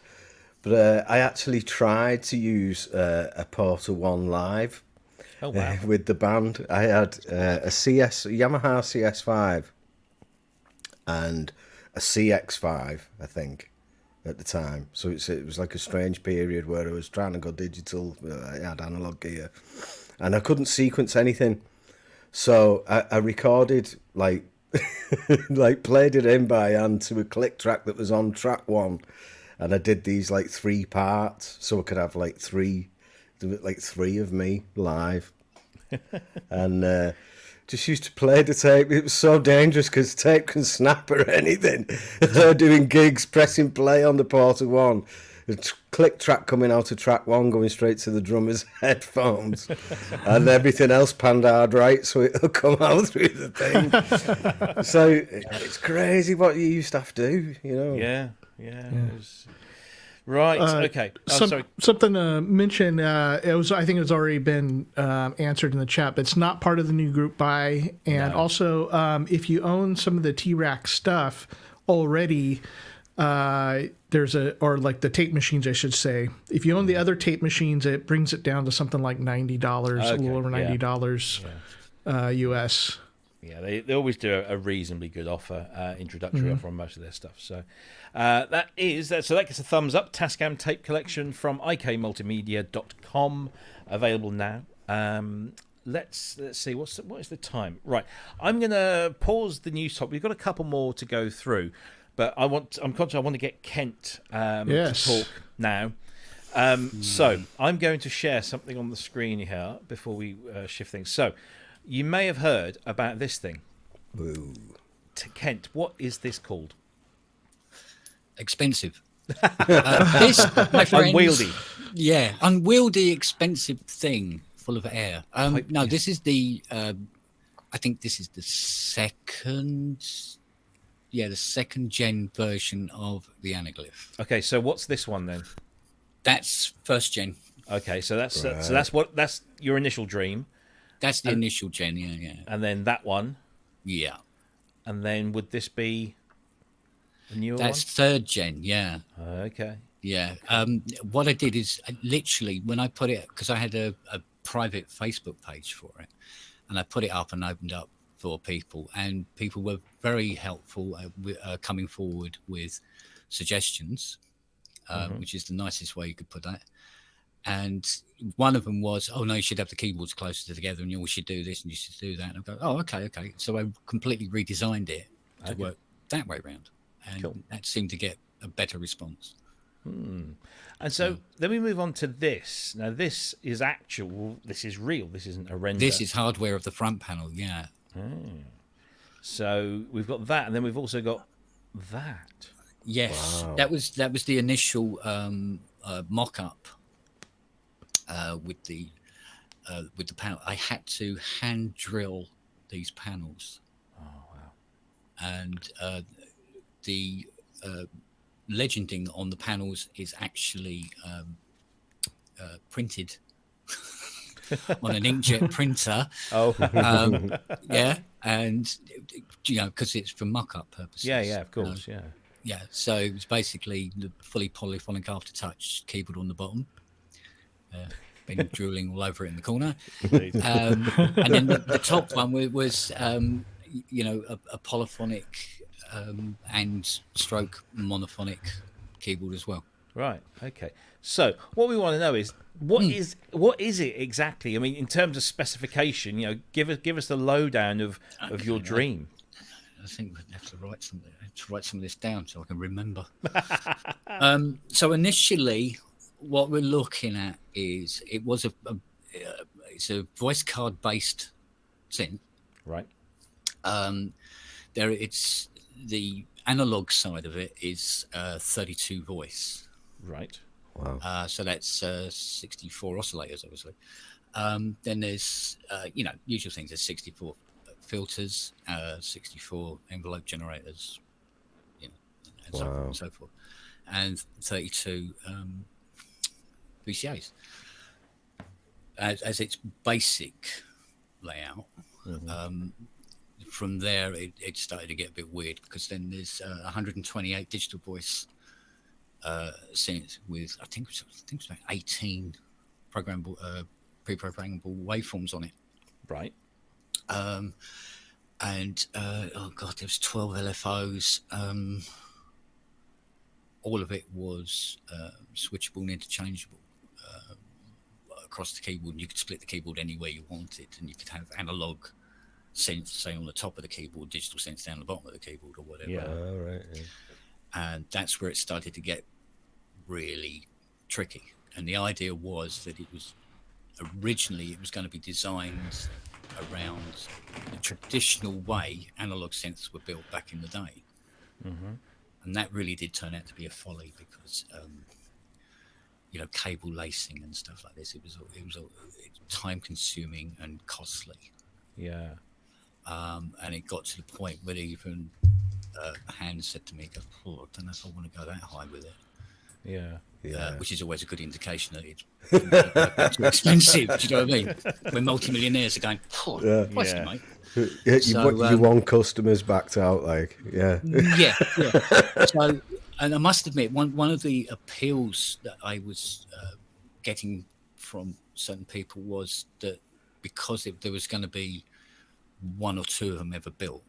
But I actually tried to use a Porta 1 live with the band. I had a Yamaha CS5 and a CX5, I think, at the time. So it was like a strange period where I was trying to go digital. I had analog gear. And I couldn't sequence anything. So I recorded like played it in by hand to a click track that was on track 1, and I did these like 3 parts so I could have like three of me live, and just used to play the tape. It was so dangerous because tape can snap or anything. They're doing gigs, pressing play on the Porta 1. The click track coming out of track 1 going straight to the drummer's headphones, and everything else panned hard right so it'll come out through the thing. So it's crazy what you used to have to do, you know. Yeah. It was... Right. Okay. Sorry. Something to mention. I think it was already been answered in the chat, but it's not part of the new group buy. And also, if you own some of the T-Rack stuff already, or the tape machines, I should say. If you own the other tape machines, it brings it down to something like $90, a little over $90 US. Yeah, they always do a reasonably good offer, introductory offer on most of their stuff. So that gets a thumbs up. Tascam tape collection from ikmultimedia.com, available now. Let's see what is the time. Right, I'm gonna pause the news top. We've got a couple more to go through, but I'm conscious I want to get Kent to talk now. So I'm going to share something on the screen here before we shift things. So. You may have heard about this thing. Ooh. Kent, what is this called? Expensive. This, my friends, unwieldy. Yeah, unwieldy, expensive thing full of air. No, this is the. I think this is the second gen version of the Anaglyph. Okay, so what's this one then? That's first gen. Okay, so that's your initial dream. That's the initial gen, yeah. And then that one? Yeah. And then would this be the newer one? That's third gen, yeah. Okay. Yeah. What I did is literally when I put it, because I had a private Facebook page for it, and I put it up and opened up for people, and people were very helpful coming forward with suggestions, which is the nicest way you could put that. And one of them was, oh, no, you should have the keyboards closer together and we should do this and you should do that. And I go, oh, okay. So I completely redesigned it to work that way around. And that seemed to get a better response. And so then we move on to this. Now, this is actual. This is real. This isn't a render. This is hardware of the front panel, yeah. So we've got that. And then we've also got that. Yes. Wow. That was the initial mock-up. With the panel, I had to hand drill these panels. Oh wow! And the legending on the panels is actually printed on an inkjet printer. Oh, yeah, and because it's for mock-up purposes. Yeah, of course, yeah. So it was basically the fully polyphonic aftertouch keyboard on the bottom. Been drooling all over it in the corner, and then the top one was a polyphonic and stroke monophonic keyboard as well. Right. Okay. So what we want to know is what is it exactly? I mean, in terms of specification, give us the lowdown of your dream. I think we'd have to write some of this down so I can remember. So initially, what we're looking at is it's a voice card based synth. Right. It's the analog side of it is 32 voice. Right. Wow. So that's 64 oscillators, obviously. Then there's usual things. There's 64 filters, 64 envelope generators, and so on and so forth, and 32 VCAs as its basic layout. From there, it started to get a bit weird because then there's 128 digital voice synth with I think it's about 18 programmable, pre-programmable waveforms on it. Right. And there's 12 LFOs. All of it was switchable and interchangeable across the keyboard. You could split the keyboard any way you wanted, and you could have analog synth, say on the top of the keyboard, digital synth down the bottom of the keyboard or whatever. Yeah. Oh, right. Yeah. And that's where it started to get really tricky. And the idea was that it was going to be designed around the traditional way analog synths were built back in the day. Mm-hmm. And that really did turn out to be a folly because, cable lacing and stuff like this, it was time consuming and costly. Yeah. And it got to the point where even Hans said to me, I don't know if I want to go that high with it. Yeah. Which is always a good indication that it's too expensive. Do you know what I mean? When multimillionaires are going, mate. You want customers backed out, like, yeah. So, and I must admit, one of the appeals that I was getting from certain people was that because there was going to be one or two of them ever built,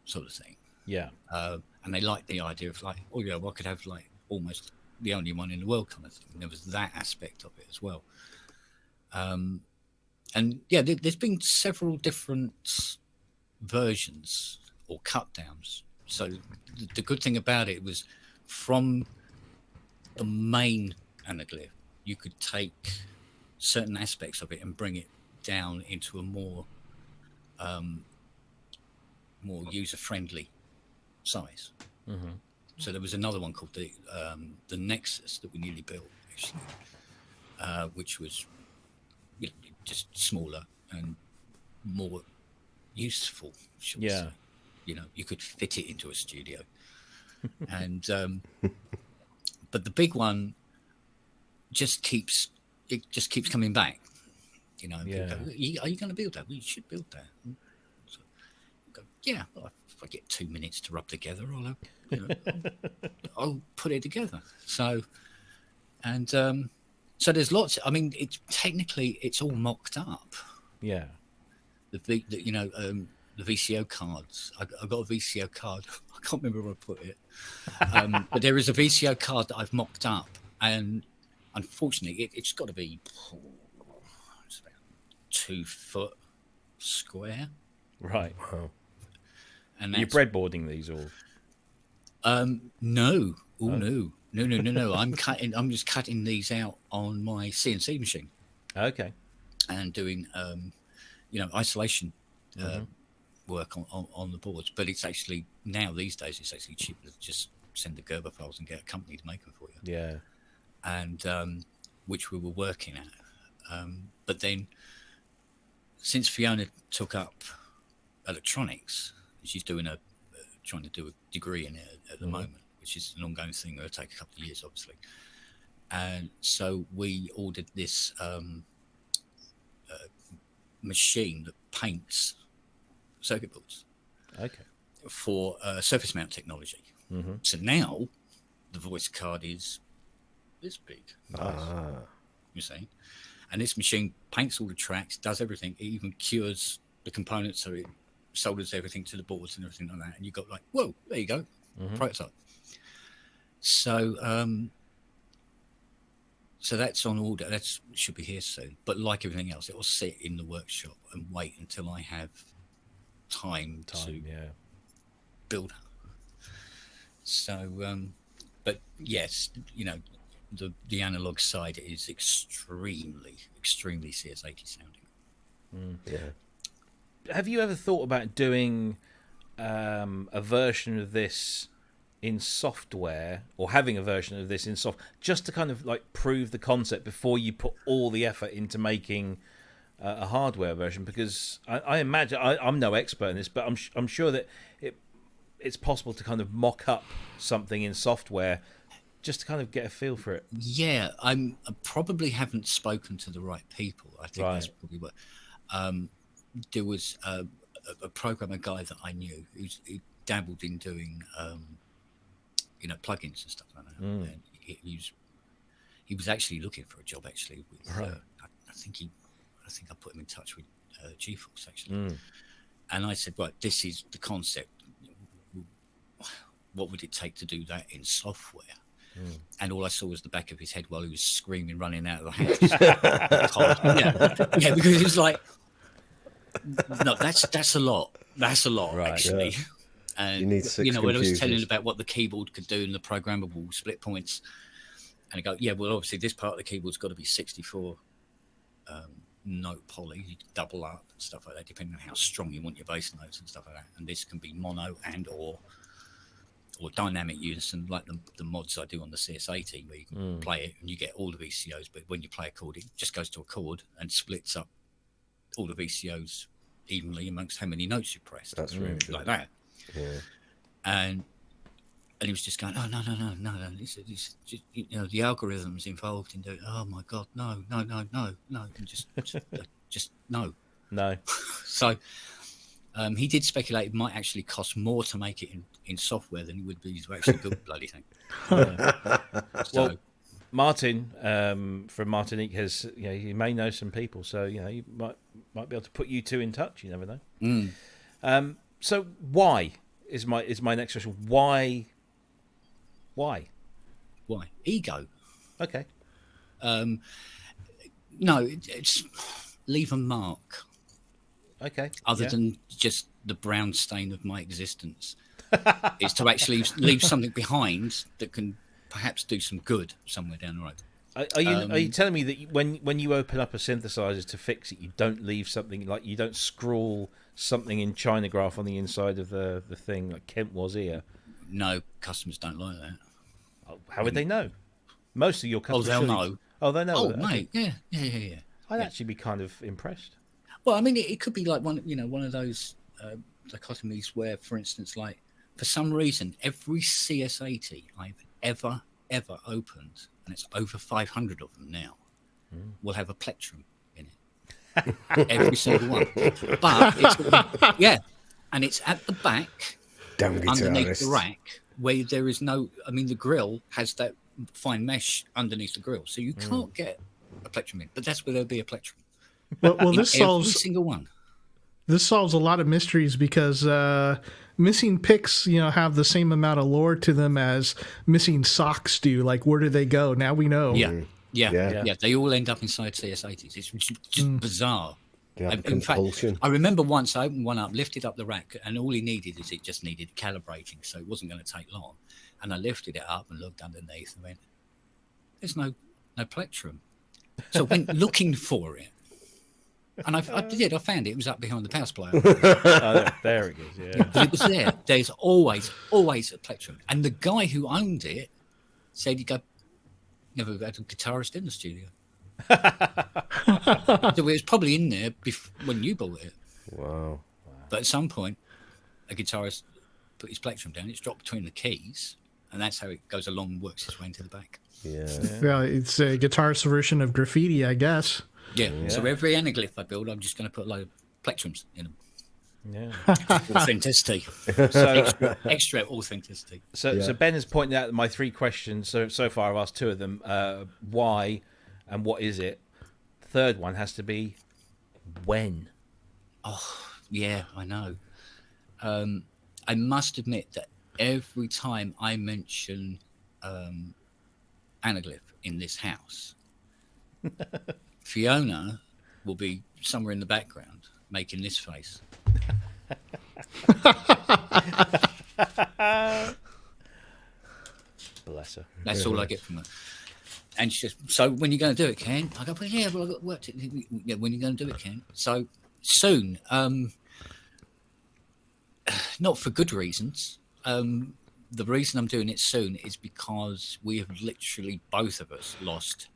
sort of thing. Yeah. And they liked the idea of like, I could have like almost the only one in the world kind of thing. And there was that aspect of it as well. And yeah, there's been several different versions or cut downs. So the good thing about it was from the main Anaglyph, you could take certain aspects of it and bring it down into a more user-friendly size. Mm-hmm. So there was another one called the Nexus that we nearly built, actually, which was just smaller and more useful. Yeah. You could fit it into a studio, and but the big one just keeps coming back. People go, are you going to build that? Well, you should build that. So I go, yeah. Well, if I get 2 minutes to rub together, I'll put it together. So, and so there's lots. I mean, technically it's all mocked up. Yeah. The VCO cards. I got a VCO card. I can't remember where I put it. But there is a VCO card that I've mocked up, and unfortunately, it's got to be it's about 2 foot square. Right. Wow. And you're breadboarding these all? No. No. I'm just cutting these out on my CNC machine. Okay. And doing isolation work on the boards. But it's actually now these days it's actually cheaper to just send the Gerber files and get a company to make them for you. Yeah. And which we were working at. But then since Fiona took up electronics, she's trying to do a degree in it at the moment, which is an ongoing thing. It'll take a couple of years, obviously. And so we ordered this machine that paints circuit boards. Okay. For surface mount technology. Mm-hmm. So now the voice card is this big. You see, and this machine paints all the tracks, does everything. It even cures the components, so it solders everything to the boards and everything like that. And you got like, whoa, there you go, prototype. So, so that's on order. That should be here soon. But like everything else, it will sit in the workshop and wait until I have time to build. So, but yes, the analog side is extremely CS80 sounding. Yeah. Have you ever thought about doing a version of this in software, or having a version of this in software, just to kind of like prove the concept before you put all the effort into making a hardware version? Because I imagine I'm no expert in this, but I'm sure that it's possible to kind of mock up something in software just to kind of get a feel for it. Yeah, I probably haven't spoken to the right people. I think that's probably what. There was a programmer guy that I knew who dabbled in doing, plugins and stuff like that. And he was actually looking for a job. Actually, with, I think I put him in touch with GeForce actually. And I said, right, this is the concept. What would it take to do that in software? And all I saw was the back of his head while he was screaming, running out of the house. Yeah, because it was like, No, that's a lot. That's a lot, Right, actually. Yeah. And You need 6 when I was telling computers. about what the keyboard could do and the programmable split points, and I go, yeah, well, obviously this part of the keyboard's got to be 64 note poly, you double up and stuff like that, depending on how strong you want your bass notes and stuff like that. And this can be mono and or dynamic unison, like the mods I do on the CS80, where you can play it and you get all the VCOs, but when you play a chord, it just goes to a chord and splits up all the VCOs evenly amongst how many notes you pressed. That's really good. Like that. Yeah. And he was just going, oh, no. This just, the algorithms involved in doing, oh my God, no. And just no. No. So he did speculate it might actually cost more to make it in software than it would be to actually build the bloody thing. Well, Martin from Martinic has, you may know some people, so you might be able to put you two in touch. You never know. So why is my next question? Why? Ego. Okay. No, it's leave a mark. Okay. Other than just the brown stain of my existence, is to actually leave something behind that can perhaps do some good somewhere down the road. Are you telling me that when you open up a synthesizer to fix it, you don't leave something, like you don't scrawl something in Chinagraph on the inside of the thing like Kent was here? No, customers don't like that. How would they know? Most of your customers. They'll know. Oh, they know. Oh, mate, yeah. I'd actually be kind of impressed. Well, I mean, it could be like one of those dichotomies where, for instance, like for some reason, every CS80 I've ever opened, and it's over 500 of them now, will have a plectrum in it. Every single one. But and it's at the back, underneath the rack, where there is no. I mean, the grill has that fine mesh underneath the grill, so you can't get a plectrum in. But that's where there'll be a plectrum. Well, this solves every single one. This solves a lot of mysteries because missing picks, have the same amount of lore to them as missing socks do. Like, where do they go? Now we know. Yeah. They all end up inside CS80s. It's just bizarre. Yeah, in fact, I remember once I opened one up, lifted up the rack, and all he needed is it just needed calibrating, so it wasn't going to take long. And I lifted it up and looked underneath and went, "There's no plectrum." So I went looking for it. And I did. I found it. It was up behind the power supply. There it is. Yeah. But it was there. There's always a plectrum. And the guy who owned it said he'd never had a guitarist in the studio. So it was probably in there when you bought it. Wow. But at some point, a guitarist put his plectrum down. It's dropped between the keys, and that's how it goes along and works its way into the back. Yeah, it's a guitarist version of graffiti, I guess. Yeah. So every Anaglyph I build, I'm just going to put a load of plectrums in them. Yeah. Authenticity. So extra authenticity. So Ben has pointed out my 3 questions. So far I've asked 2 of them. Why and what is it? The third one has to be when. Oh, yeah, I know. I must admit that every time I mention Anaglyph in this house, Fiona will be somewhere in the background making this face. Bless her. That's all I get from her. And she says, "So when are you going to do it, Ken?" I go, "Well, yeah, well, I've got work to do. Yeah, when are you going to do it, Ken?" So soon. Not for good reasons. The reason I'm doing it soon is because we have literally, both of us, lost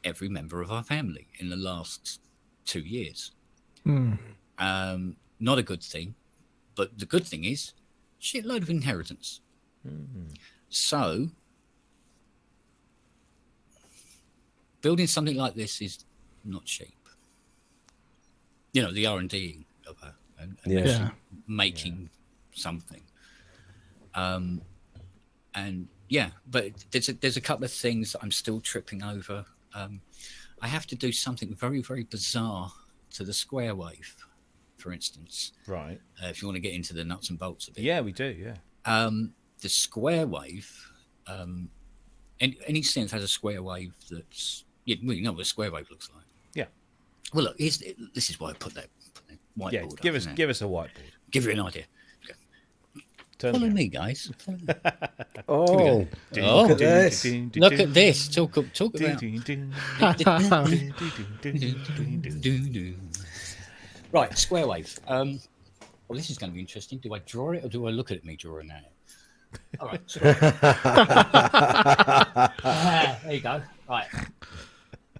every member of our family in the last 2 years. Not a good thing, but the good thing is shitload of inheritance. So building something like this is not cheap. The R&D of her and actually making something. But there's a couple of things that I'm still tripping over. I have to do something very, very bizarre to the square wave, for instance. Right. If you want to get into the nuts and bolts of it. Yeah, we do, yeah. The square wave, any synth has a square wave that's... you know what a square wave looks like. Yeah. Well, look, this is why I put whiteboard. Yeah, give us a whiteboard. Give you an idea. Follow me, guys. Follow me. Oh, Look at this. Look at this. Talk about. Right, square wave. Well, this is going to be interesting. Do I draw it or do I look at me drawing it? All right. There you go. Right.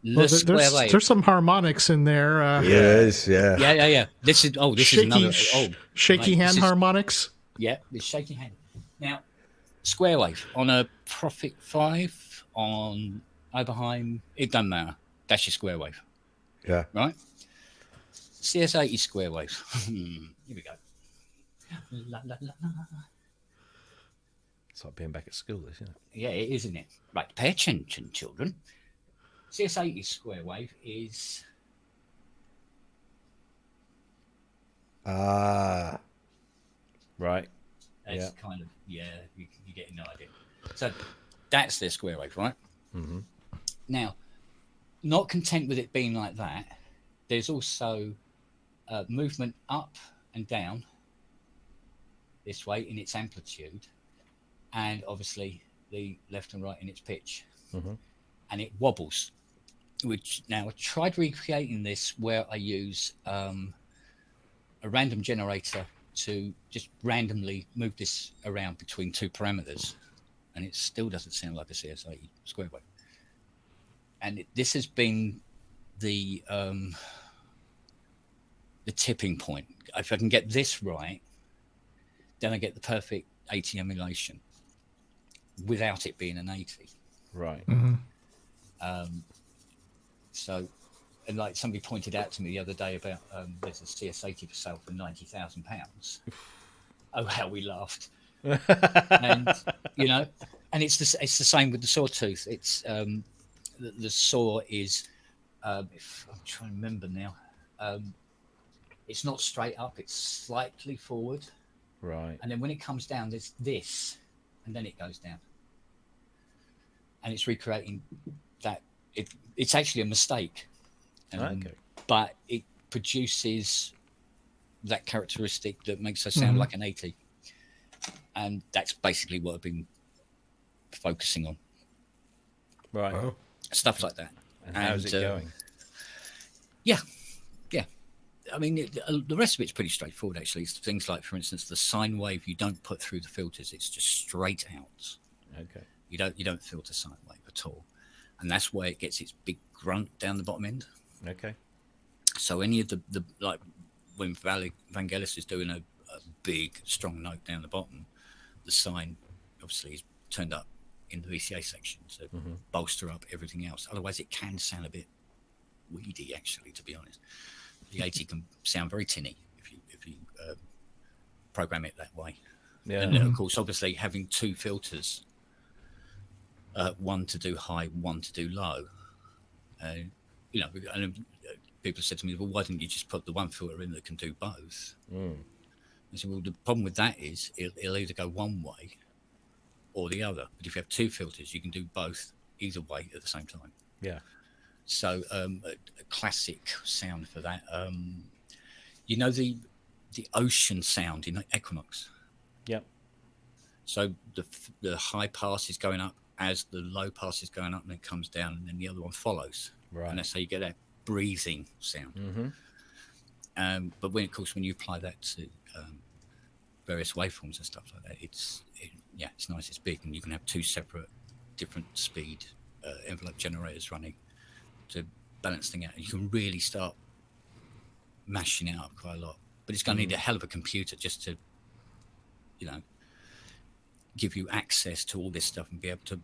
There's some harmonics in there. Yes, yeah. Yeah. This is another. Shaky hand harmonics. Yeah, this shaky hand. Now, square wave on a Prophet 5 on Oberheim. It doesn't matter. That's your square wave. Yeah. Right. CS80 square wave. Here we go. La, la, la, la. It's like being back at school, isn't it? Yeah, it is, isn't it? Right, pay attention, children. CS80 square wave is... Right. It's kind of, you're getting no idea. So that's their square wave, right? Mm-hmm. Now, not content with it being like that, there's also movement up and down this way in its amplitude, and obviously the left and right in its pitch. Mm-hmm. And it wobbles. Which now I tried recreating this where I use a random generator to just randomly move this around between two parameters, and it still doesn't sound like a CS80 square wave. And this has been the tipping point. If I can get this right, then I get the perfect 80 emulation without it being an 80. Right. Mm-hmm. So, and like somebody pointed out to me the other day about there's a CS80 for sale for £90,000. Oh, how we laughed! And and it's the same with the sawtooth. It's the saw is if I'm trying to remember now, it's not straight up; it's slightly forward. Right. And then when it comes down, there's this, and then it goes down, and it's recreating that. It's actually a mistake, but it produces that characteristic that makes us sound like an 80, and that's basically what I've been focusing on. Right. Wow. Stuff like that. And how's it going? Yeah. I mean, the rest of it's pretty straightforward, actually. It's things like, for instance, the sine wave you don't put through the filters; it's just straight out. Okay. You don't filter sine wave at all. And that's why it gets its big grunt down the bottom end. Okay. So any of the like when Vangelis is doing a big strong note down the bottom, the sine obviously is turned up in the VCA section to bolster up everything else. Otherwise, it can sound a bit weedy, actually. To be honest, the 80 can sound very tinny if you program it that way. Yeah. And then, of course, obviously having two filters. One to do high, one to do low. And people said to me, well, why didn't you just put the one filter in that can do both? I said, well, the problem with that is it'll either go one way or the other. But if you have two filters, you can do both either way at the same time. Yeah. So a classic sound for that. The ocean sound in Equinox. Yep. So the high pass is going up as the low pass is going up, and it comes down, and then the other one follows. Right. And that's how you get that breathing sound. Mm-hmm. But when you apply that to various waveforms and stuff like that, it's nice, it's big, and you can have two separate different speed envelope generators running to balance things out. And you can really start mashing it up quite a lot. But it's going to need a hell of a computer just to, give you access to all this stuff and be able to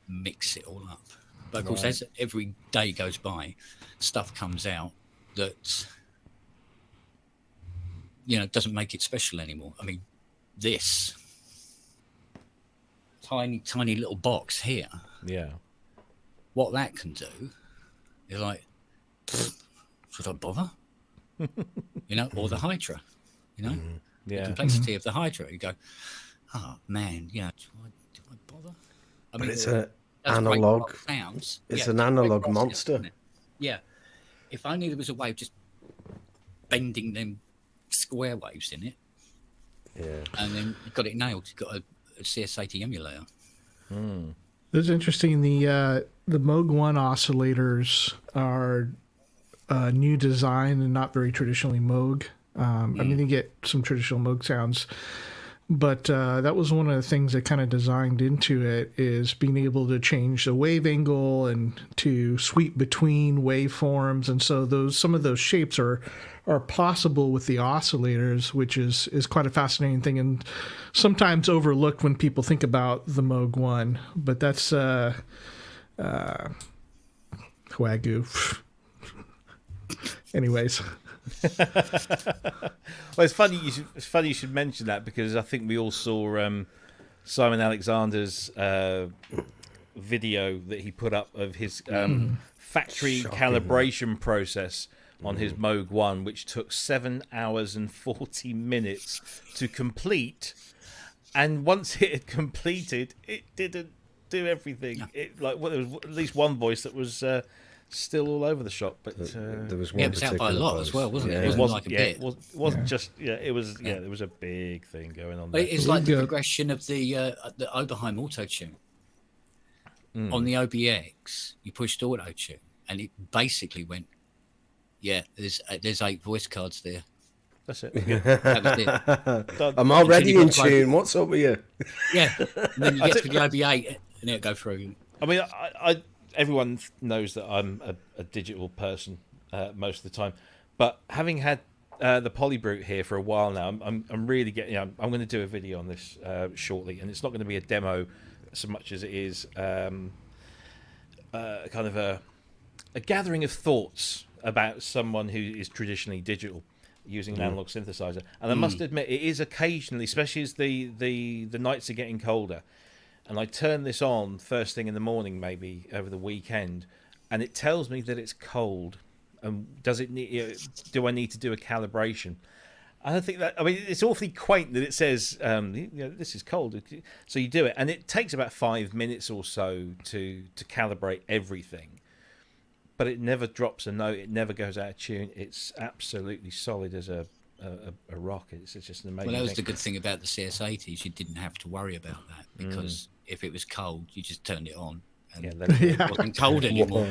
mix it all up. But of course, as every day goes by, stuff comes out that doesn't make it special anymore. I mean, this tiny little box here, what that can do is like, should I bother? Or the Hydra, the complexity of the Hydra. You go, oh man, do I bother? I mean, it's an analog sounds. It's an analog monster. Yeah. If only there was a way of just bending them square waves in it. Yeah. And then you got it nailed. You got a CS80 emulator. It's interesting. The Moog 1 oscillators are new design and not very traditionally Moog. I mean, you get some traditional Moog sounds, but that was one of the things that kind of designed into it, is being able to change the wave angle and to sweep between waveforms. And so some of those shapes are possible with the oscillators, which is quite a fascinating thing and sometimes overlooked when people think about the Moog 1. But that's wagyu. Anyways. Well, it's funny you should mention that, because I think we all saw Simon Alexander's video that he put up of his factory calibration process on his Moog 1, which took 7 hours and 40 minutes to complete. And once it had completed, it didn't do everything. There was at least one voice that was still all over the shop, but there was one. Yeah, it was out by a lot as well, wasn't it? It wasn't like a bit. It wasn't just. Yeah, it was. Yeah, there was a big thing going on there. It's like the progression of the Oberheim auto tune. On the OBX, you pushed auto tune, and it basically went. Yeah, there's 8 voice cards there. That's it. That was it. I'm already in tune. What's up with you? Yeah, and then you get to the OB8 and it'll go through. I mean, everyone knows that I'm a digital person most of the time, but having had the Polybrute here for a while now, I'm really getting. I'm going to do a video on this shortly, and it's not going to be a demo so much as it is kind of a gathering of thoughts about someone who is traditionally digital using an analog synthesizer. And I must admit, it is occasionally, especially as the nights are getting colder, and I turn this on first thing in the morning, maybe over the weekend, and it tells me that it's cold. And do I need to do a calibration? I don't think that. I mean, it's awfully quaint that it says this is cold, so you do it, and it takes about 5 minutes or so to calibrate everything. But it never drops a note. It never goes out of tune. It's absolutely solid as a rock. It's just an amazing. Well, that was thing. the good thing about the CS80s. You didn't have to worry about that, because if it was cold, you just turned it on. And it wasn't cold anymore.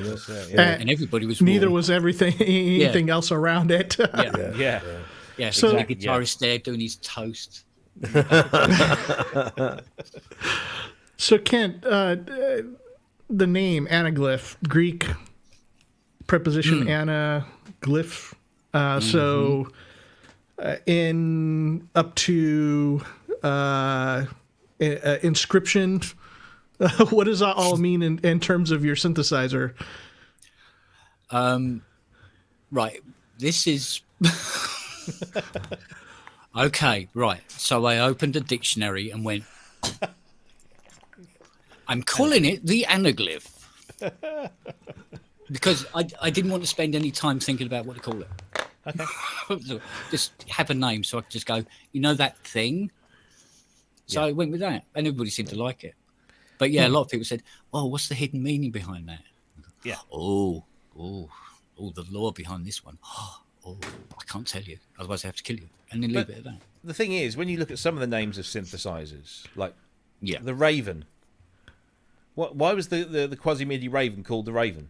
And everybody was warm. Neither was anything else around it. Yeah. So the guitarist there doing his toast. So Kent, the name Anaglyph, Greek preposition Anaglyph. So in up to inscription, what does that all mean in terms of your synthesizer? Right. This is okay. Right. So I opened a dictionary and went, I'm calling it the Anaglyph. Because I didn't want to spend any time thinking about what to call it. Okay. So just have a name so I could just go, that thing? So I went with that, and everybody seemed to like it. But yeah, a lot of people said, "Oh, what's the hidden meaning behind that?" Yeah. Oh, the lore behind this one. Oh, I can't tell you, otherwise I have to kill you, and then leave it at that. The thing is, when you look at some of the names of synthesizers, like the Raven, why was the Quasi-MIDI Raven called the Raven?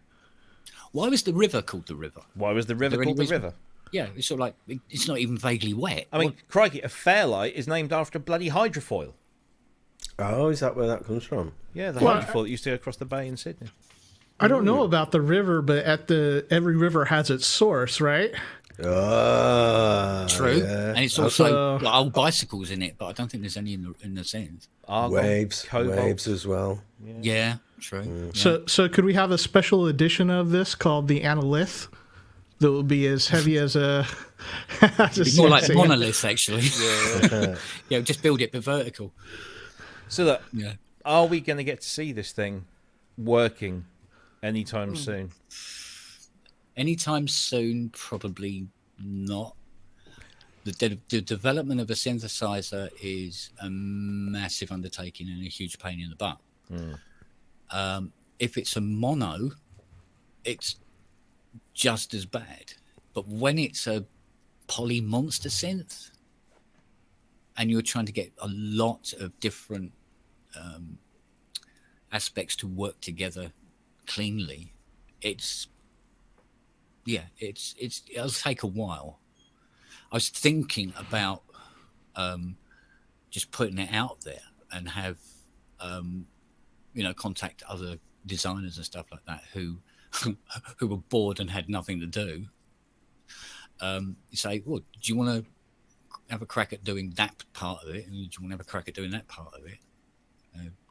Why was the river called the river? Why was the river called the river? Yeah, it's sort of like, it's not even vaguely wet. I mean, crikey, a Fairlight is named after a bloody hydrofoil. Oh, is that where that comes from? Yeah, the hydrofoil that used to go across the bay in Sydney. I don't know about the river, but every river has its source, right? True. Yeah. And it's also got old bicycles in it, but I don't think there's any in the Synth. Waves as well. Yeah, true. So could we have a special edition of this called the Anaglyph that will be as heavy as a more like monolith, actually. Yeah, just build it vertical. So look, are we going to get to see this thing working anytime soon? Anytime soon, probably not. The development of a synthesizer is a massive undertaking and a huge pain in the butt. If it's a mono, it's just as bad. But when it's a poly monster synth, and you're trying to get a lot of different aspects to work together cleanly, it'll take a while. I was thinking about just putting it out there and have contact other designers and stuff like that who were bored and had nothing to do. Say, well, do you want to have a crack at doing that part of it, and do you want to have a crack at doing that part of it?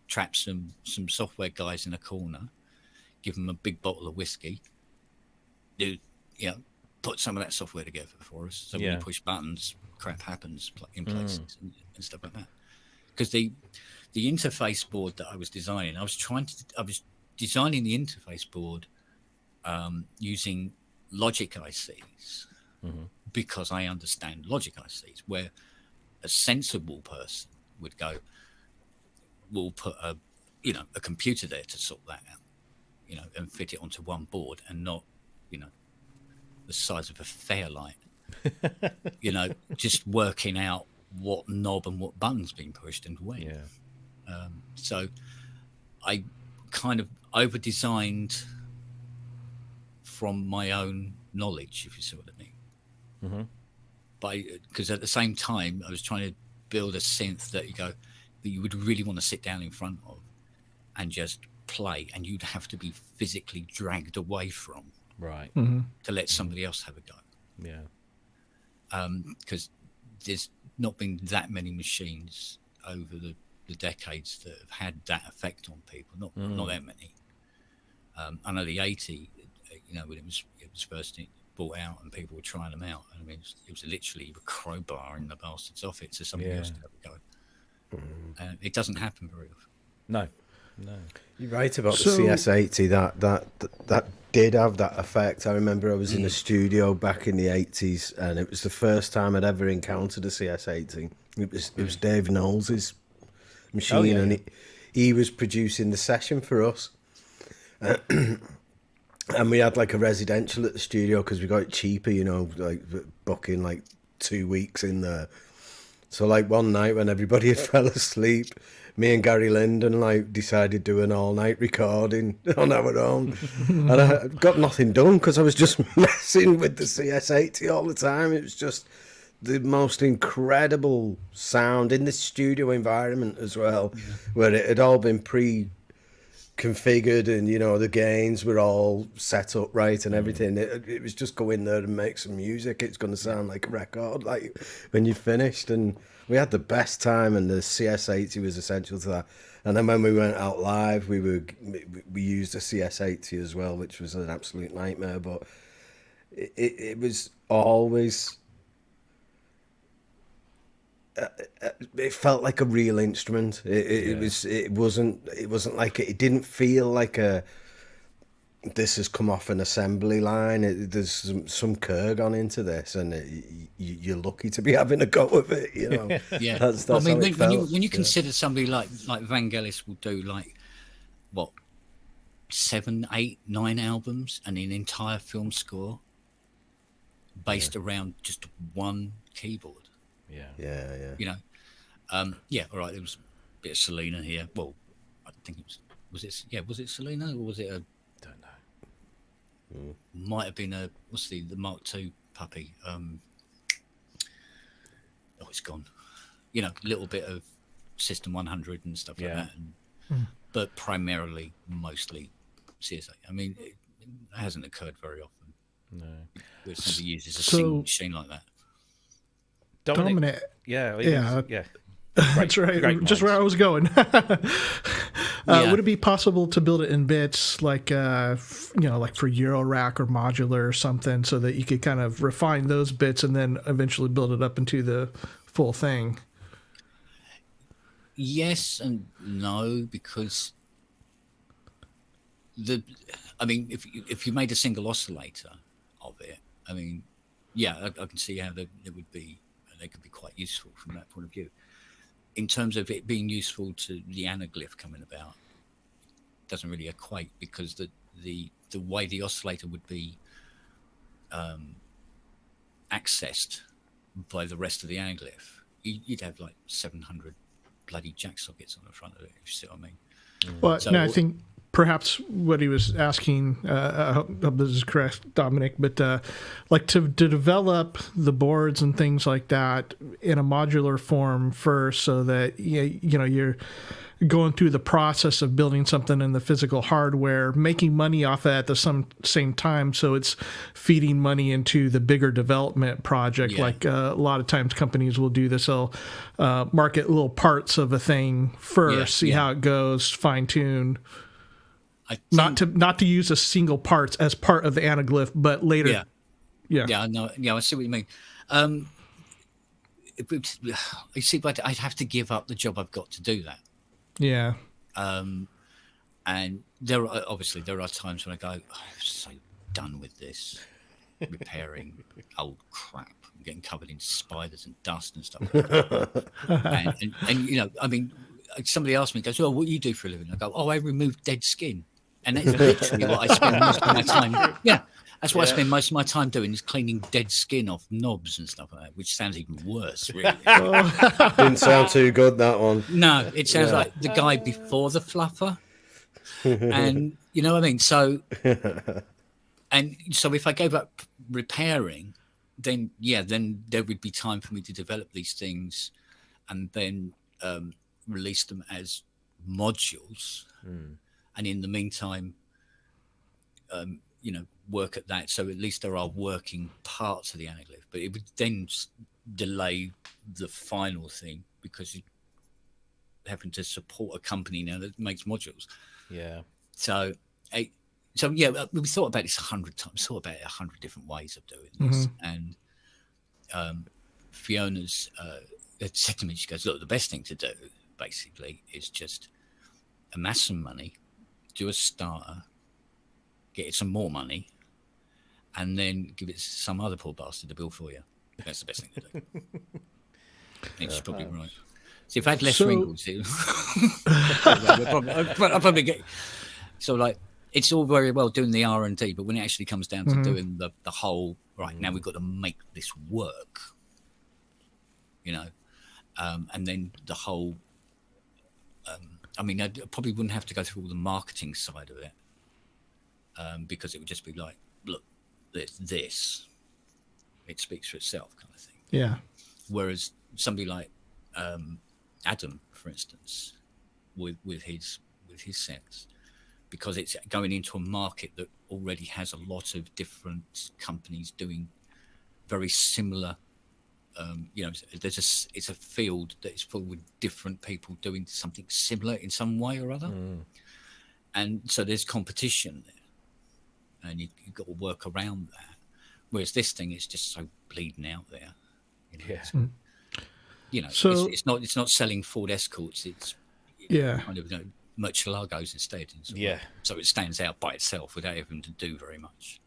Trap some software guys in a corner, give them a big bottle of whiskey, put some of that software together for us. So when you push buttons, crap happens in places and stuff like that. Because the interface board that I was designing, I was designing the interface board using Logic ICs, because I understand Logic ICs, where a sensible person would go, we'll put a computer there to sort that out, and fit it onto one board, and not, the size of a fairlight, just working out what knob and what button's being pushed and when. Yeah. So I kind of over-designed from my own knowledge, if you see what I mean. Because at the same time, I was trying to build a synth that you would really want to sit down in front of and just play, and you'd have to be physically dragged away from, right, to let somebody else have a go. Yeah. Because there's not been that many machines over the decades that have had that effect on people. Not that many. I know the 80, when it was first brought out and people were trying them out. I mean, it was literally a crowbar in the bastards off it so somebody else to have a go. It doesn't happen very often. No. You're right about the CS80. That did have that effect. I remember I was in the studio back in the 80s, and it was the first time I'd ever encountered a CS80. It was Dave Knowles' machine, and he was producing the session for us. And we had like a residential at the studio because we got it cheaper, like booking like 2 weeks in there. So like one night when everybody had fell asleep, me and Gary Linden decided to do an all-night recording on our own. And I got nothing done because I was just messing with the CS80 all the time. It was just the most incredible sound in the studio environment as well, where it had all been pre-configured and, the gains were all set up right and everything. It was just go in there and make some music. It's going to sound like a record, like when you finished. And we had the best time, and the CS80 was essential to that. And then when we went out live, we used a CS80 as well, which was an absolute nightmare. But it was always, it felt like a real instrument. It wasn't like it didn't feel like this has come off an assembly line. There's some Korg on into this, and you're lucky to be having a go of it. Yeah. That's I mean, how it felt. when you consider somebody like Vangelis will do 7, 8, 9 albums and an entire film score based around just one keyboard. Yeah. All right. There was a bit of Selena here. Well, I think it was it Selena, or was it a? Don't know. Might have been the Mk.II puppy. It's gone. A little bit of System 100 and stuff like that, but mostly CSA. I mean, it hasn't occurred very often. No. Where somebody uses a single machine like that. Dominic. Yeah. That's right. Great Just where I was going. Would it be possible to build it in bits, like for Euro Rack or Modular or something, so that you could kind of refine those bits and then eventually build it up into the full thing? Yes and no, because if you made a single oscillator of it, I can see how it would be. They could be quite useful from that point of view. In terms of it being useful to the Anaglyph coming about, doesn't really equate, because the way the oscillator would be accessed by the rest of the Anaglyph, you'd have like 700 bloody jack sockets on the front of it, if you see what I mean. Well, so, no, I think perhaps what he was asking, I hope this is correct, Dominic, but like to develop the boards and things like that in a modular form first, so that you know you're going through the process of building something in the physical hardware, making money off of it at the same time, so it's feeding money into the bigger development project. Yeah. Like a lot of times companies will do this. They'll market little parts of a thing first, see how it goes, fine tune. Not to use a single parts as part of the Anaglyph, but later. I know. Yeah, I see what you mean. You see, but I'd have to give up the job I've got to do that. Yeah. And there are times when I go, I'm so done with this repairing old crap. I'm getting covered in spiders and dust and stuff like that. and you know, I mean, somebody asked me, goes, "Oh, what do you do for a living?" I go, "Oh, I remove dead skin." And that's literally what I spend most of my time. Yeah, that's what I spend most of my time doing, is cleaning dead skin off knobs and stuff like that, which sounds even worse, really. Didn't sound too good, that one. No, it sounds like the guy before the fluffer. And you know what I mean? So if I gave up repairing, then there would be time for me to develop these things and then release them as modules. And in the meantime, work at that. So at least there are working parts of the Anaglyph, but it would then delay the final thing, because you having to support a company now that makes modules. Yeah. So we thought about this 100 times, thought about 100 different ways of doing this. And Fiona's said to me, she goes, "Look, the best thing to do basically is just amass some money, do a starter, get it some more money, and then give it to some other poor bastard to build for you. That's the best thing to do." And she's probably right. See, if I had less wrinkles, I'd probably get. So, like, it's all very well doing the R&D, but when it actually comes down to doing the whole, right, now we've got to make this work, and then the whole. I mean, I probably wouldn't have to go through all the marketing side of it, because it would just be like, look, this, it speaks for itself, kind of thing. Yeah. Whereas somebody like Adam, for instance, with his synths, because it's going into a market that already has a lot of different companies doing very similar. It's a field that is full with different people doing something similar in some way or other, and so there's competition there, and you've got to work around that. Whereas this thing is just so bleeding out there. So it's not selling Ford Escorts. It's kind of Murcielagos instead. So it stands out by itself without having to do very much.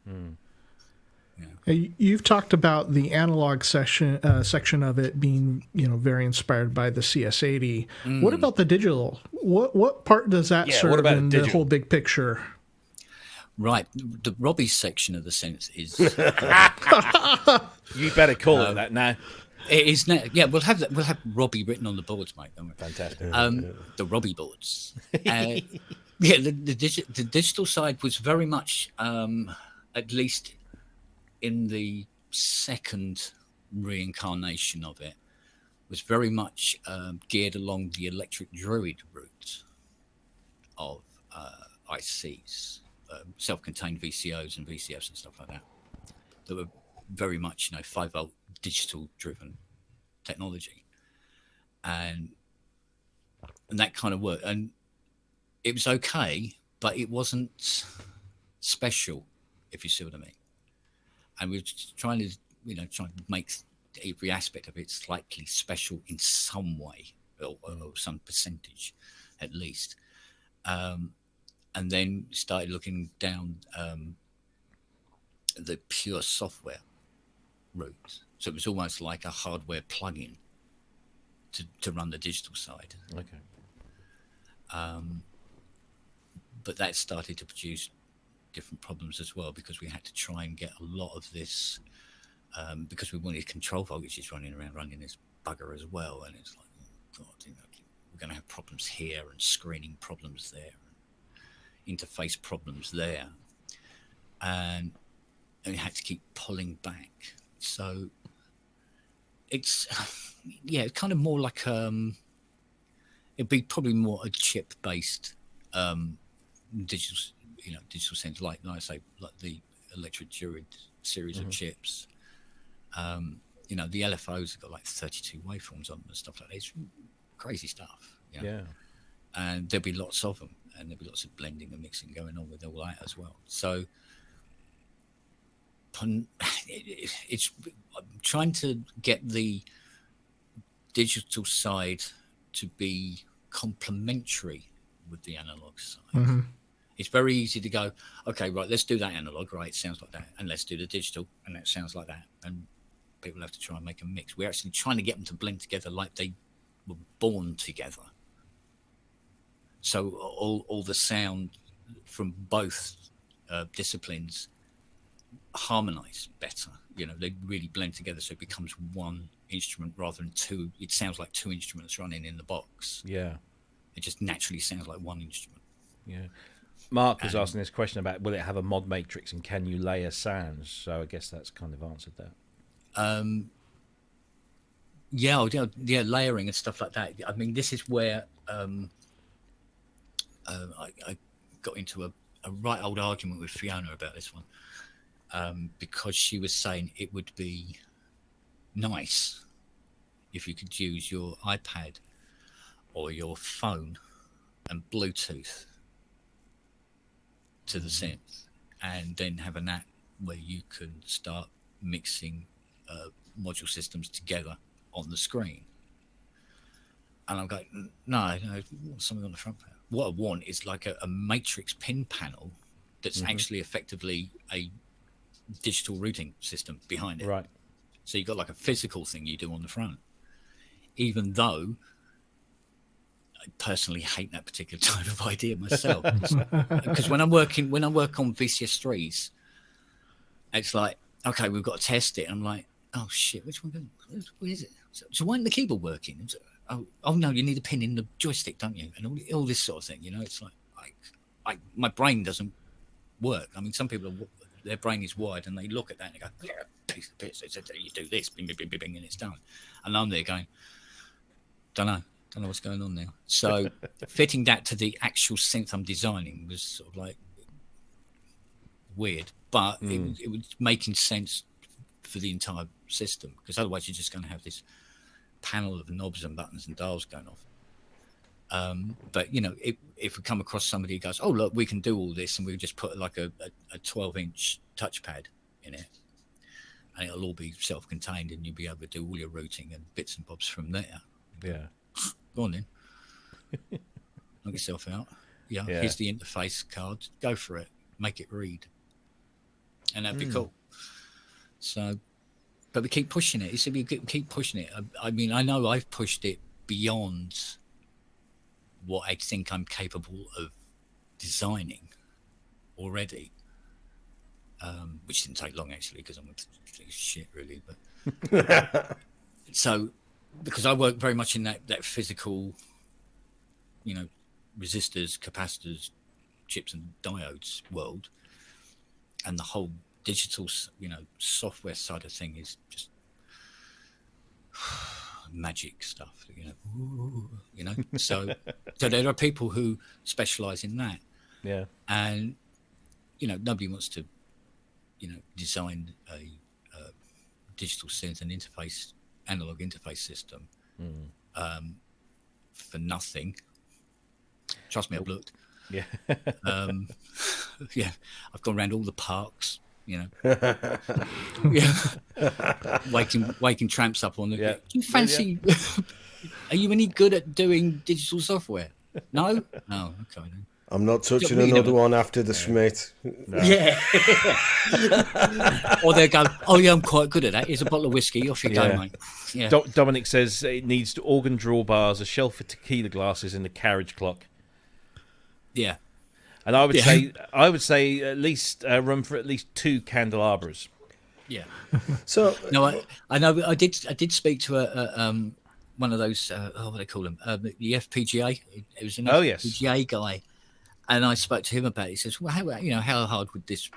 Yeah. You've talked about the analog section of it being, very inspired by the CS80. What about the digital? What part does that serve in the whole big picture? Right, the Robbie section of the synth is. You better call it that now. It is now. Yeah, we'll have Robbie written on the boards, mate. Fantastic. The Robbie boards. The digital side was very much, at least in the second reincarnation of it, was very much geared along the electric druid route of ICs, self-contained VCOs and VCFs and stuff like that. That were very much, 5-volt digital-driven technology, and that kind of work. And it was okay, but it wasn't special, if you see what I mean. And we were trying to make every aspect of it slightly special in some way, or some percentage, at least. And then started looking down the pure software route. So it was almost like a hardware plug-in to run the digital side. Okay. But that started to produce different problems as well, because we had to try and get a lot of this because we wanted control voltages running this bugger as well. And it's like, oh God, we're going to have problems here and screening problems there, and interface problems there. And we had to keep pulling back. So it's kind of more like it'd be probably more a chip-based digital synth, like I say, like the electric Druid series of chips. The LFOs have got like 32 waveforms on them and stuff like that. It's crazy stuff. And there'll be lots of them, and there'll be lots of blending and mixing going on with all that as well. So it's I'm trying to get the digital side to be complementary with the analog side. It's very easy to go, okay, right, let's do that analog, right, it sounds like that, and let's do the digital, and that sounds like that, and people have to try and make a mix. We're actually trying to get them to blend together like they were born together. So all the sound from both disciplines harmonize better. They really blend together, so it becomes one instrument rather than two. It sounds like two instruments running in the box. It just naturally sounds like one instrument. Mark was asking this question about, will it have a mod matrix and can you layer sounds? So I guess that's kind of answered that. Layering and stuff like that. I mean, this is where I got into a right old argument with Fiona about this one, because she was saying it would be nice if you could use your iPad or your phone and Bluetooth to the synth, and then have an app where you can start mixing module systems together on the screen. And I'm going, no, something on the front panel. What I want is like a matrix pin panel that's actually effectively a digital routing system behind it. Right. So you've got like a physical thing you do on the front, even though I personally hate that particular type of idea myself. Because when I work on VCS3s, it's like, okay, we've got to test it. And I'm like, oh shit, which one? What is it? So why isn't the keyboard working? Oh no, you need a pin in the joystick, don't you? And all this sort of thing, It's like my brain doesn't work. I mean, some people their brain is wired and they look at that and they go, yeah, piece of piss. You do this, bing, bing, bing, bing, bing, and it's done. And I'm there going, don't know what's going on now. So fitting that to the actual synth I'm designing was sort of like weird, but it was making sense for the entire system, because otherwise you're just going to have this panel of knobs and buttons and dials going off. But if we come across somebody who goes, oh look, we can do all this, and we just put like a 12-inch touchpad in it, and it'll all be self-contained, and you'll be able to do all your routing and bits and bobs from there. Go on then. Knock yourself out. Here's the interface card. Go for it. Make it read. And that'd be cool. So, but we keep pushing it. You see, we keep pushing it. I mean, I know I've pushed it beyond what I think I'm capable of designing already, which didn't take long actually, because I'm shit really. But so, because I work very much in that physical, resistors, capacitors, chips and diodes world, and the whole digital, software side of thing is just magic stuff, So there are people who specialize in that. And nobody wants to design a digital synth and analog interface system for nothing. Trust me, I've looked. I've gone around all the parks, waking tramps up on the. Do you fancy? Are you any good at doing digital software? No. Oh, okay then. I'm not touching another one after the Schmidt. No. Or they go, oh yeah, I'm quite good at that. Here's a bottle of whiskey. Off you go, mate. Dominic says it needs organ drawbars, a shelf for tequila glasses, and a carriage clock. Yeah. And I would say at least room for at least 2 candelabras. Yeah. So no, I know. I did speak to a one of those. What do they call them? The FPGA. It was an FPGA guy, and I spoke to him about it. He says, "Well, how hard would this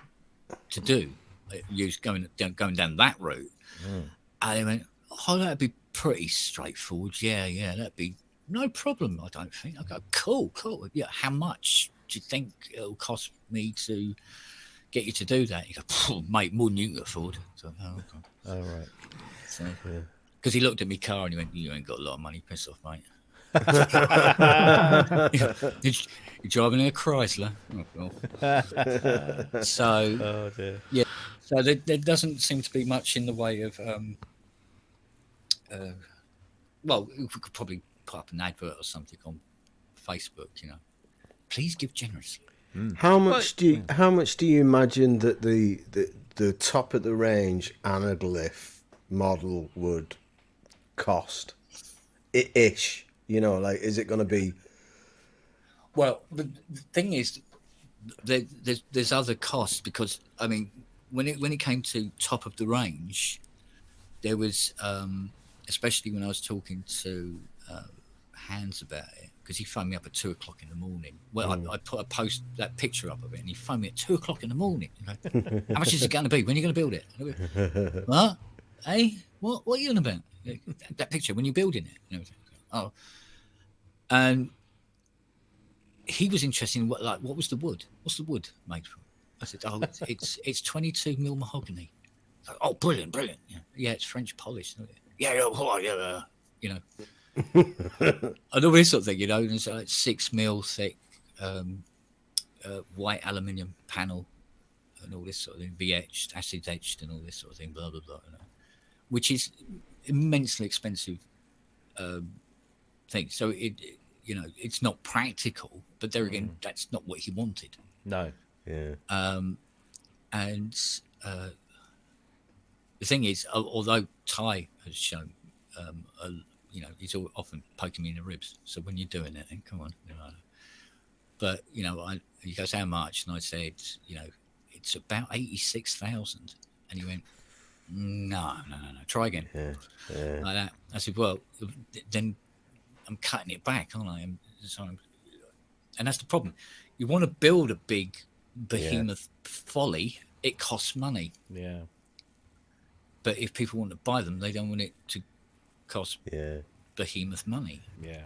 to do? Use going down that route?" And he went, "Oh, that'd be pretty straightforward. Yeah, that'd be no problem. I don't think." I go, "Cool. Yeah, how much do you think it'll cost me to get you to do that?" He goes, "Mate, more than you can afford." So, oh, right. So, because he looked at me car and he went, "You ain't got a lot of money. Piss off, mate." You're driving a Chrysler. So, yeah. So there doesn't seem to be much in the way of. Well, we could probably put up an advert or something on Facebook. Please give generously. How much do you imagine that the top of the range Anaglyph model would cost? Ish, is it going to be? Well, the thing is, there's other costs because I mean, when it came to top of the range, there was especially when I was talking to Hans about it, because he phoned me up at 2:00 in the morning. Well, I put that picture up of it, and he phoned me at 2:00 in the morning. How much is it going to be? When are you going to build it? What? Hey, what are you on about? That picture when you're building it. Oh, and he was interested in what was the wood? What's the wood made from? I said, "Oh, it's 22 mil mahogany." Like, "Oh, brilliant! Yeah, it's French polished." Yeah, and all this sort of thing, and it's like 6 mil thick white aluminium panel and all this sort of thing, be etched, acid etched, and all this sort of thing, blah blah blah, which is immensely expensive thing. So it's not practical, but there again, that's not what he wanted. No. Yeah. And the thing is, although Ty has shown, he's often poking me in the ribs. So when you're doing it, then come on. But he goes, "How much?" And I said, it's about 86,000. And he went, No. Try again. Yeah. Like that. I said, well, then I'm cutting it back, aren't I? And that's the problem. You want to build a big behemoth folly, it costs money. Yeah. But if people want to buy them, they don't want it to cost behemoth money. Yeah.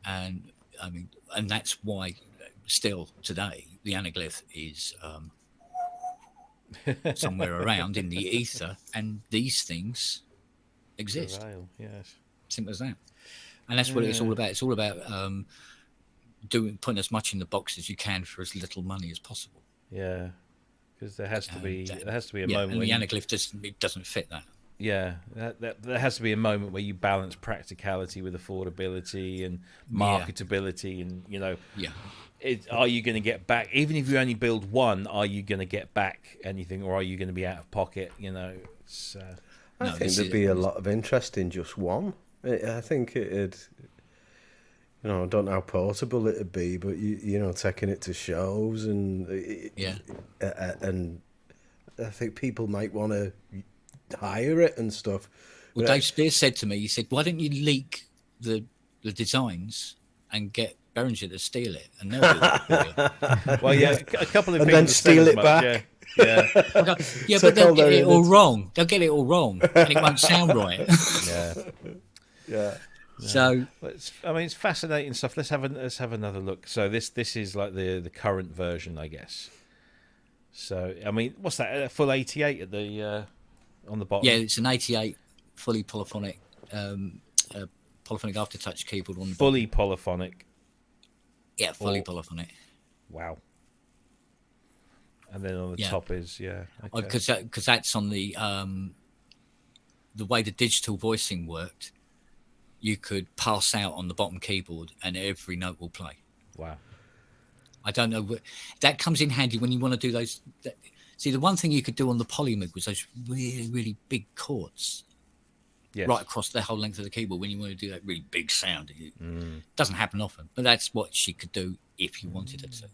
And I mean, and that's why still today the Anaglyph is somewhere around in the ether, and these things exist. Yes. Simple as that. And that's what it's all about. It's all about putting as much in the box as you can for as little money as possible. Yeah, because there has to be a moment. And the Anaglyph doesn't fit that. Yeah, there has to be a moment where you balance practicality with affordability and marketability, and are you going to get back? Even if you only build one, are you going to get back anything, or are you going to be out of pocket? It's. I think there'd be a lot of interest in just one. I think it'd. I don't know how portable it'd be, but taking it to shows and and I think people might want to hire it and stuff. Well, Dave Spears said to me, he said, "Why don't you leak the designs and get Behringer to steal it, and they'll do it." Well, yeah, a couple of and people then steal it back. Yeah. But they'll get it all wrong. They'll get it all wrong, and it won't sound right. Yeah. So, it's fascinating stuff. Let's have another look. So this is like the current version, I guess. So what's that? A full 88 at the on the bottom. Yeah, it's an 88 fully polyphonic polyphonic aftertouch keyboard on the fully bottom. Polyphonic. Yeah, fully polyphonic. Wow. And then on the top is because that's on the way the digital voicing worked. You could pass out on the bottom keyboard and every note will play. Wow. I don't know. That comes in handy when you want to do those. See, the one thing you could do on the polymoog was those really, really big chords right across the whole length of the keyboard when you want to do that really big sound. It doesn't happen often, but that's what she could do if you wanted it to.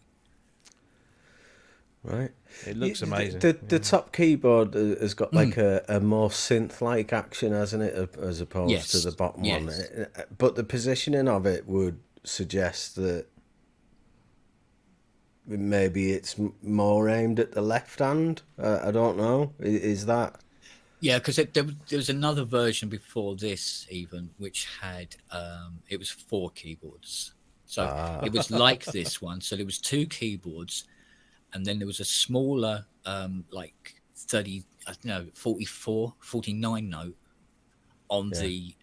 Right. It looks amazing. The top keyboard has got like a more synth-like action, hasn't it, as opposed to the bottom one. But the positioning of it would suggest that maybe it's more aimed at the left hand. I don't know. Is that? Yeah, because there was another version before this even, which had it was 4 keyboards. So it was like this one. So there was 2 keyboards, and then there was a smaller, like 49 note on the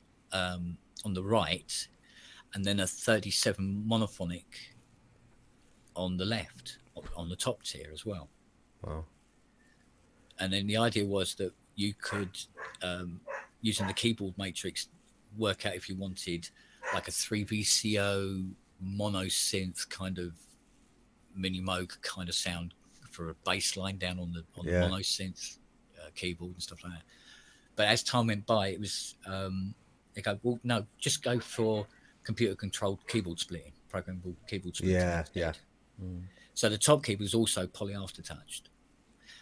right, and then a 37 monophonic on the left, on the top tier as well. Wow. And then the idea was that you could, using the keyboard matrix, work out if you wanted like a 3VCO mono synth kind of mini Moog kind of sound for a bass line down on the mono synth keyboard and stuff like that. But as time went by, it was they go, well, no, just go for computer controlled keyboard splitting, programmable keyboard splitting. Yeah. So the top keyboard was also poly aftertouched.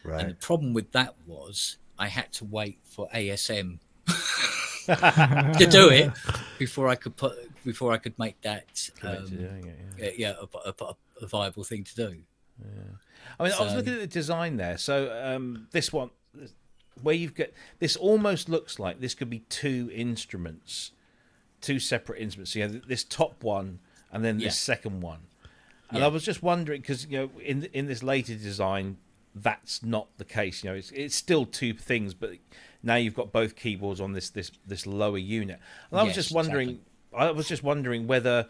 Right. And the problem with that was I had to wait for ASM to do it before I could make that a viable thing to do. Yeah. I mean, I was looking at the design there. So this one, where you've got this, almost looks like this could be 2 instruments, 2 separate instruments. So you have this top one and then this second one. And I was just wondering, because in this later design, that's not the case. It's still 2 things, but now you've got both keyboards on this lower unit. And I was just wondering, whether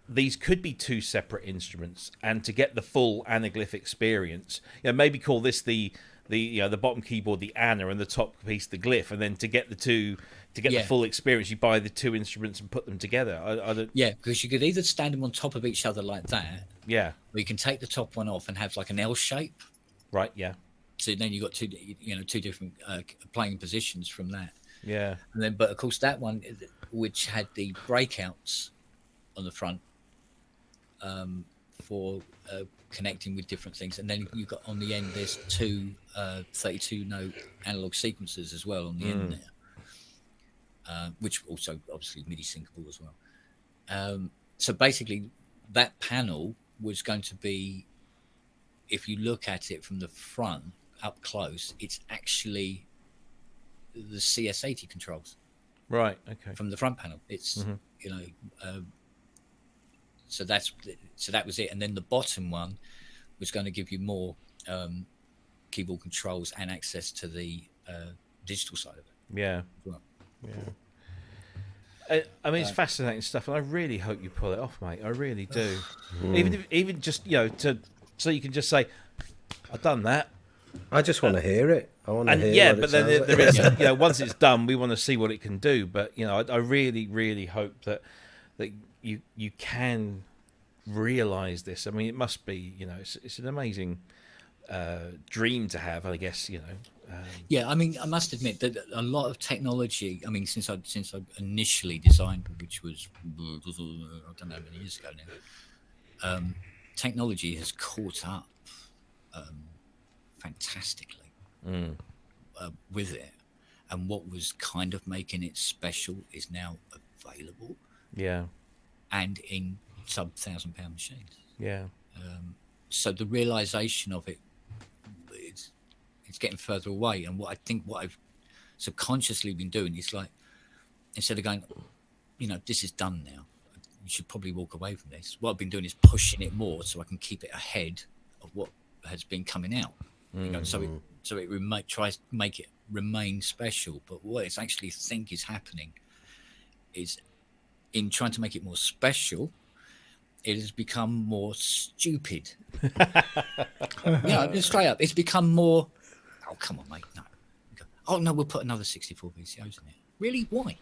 these could be 2 separate instruments, and to get the full Anaglyph experience, maybe call this the bottom keyboard the Ana and the top piece the Glyph, and then to get the full experience, you buy the 2 instruments and put them together. Because you could either stand them on top of each other like that, or you can take the top one off and have like an L shape. Right. Yeah. So then you got 2 different playing positions from that. Yeah. And then, but of course, that one, which had the breakouts on the front for connecting with different things, and then you got on the end there's 2 32 note analog sequencers as well on the end there, which also obviously MIDI syncable as well. So basically, that panel was going to be, if you look at it from the front up close, it's actually the CS80 controls. Right. Okay. From the front panel, it's so that was it. And then the bottom one was going to give you more keyboard controls and access to the digital side of it. Yeah. Well. Yeah. I mean, it's fascinating stuff, and I really hope you pull it off, mate. I really do. Even just so you can just say, "I've done that." I just want to hear it. I want to hear. Yeah, but then there is, once it's done, we want to see what it can do. But I really, really hope that you can realize this. I mean, it must be, it's an amazing dream to have, I guess. I mean, I must admit that a lot of technology, I mean, since I initially designed, which was, I don't know how many years ago now, technology has caught up fantastically with it. And what was kind of making it special is now available. Yeah. And in sub £1,000 machines. Yeah. So the realization of it, it's getting further away. And what I've subconsciously been doing is, like, instead of going, this is done now, you should probably walk away from this. What I've been doing is pushing it more so I can keep it ahead of what has been coming out. So it tries to make it remain special. But what I actually think is happening is, in trying to make it more special, it has become more stupid. Just straight up, it's become more, oh, come on, mate, no. Oh, no, we'll put another 64 VCOs in there. Really? Why?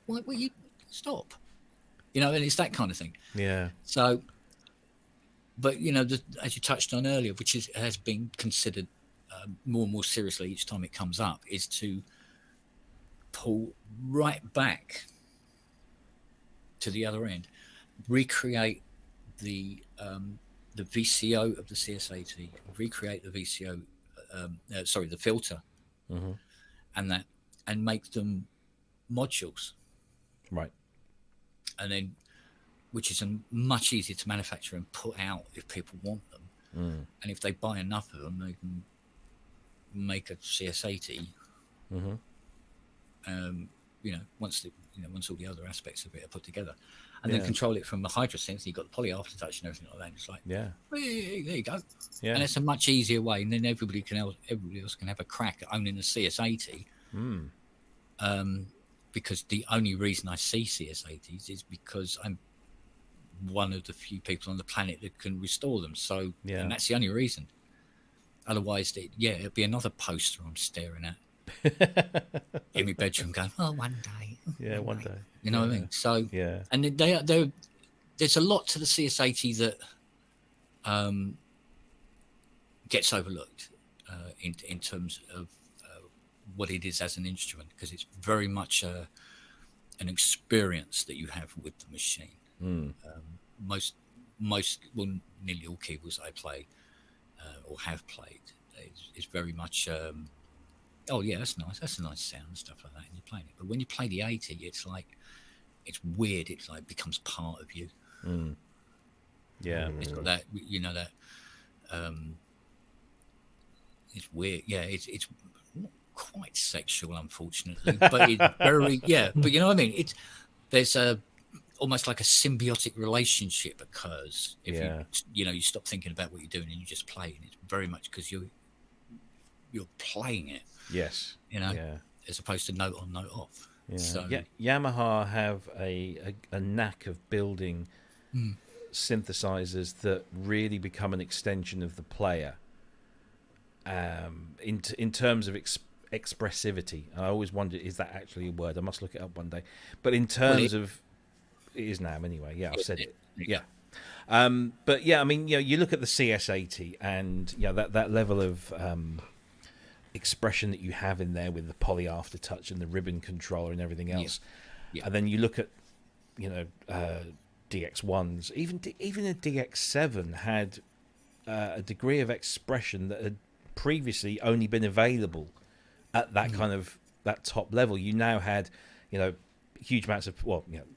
Why will you stop? And it's that kind of thing. Yeah. So, but, as you touched on earlier, which has been considered more and more seriously each time it comes up, is to pull right back to the other end, recreate the the VCO of the CS80, recreate the VCO, the filter, and make them modules. Right. And then, which is much easier to manufacture and put out if people want them. And if they buy enough of them, they can make a CS80. Once all the other aspects of it are put together, and then control it from the Hydra synth. You've got the poly aftertouch and everything like that. And it's like, hey, there you go. Yeah. And it's a much easier way, and then everybody else can have a crack at owning a CS80. Because the only reason I see CS80s is because I'm one of the few people on the planet that can restore them. So, and that's the only reason. Otherwise, it'd be another poster I'm staring at in my bedroom, going, "Oh, one day." Yeah, one day. You know what I mean? So, and there's a lot to the CS80 that gets overlooked in terms of what it is as an instrument, because it's very much an experience that you have with the machine. Most, well, nearly all keyboards I play or have played is very much, oh yeah, that's nice, that's a nice sound and stuff like that, and you're playing it. But when you play the 80, it's like, it's weird. It's like becomes part of you. Yeah, it's got that, that. It's weird. Yeah, it's not quite sexual, unfortunately, but it's very But you know what I mean? There's almost like a symbiotic relationship occurs if you stop thinking about what you're doing and you just play, and it's very much because you're playing it. Yes. As opposed to note on, note off. Yeah. So Yamaha have a knack of building synthesizers that really become an extension of the player. In terms of expressivity, I always wondered, is that actually a word? I must look it up one day. But in terms of, it is now anyway. Yeah, I've said it. Yeah. But yeah, I mean, you look at the CS80 and that level of expression that you have in there with the poly aftertouch and the ribbon controller and everything else. And then you look at DX1s, even a DX7 had a degree of expression that had previously only been available at that kind of that top level. You now had huge amounts of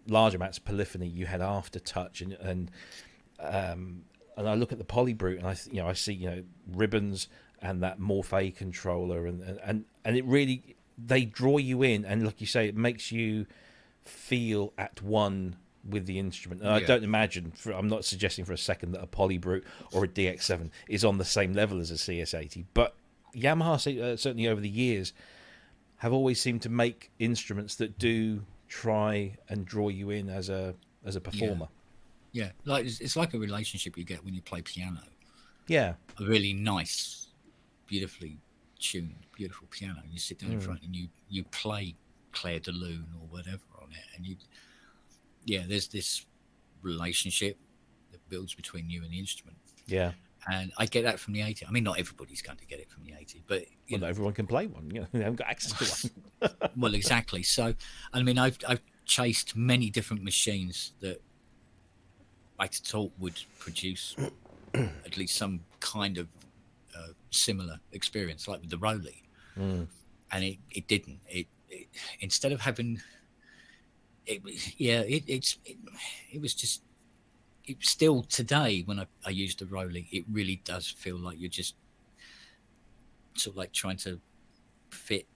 large amounts of polyphony. You had aftertouch and I look at the polybrute and I see ribbons and that Morphe controller and it really, they draw you in, and like you say, it makes you feel at one with the instrument. And I don't imagine, I'm not suggesting for a second that a polybrute or a DX7 is on the same level as a CS80, but Yamaha certainly over the years have always seemed to make instruments that do try and draw you in as a performer. Like it's like a relationship you get when you play piano. A really nice, beautifully tuned, beautiful piano. You sit down in front and you play Claire de Lune or whatever on it, and there's this relationship that builds between you and the instrument. And I get that from the 80. I mean, not everybody's going to get it from the 80, but not everyone can play one. They haven't got access to one. Well, exactly. So, I mean, I've chased many different machines that I thought would produce at least some kind of similar experience, like with the Roland, and it didn't. It instead of having it was just. It's still today when I use the Roland, it really does feel like you're just sort of like trying to fit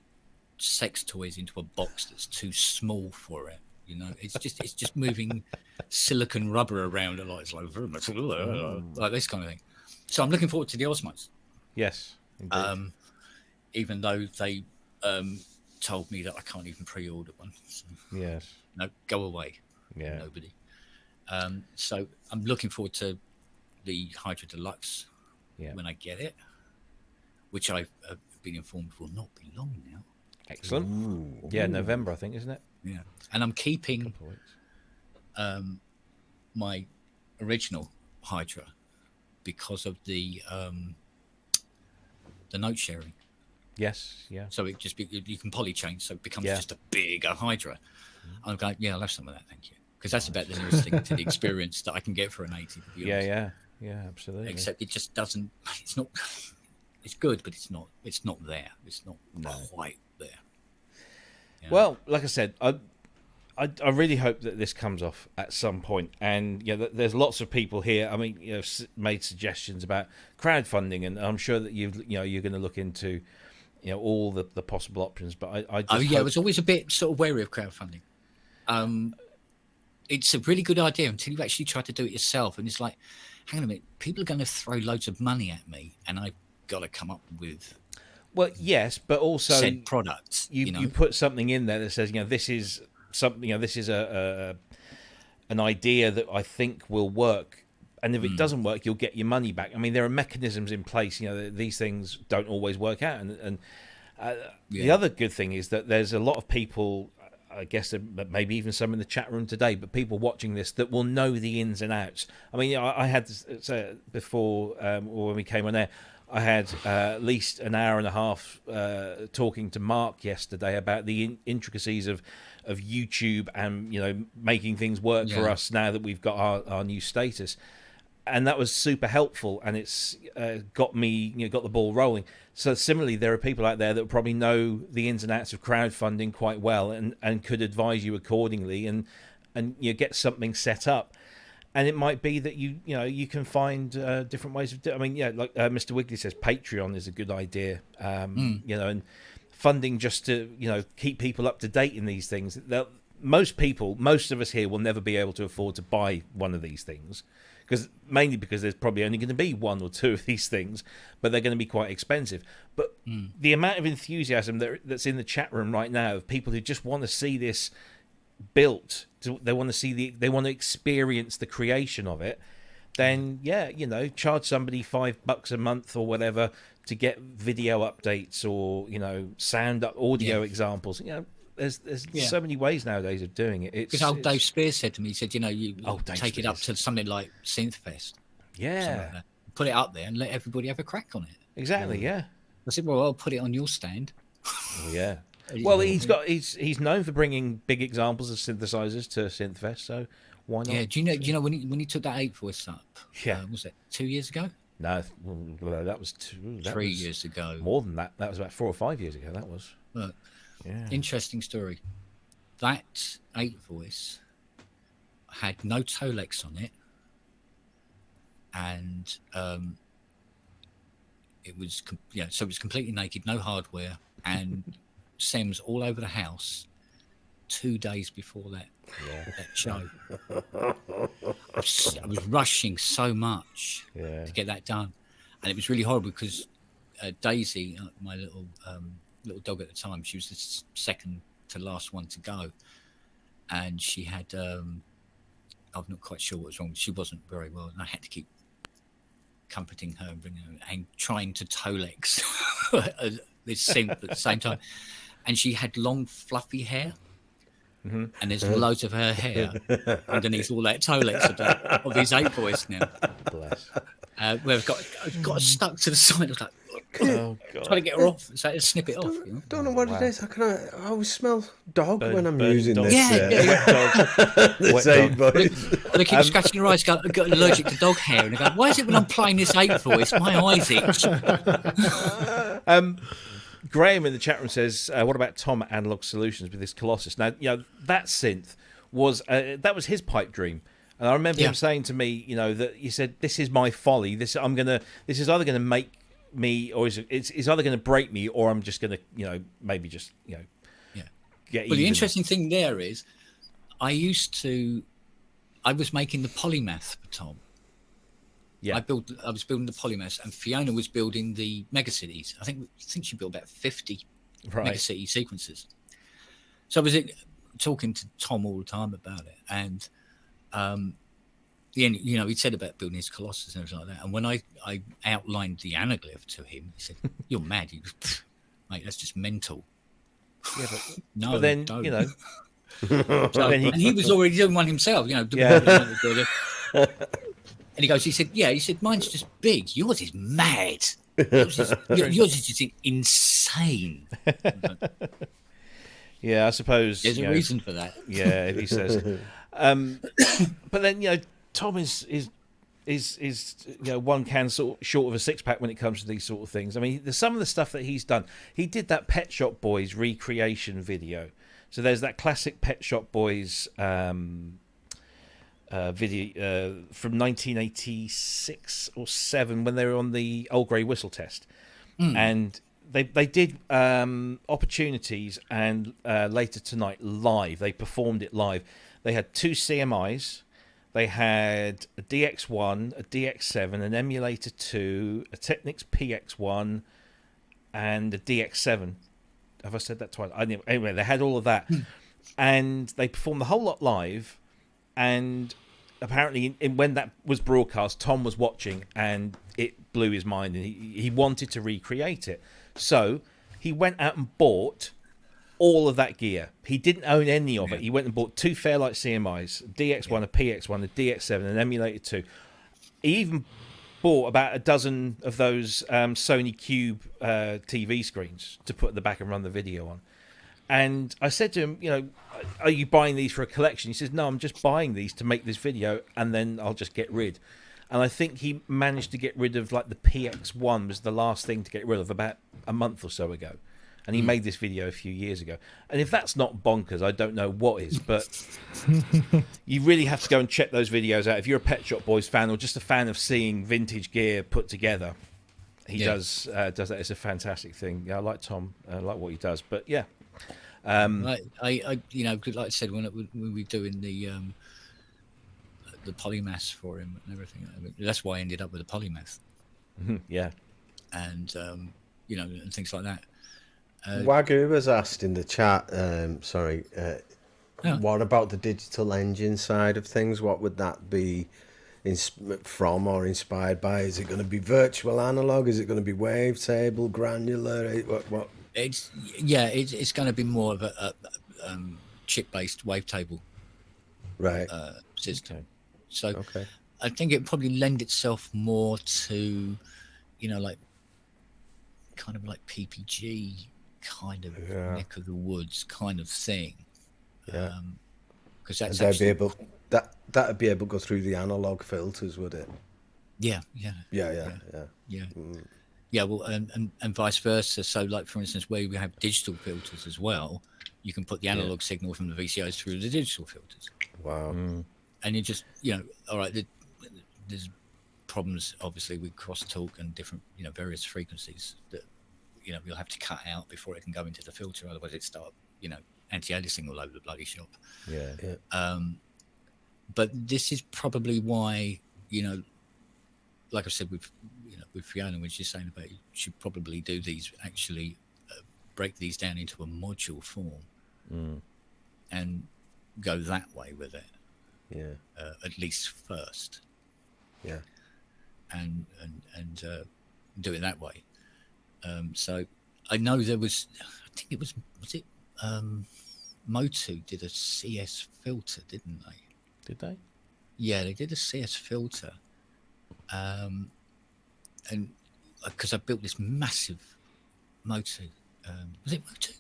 sex toys into a box that's too small for it. It's just moving silicon rubber around a lot. It's like this kind of thing. So I'm looking forward to the Osmos. Yes. Indeed. Even though they told me that I can't even pre-order one. So, yes. No, go away. Yeah. Nobody. So I'm looking forward to the Hydra Deluxe when I get it, which I've been informed will not be long now. Excellent. Ooh. Yeah, November, I think, isn't it? Yeah. And I'm keeping my original Hydra because of the note sharing. Yes, yeah. So you can polychain, so it becomes just a bigger Hydra. I'm going, I'll have some of that, thank you. Because that's about the nearest thing to the experience that I can get for an 80. To be honest. Yeah, absolutely. Except it just doesn't. It's not. It's good, but it's not. It's not there. It's not quite there. Yeah. Well, like I said, I really hope that this comes off at some point. And there's lots of people here. I mean, made suggestions about crowdfunding, and I'm sure that you're going to look into all the possible options. But I just I was always a bit sort of wary of crowdfunding. It's a really good idea until you actually try to do it yourself, and it's like, hang on a minute, people are going to throw loads of money at me, and I've got to come up with. Well, yes, but also said products. You put something in there that says, this is something. This is an idea that I think will work, and if it doesn't work, you'll get your money back. I mean, there are mechanisms in place. These things don't always work out, and the other good thing is that there's a lot of people. I guess maybe even some in the chat room today, but people watching this that will know the ins and outs. I mean, I had before, or when we came on air, I had at least an hour and a half talking to Mark yesterday about the intricacies of YouTube and making things work for us now that we've got our new status, and that was super helpful, and it's got me got the ball rolling. So similarly, there are people out there that probably know the ins and outs of crowdfunding quite well and could advise you accordingly and get something set up. And it might be that you can find different ways of doing. I mean, like Mr. Wiggly says, Patreon is a good idea. And funding just to keep people up to date in these things. Most of us here will never be able to afford to buy one of these things, mainly because there's probably only going to be one or two of these things, but they're going to be quite expensive. But the amount of enthusiasm that's in the chat room right now of people who just want to see this built, they want to experience the creation of it, then charge somebody $5 a month or whatever to get video updates or sound audio examples. There's so many ways nowadays of doing it. Because old Dave Spears said to me, he said, you take it up to something like Synthfest. Yeah. Like put it up there and let everybody have a crack on it. Exactly, yeah. I said, well, I'll put it on your stand. Oh, yeah. Well, he's known for bringing big examples of synthesizers to Synthfest, so why not? Yeah, do you know when he took that 8 voice up? Yeah. Was it 2 years ago? No, that was 3 years ago. More than that. That was about 4 or 5 years ago. That was. Look, yeah. Interesting story. That 8 voice had no Tolex on it, and it was so it was completely naked, no hardware, and stems all over the house 2 days before that show. I was rushing so much to get that done, and it was really horrible because Daisy, my little dog at the time, she was the second to last one to go, and she had I'm not quite sure what was wrong. She wasn't very well, and I had to keep comforting her and bringing her and trying to Tolex this synth at the same time. And she had long fluffy hair, and there's loads of her hair underneath all that Tolex of his 8 voice now. Bless. We've got stuck to the side. I was like, oh God. Trying to get her off, so I had to snip it off. Don't know what it is. I always smell dog when I'm using dog. this. Wet dog. They keep scratching their eyes, got allergic to dog hair, and they go, why is it when I'm playing this 8 voice, my eyes itch? Graham in the chat room says, what about Tom at Analog Solutions with this Colossus? Now, that synth was his pipe dream. And I remember him saying to me, that he said, this is my folly. This is either going to make me, or it's either going to break me, or I'm just going to, maybe just, get even. Well, the interesting thing there is, I was making the polymath for Tom. Yeah. I was building the polymaths, and Fiona was building the megacities. I think she built about 50 megacity sequences. So I was talking to Tom all the time about it, and he said about building his Colossus and everything like that. And when I outlined the Anaglyph to him, he said, "You're mad, mate. That's just mental." Yeah, but no, but then don't. And he was already doing one himself. And he said, mine's just big. Yours is mad. Yours is just insane. Yeah, I suppose there's a reason for that. Yeah, if he says. But then Tom is one can short of a six-pack when it comes to these sort of things. I mean, there's some of the stuff that he's done. He did that Pet Shop Boys recreation video. So there's that classic Pet Shop Boys video from 1986 or 7 when they were on the Old Grey Whistle test, and they did Opportunities and Later Tonight live. They performed it live. They had 2 CMIs. They had a DX1, a DX7, an Emulator 2, a Technics PX1, and a DX7. Have I said that twice? Anyway, they had all of that. And they performed the whole lot live. And apparently, when that was broadcast, Tom was watching, and it blew his mind. And he wanted to recreate it. So he went out and bought all of that gear. He didn't own any of it. He went and bought 2 Fairlight CMIs, a DX1, a PX1, a DX7, an Emulator 2. He even bought about a dozen of those Sony Cube TV screens to put at the back and run the video on. And I said to him, are you buying these for a collection? He says, no, I'm just buying these to make this video, and then I'll just get rid. And I think he managed to get rid of, like, the PX1 was the last thing to get rid of about a month or so ago. And he made this video a few years ago. And if that's not bonkers, I don't know what is. But you really have to go and check those videos out. If you're a Pet Shop Boys fan or just a fan of seeing vintage gear put together, he does that. It's a fantastic thing. Yeah, I like Tom. I like what he does. But yeah. I like I said, when we were doing the polymath for him and everything, that's why I ended up with a polymath. Yeah. And, and things like that. Wagyu has asked in the chat, what about the digital engine side of things? What would that be from or inspired by? Is it going to be virtual analog? Is it going to be wavetable, granular? What? It's going to be more of a chip-based wavetable system. Okay. So I think it probably lend itself more to, kind of like PPG kind of neck of the woods kind of thing. Yeah. Because that's that'd be able to go through the analog filters, would it? Yeah. Yeah, well, and vice versa. So, like, for instance, where we have digital filters as well, you can put the analog signal from the VCOs through the digital filters. Wow. And you just, all right, there's problems, obviously, with crosstalk and different, various frequencies that, you'll have to cut out before it can go into the filter. Otherwise, it start, anti-aliasing all over the bloody shop. Yeah. But this is probably why, like I said, with Fiona, when she's saying about you should probably do these, actually break these down into a module form and go that way with it. Yeah. At least first. Yeah. And do it that way. So I know there was, I think it was it Mk.II did a CS filter, didn't they? Did they? Yeah, they did a CS filter. And because I built this massive Mk.II. Was it Mk.II?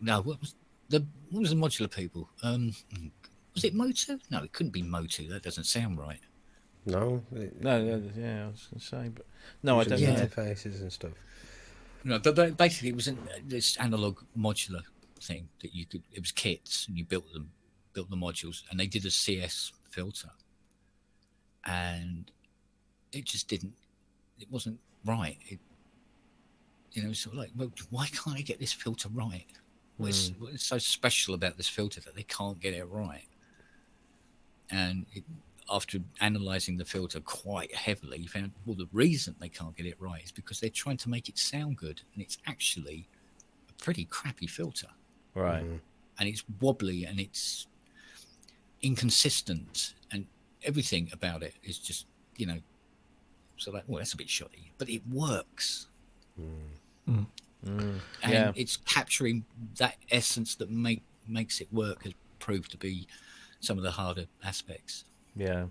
No. What was the modular people? Was it Mk.II? No, it couldn't be Mk.II. That doesn't sound right. No. Yeah, I was going to say, but no, I don't know. Interfaces and stuff. No, but basically it was this analog modular thing that you could. It was kits, and you built the modules, and they did a CS filter, and it just didn't. It wasn't right. Sort of like, well, why can't I get this filter right? What's so special about this filter that they can't get it right? And after analysing the filter quite heavily, you found, well, the reason they can't get it right is because they're trying to make it sound good, and it's actually a pretty crappy filter. Right. And it's wobbly, and it's inconsistent, and everything about it is just, so like, well, that's a bit shoddy, but it works. And it's capturing that essence that makes it work has proved to be some of the harder aspects. Yeah.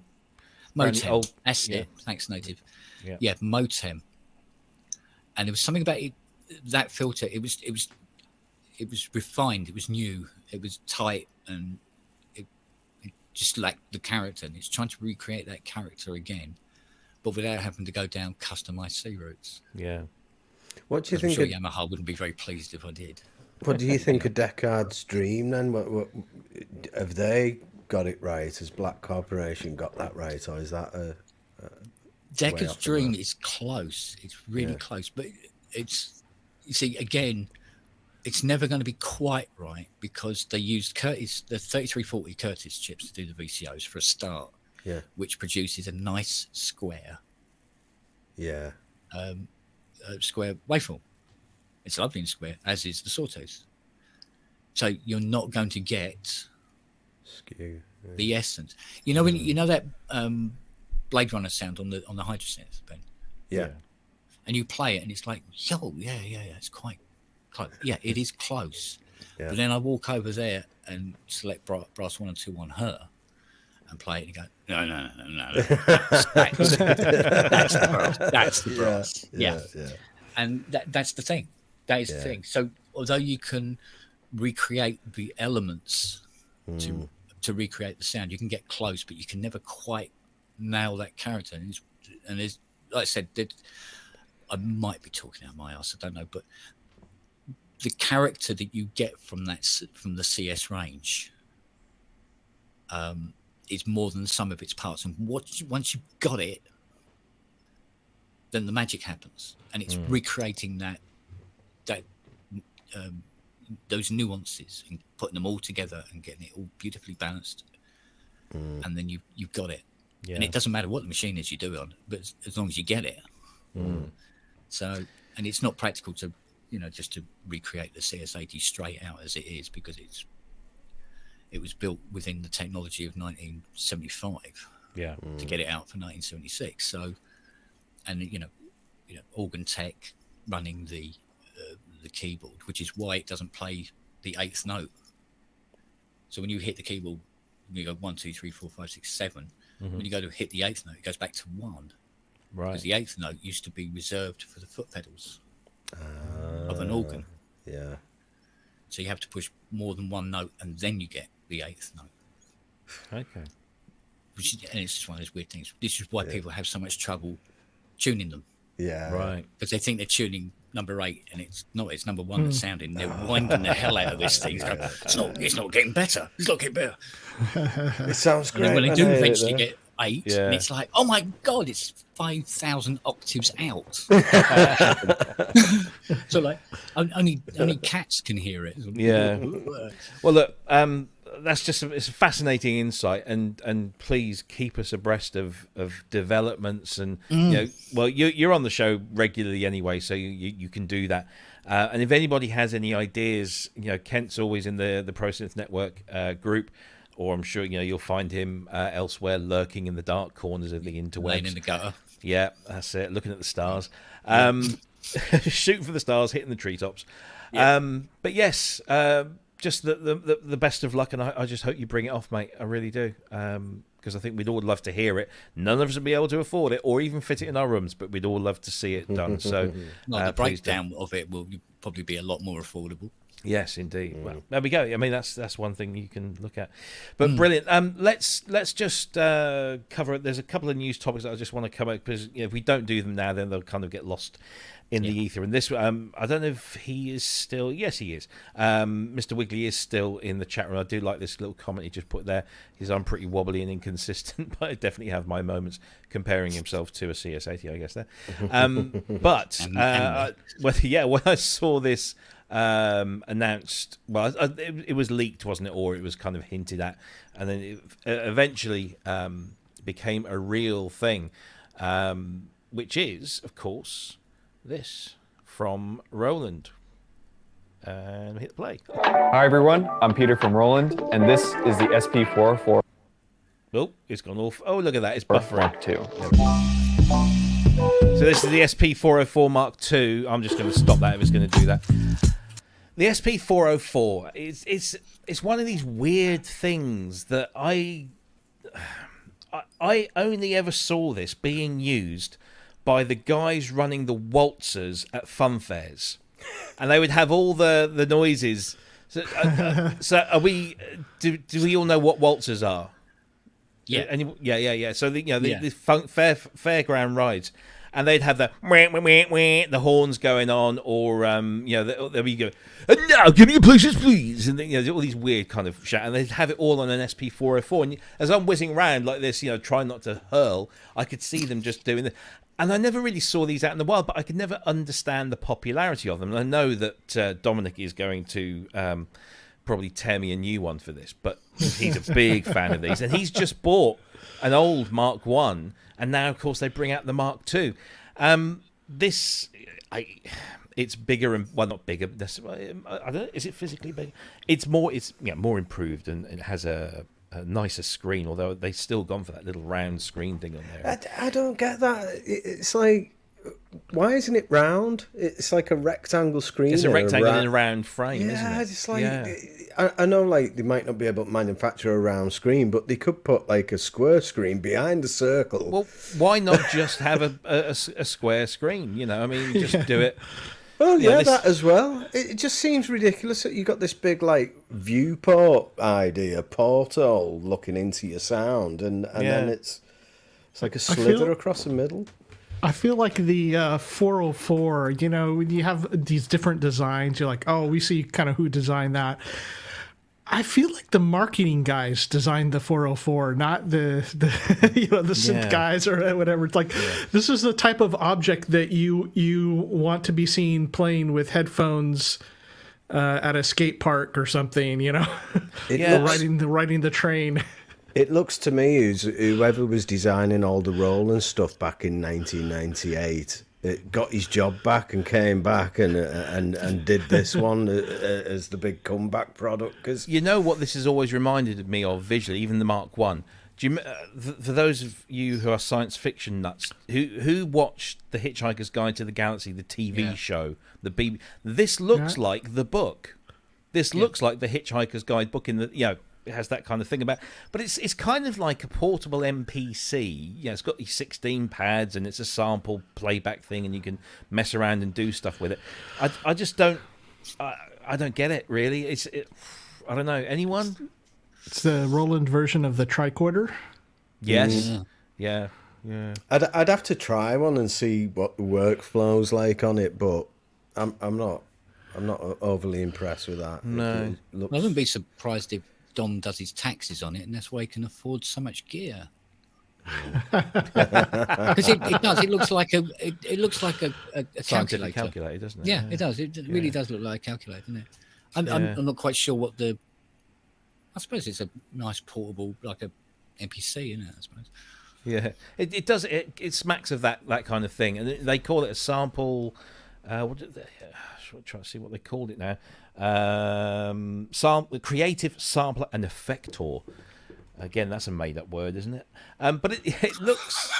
Motem. That's it. Thanks, Native. Yeah, Motem. And there was something about it, that filter. It was refined. It was new. It was tight, and it just lack the character, and it's trying to recreate that character again, but without having to go down customized C routes. Yeah. What do you think? I'm sure Yamaha wouldn't be very pleased if I did. What do you think of Deckard's Dream then? What have they got it right? Has Black Corporation got that right, or is that a Deckard's Dream is close. It's really close, but it's, you see, again, it's never going to be quite right because they used the 3340 Curtis chips to do the VCOs for a start, which produces a nice square, square waveform. It's lovely and square, as is the Sawtooth. So you're not going to get skew, the essence. You know when you know that Blade Runner sound on the Hydrosynth, Ben. Yeah. And you play it, and it's like, it's quite close. Yeah, it is close. Yeah. But then I walk over there and select brass 1 and 2 on her, and play it, and go, no. That's the brass. That's the brass. Yeah. And that's the thing. That is the thing. So although you can recreate the elements to recreate the sound, you can get close, but you can never quite nail that character. And there's, like I said, I might be talking out my ass, I don't know, but the character that you get from the CS range is more than the sum of its parts. And once you've got it, then the magic happens, and it's recreating those nuances and putting them all together and getting it all beautifully balanced, and then you've got it. And it doesn't matter what the machine is you do it on, but as long as you get it. So, and it's not practical to just to recreate the CS80 straight out as it is, because it was built within the technology of 1975 to get it out for 1976. So, and organ tech running the keyboard, which is why it doesn't play the 8th note. So when you hit the keyboard, you go 1, 2, 3, 4, 5, 6, 7. When you go to hit the 8th note, it goes back to 1. Right. Because the 8th note used to be reserved for the foot pedals of an organ. Yeah. So you have to push more than 1 note, and then you get the 8th note. Okay. And it's just one of those weird things. This is why people have so much trouble tuning them. Yeah. Right. Because they think they're tuning number 8, and it's not. It's number 1 that's sounding. They're winding the hell out of this thing. It's not getting better. It's not getting better. It sounds great. And when they do eventually get 8, and it's like, oh my God, it's 5,000 octaves out. So like, only cats can hear it. Yeah. Well, look, that's it's a fascinating insight, and please keep us abreast of developments, and you're on the show regularly anyway, so you can do that. And if anybody has any ideas, Kent's always in the ProSynth Network group, or I'm sure you'll find him elsewhere, lurking in the dark corners of the interwebs, laying in the gutter. Yeah, that's it. Looking at the stars, shooting for the stars, hitting the treetops. Yeah. But yes. Just the best of luck, and I just hope you bring it off, mate. I really do, because I think we'd all love to hear it. None of us would be able to afford it or even fit it in our rooms, but we'd all love to see it done. So the breakdown of it will probably be a lot more affordable. Yes, indeed. Well, there we go. I mean, that's one thing you can look at. But brilliant. Let's just cover it. There's a couple of news topics that I just want to cover, because if we don't do them now, then they'll kind of get lost in the ether. And this, I don't know if he is still. Yes, he is. Mr. Wiggly is still in the chat room. I do like this little comment he just put there. I'm pretty wobbly and inconsistent, but I definitely have my moments, comparing himself to a CS80, I guess there. When I saw this announced, it was leaked, wasn't it, or it was kind of hinted at, and then it eventually became a real thing, which is, of course, this from Roland. And hit play. Hi everyone, I'm Peter from Roland, and this is the SP404. Oh, it's gone off. Oh, look at that, it's buffering. Mark.II. So this is the SP404 Mark.II. I'm just going to stop that if it's going to do that. The SP404, it's one of these weird things that I only ever saw this being used by the guys running the waltzers at fun fairs, and they would have all the noises. So are we? Do we all know what waltzers are? Yeah, yeah. So the fairground rides, and they'd have the horns going on, or there we go. And now, give me your places, please, and all these weird kind of shout, and they'd have it all on an SP404. And as I'm whizzing around like this, trying not to hurl, I could see them just doing it. And I never really saw these out in the wild, but I could never understand the popularity of them. And I know that Dominic is going to probably tear me a new one for this, but he's a big fan of these. And he's just bought an old Mark I, and now, of course, they bring out the Mark II. It's bigger and, well, not bigger. I don't know. Is it physically bigger? It's more improved, and it has a nicer screen, although they've still gone for that little round screen thing on there. I don't get that. It's like, why isn't it round? It's like a rectangle screen. It's a rectangle in a round frame, isn't it? It's like, I know, like, they might not be able to manufacture a round screen, but they could put like a square screen behind the circle. Well, why not just have a square screen? Just do it. Well, that as well. It just seems ridiculous that you got this big, like, viewport idea, portal looking into your sound, and then it's like a slither across the middle. I feel like the 404, when you have these different designs, you're like, oh, we see kind of who designed that. I feel like the marketing guys designed the 404, not the synth guys or whatever. It's like, this is the type of object that you want to be seen playing with headphones at a skate park or something, riding the train. It looks to me as whoever was designing all the Roland stuff back in 1998 got his job back and came back and did this one as the big comeback product. Cause what this has always reminded me of visually, even the Mark I. Do you, for those of you who are science fiction nuts, who watched The Hitchhiker's Guide to the Galaxy, the TV show, this looks like the book. This looks like the Hitchhiker's Guide book in the it has that kind of thing about, but it's kind of like a portable MPC. It's got these 16 pads, and it's a sample playback thing, and you can mess around and do stuff with it. I just don't I don't get it really. I don't know. Anyone? It's the Roland version of the tricorder. Yes. Yeah. I'd have to try one and see what the workflow's like on it, but I'm not overly impressed with that. No. I wouldn't be surprised if Dom does his taxes on it, and that's why he can afford so much gear. Because it does. It looks like a Scientific calculator, doesn't it? Yeah, it does. It really does look like a calculator, doesn't it? I'm not quite sure what I suppose it's a nice portable, like a MPC, isn't it? I suppose. Yeah, it does. It smacks of that kind of thing, and they call it a sample. What did they? I'm trying to see what they called it now. Creative sampler and effector. Again, that's a made-up word, isn't it? But it looks,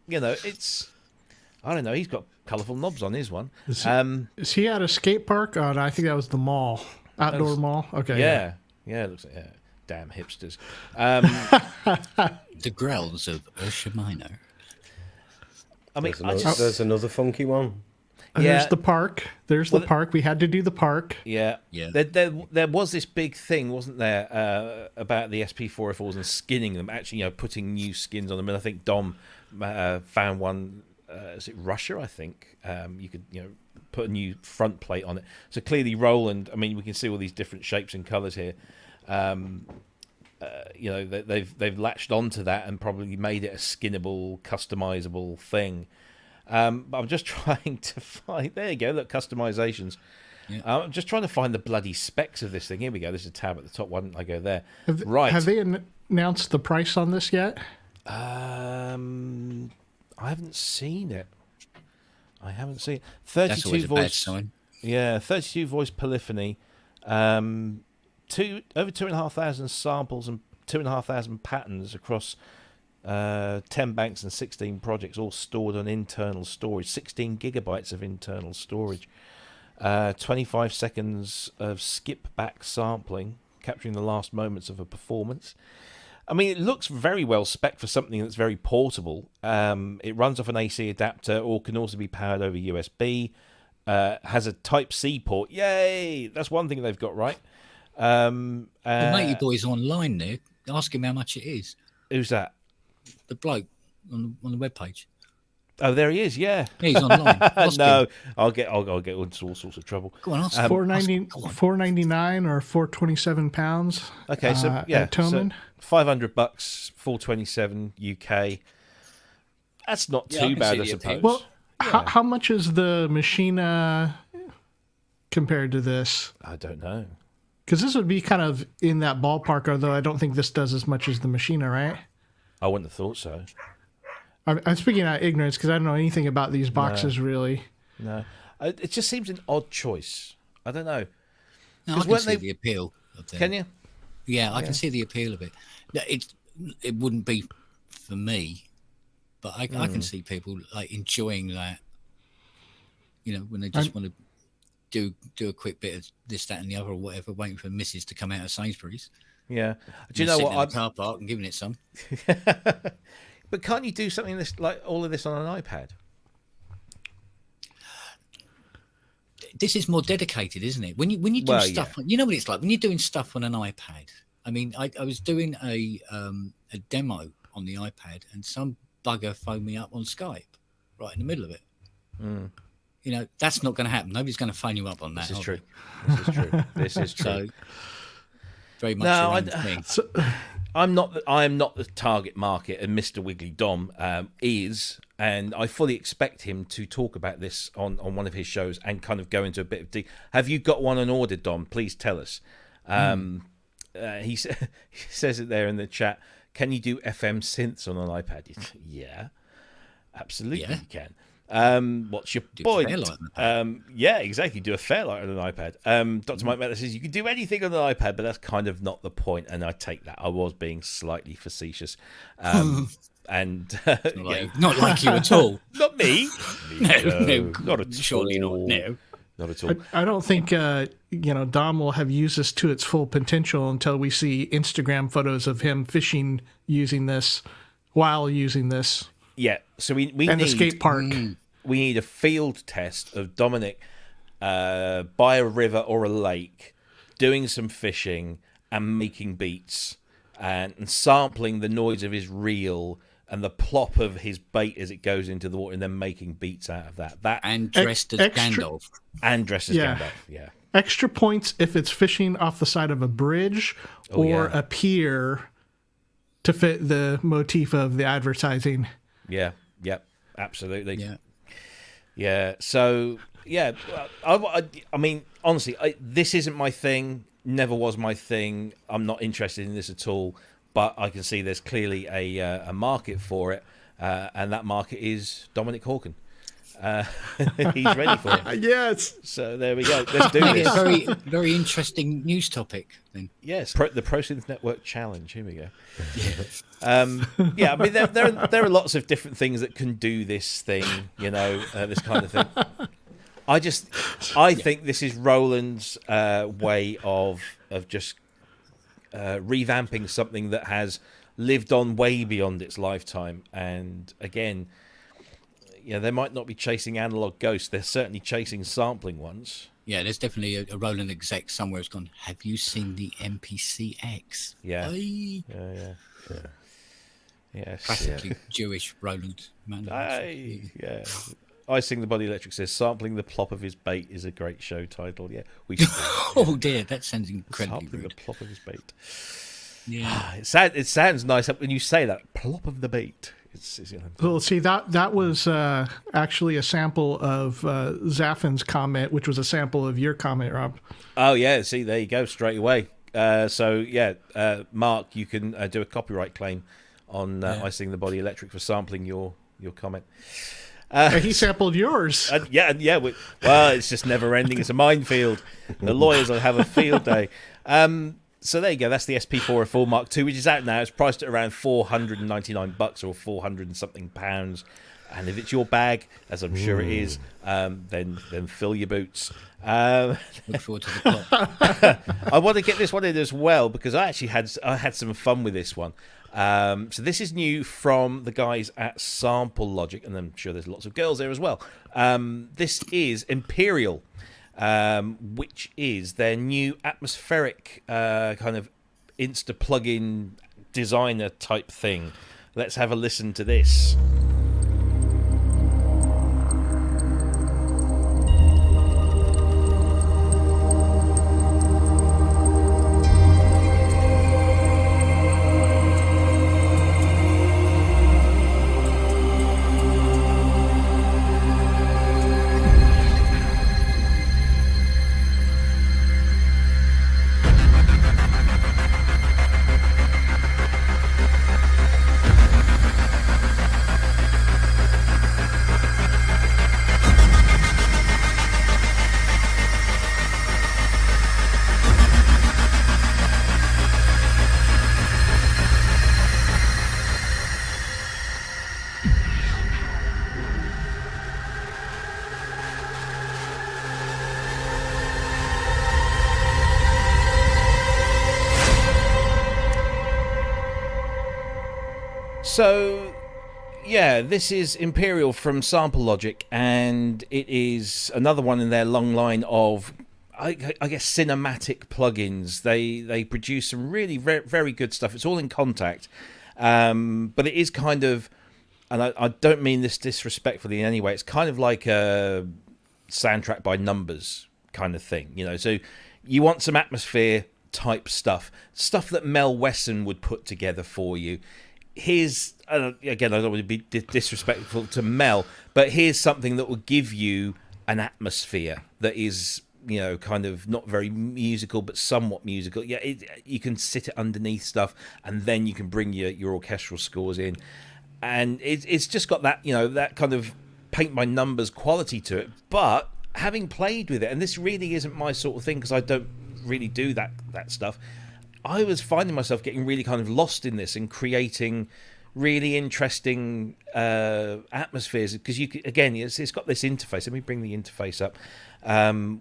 it's. I don't know. He's got colourful knobs on his one. Is he at a skate park? Oh, no, I think that was the mall, outdoor mall. Okay. Yeah. It looks like damn hipsters. The growls of Ursha Minor. I mean, there's another funky one. There's the park. There's the park. We had to do the park. Yeah. There was this big thing, wasn't there, about the SP404s and skinning them, actually, putting new skins on them. And I think Dom found one, is it Russia, I think? You could, put a new front plate on it. So clearly Roland, I mean, we can see all these different shapes and colours here. They've latched onto that and probably made it a skinnable, customizable thing. But I'm just trying to find. There you go. Look, customizations. Yeah. I'm just trying to find the bloody specs of this thing. Here we go. There's a tab at the top. Why don't I go there? Have they announced the price on this yet? I haven't seen it. 32 That's always voice. A bad sign. Yeah, 32 voice polyphony. Over 2,500 samples and 2,500 patterns across 10 banks and 16 projects, all stored on internal storage. 16 gigabytes of internal storage. 25 seconds of skip back sampling, capturing the last moments of a performance. I mean, it looks very well spec for something that's very portable. It runs off an AC adapter, or can also be powered over USB. Has a Type-C port. Yay! That's one thing they've got right. The matey boy's online there. Ask him how much it is. Who's that? the bloke on the webpage. Oh, there he is. Yeah, he's online. No, I'll get into all sorts of trouble. Go on, ask $4.99 or £427. Okay, so at Thomann. So $500, $427 UK. That's not too bad, I suppose. Well, how much is the Machina compared to this? I don't know. Because this would be kind of in that ballpark, although I don't think this does as much as the Machina, right? I wouldn't have thought so. I'm speaking out of ignorance because I don't know anything about these boxes, really. No. It just seems an odd choice. I don't know. No, I can see the appeal of that. Can you? Yeah, I can see the appeal of it. It wouldn't be for me, but I can see people like enjoying that. You know, when they just want to do a quick bit of this, that, and the other, or whatever, waiting for Mrs. to come out of Sainsbury's. Yeah. Do you know what? I'm in the car park and giving it some. But can't you do something like all of this on an iPad? This is more dedicated, isn't it? When you do stuff, you know what it's like when you're doing stuff on an iPad. I mean, I was doing a demo on the iPad, and some bugger phoned me up on Skype right in the middle of it. You know, that's not going to happen. Nobody's going to phone you up on that. This is true. This is true. This is true. So, very much around me. I am not the target market, and Mr. Wiggly Dom is, and I fully expect him to talk about this on one of his shows and kind of go into a bit of deep. Have you got one on order, Dom? Please tell us. He says it there in the chat. Can you do FM synths on an iPad? Yeah, absolutely you can. What's your point? Yeah, exactly. Do a Fairlight on an iPad. Dr. Mike Miller says you can do anything on an iPad, but that's kind of not the point, and I take that. I was being slightly facetious. And not like you at all. Not me. No, not at surely all. No. Not at all. I don't think Dom will have used this to its full potential until we see Instagram photos of him fishing using this while using this. Yeah, so we and need the skate park. We need a field test of Dominic by a river or a lake, doing some fishing and making beats and sampling the noise of his reel and the plop of his bait as it goes into the water, and then making beats out of that. And dressed as Gandalf. And dressed as Gandalf, yeah. Extra points if it's fishing off the side of a bridge or a pier to fit the motif of the advertising. Yeah, yep, absolutely. Yeah. So, yeah, I mean, honestly, this isn't my thing. Never was my thing. I'm not interested in this at all. But I can see there's clearly a market for it, and that market is Dominic Hawken. He's ready for it. Yes. So there we go. Let's do this. A very, very interesting news topic. Then. Yes, the ProSynth Network Challenge. Here we go. Yeah, I mean there are lots of different things that can do this thing. This kind of thing. I think this is Roland's way of just revamping something that has lived on way beyond its lifetime. And again, they might not be chasing analog ghosts. They're certainly chasing sampling ones. Yeah, there's definitely a Roland exec somewhere who's gone, have you seen the MPCX? Yeah. Yeah. Yes. Classically Jewish Roland. Yeah. I Sing the Body Electric says, sampling the plop of his bait is a great show title. Yeah, we should. Oh dear, that sounds incredibly sampling rude. The plop of his bait. Yeah. It sounds nice when you say that. Plop of the bait. Well, see, that was actually a sample of Zaffin's comment, which was a sample of your comment, Rob. Oh, yeah. See, there you go, straight away. Mark, you can do a copyright claim on I Sing the Body Electric for sampling your comment. He sampled yours. Well, it's just never ending. It's a minefield. The lawyers will have a field day. So there you go. That's the SP404 Mark.II, which is out now. It's priced at around $499 or 400 and something pounds. And if it's your bag, as I'm sure it is, then fill your boots. Look forward to the plot. I want to get this one in as well because I actually had some fun with this one. So this is new from the guys at Sample Logic, and I'm sure there's lots of girls there as well. This is Empyreal, which is their new atmospheric kind of Insta plugin designer type thing. let's have a listen to this. So, yeah, this is Empyreal from Sample Logic, and it is another one in their long line of, I guess, cinematic plugins. They produce some really very good stuff. It's all in Contact, but it is kind of, and I don't mean this disrespectfully in any way, it's kind of like a soundtrack by numbers kind of thing, you know. So you want some atmosphere type stuff that Mel Wesson would put together for you. Here's, again, I don't want to be disrespectful to Mel, but here's something that will give you an atmosphere that is, you know, kind of not very musical, but somewhat musical. Yeah, you can sit it underneath stuff, and then you can bring your orchestral scores in. And it's just got that, you know, that kind of paint by numbers quality to it. But having played with it, and this really isn't my sort of thing because I don't really do that stuff, I was finding myself getting really kind of lost in this and creating really interesting atmospheres, because you could, again, it's got this interface. Let me bring the interface up,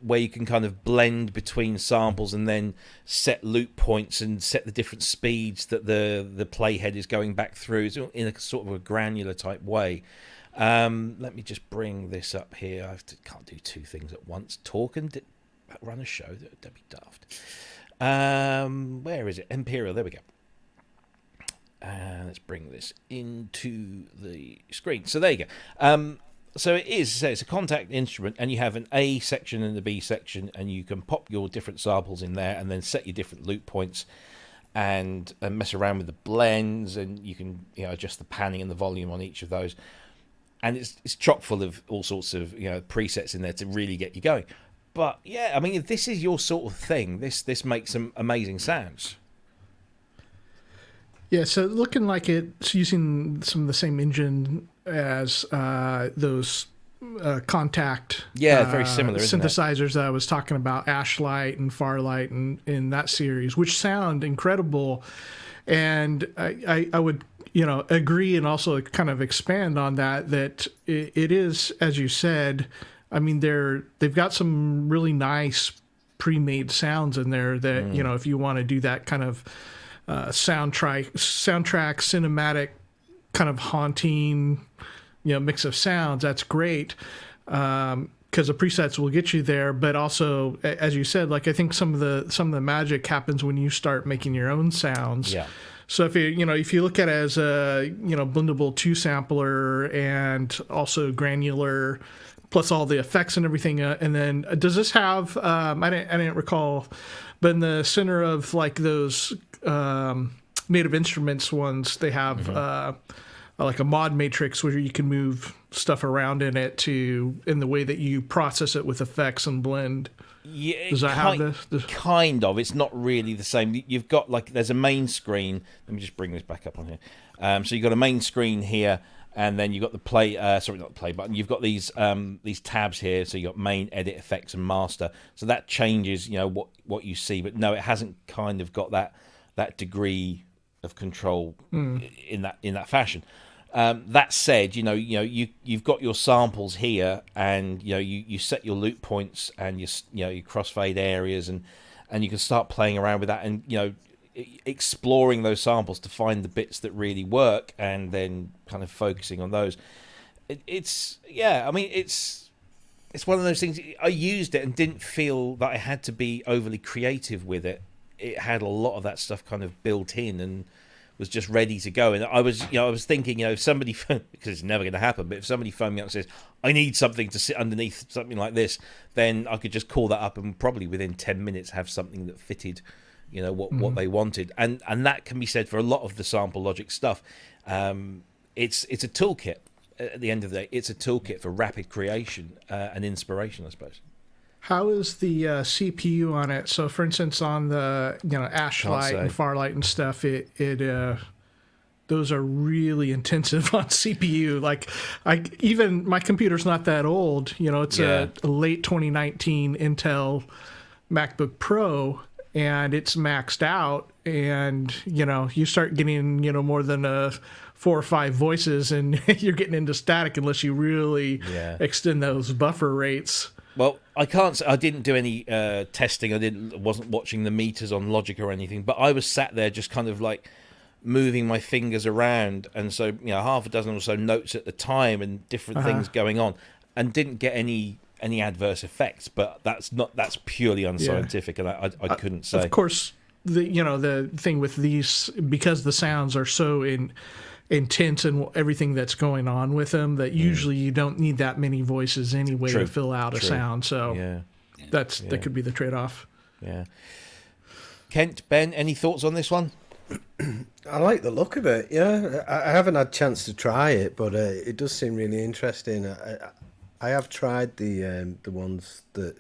where you can kind of blend between samples and then set loop points and set the different speeds that the playhead is going back through. It's in a sort of a granular type way. Let me just bring this up here. Can't do two things at once. Talk and run a show. That'd be daft. Where is it? Empyreal. There we go. Let's bring this into the screen. So there you go. So it's a contact instrument, and you have an A section and a B section, and you can pop your different samples in there, and then set your different loop points, and mess around with the blends, and you can, you know, adjust the panning and the volume on each of those. And it's chock full of all sorts of, you know, presets in there to really get you going. But yeah, I mean, if this is your sort of thing, this makes some amazing sounds. Yeah, so looking like it's using some of the same engine as those Contact, very similar synthesizers that I was talking about, Ashlight and Farlight, and in that series, which sound incredible. And I would, you know, agree and also kind of expand on that it is, as you said, I mean, they've got some really nice pre-made sounds in there that, you know, if you want to do that kind of soundtrack cinematic kind of haunting, you know, mix of sounds, that's great, because the presets will get you there. But also, as you said, like, I think some of the magic happens when you start making your own sounds. Yeah. So if you look at it as a, you know, blendable 2 sampler and also granular, plus all the effects and everything, and then does this have? I didn't recall, but in the center of like those Made of Instruments ones, they have like a mod matrix where you can move stuff around in it in the way that you process it with effects and blend. Yeah, does that have this? Kind of. It's not really the same. You've got, like, there's a main screen. Let me just bring this back up on here. So you've got a main screen here. And then you've got the play, not the play button. You've got these tabs here. So you've got main, edit, effects, and master. So that changes, you know, what you see. But no, it hasn't kind of got that degree of control in that fashion. That said, you've got your samples here, and you set your loop points and your crossfade areas, and you can start playing around with that, and exploring those samples to find the bits that really work, and then kind of focusing on those. It's one of those things. I used it and didn't feel that I had to be overly creative with it. It had a lot of that stuff kind of built in, and was just ready to go. And I was thinking, if somebody, because it's never going to happen, but if somebody phoned me up and says, I need something to sit underneath something like this, then I could just call that up and probably within 10 minutes have something that fitted, what they wanted. And that can be said for a lot of the Sample Logic stuff. It's a toolkit. At the end of the day, it's a toolkit for rapid creation and inspiration, I suppose. How is the CPU on it? So, for instance, on the Ashlight and Farlight and stuff, those are really intensive on CPU. Like, even my computer's not that old. It's a late 2019 Intel MacBook Pro, and it's maxed out. And you start getting more than 4 or 5 voices, and you're getting into static unless you really extend those buffer rates. Well, I can't say I didn't do any testing. Wasn't watching the meters on Logic or anything, but I was sat there just kind of like moving my fingers around, and so half a dozen or so notes at the time and different things going on, and didn't get any adverse effects. But that's purely unscientific, and I couldn't say. Of course, the thing with these, because the sounds are so intense and everything that's going on with them, that usually you don't need that many voices anyway to fill out a sound. So that could be the trade-off. Yeah. Kent, Ben, any thoughts on this one? I like the look of it. Yeah, I haven't had a chance to try it, but it does seem really interesting. I have tried the ones that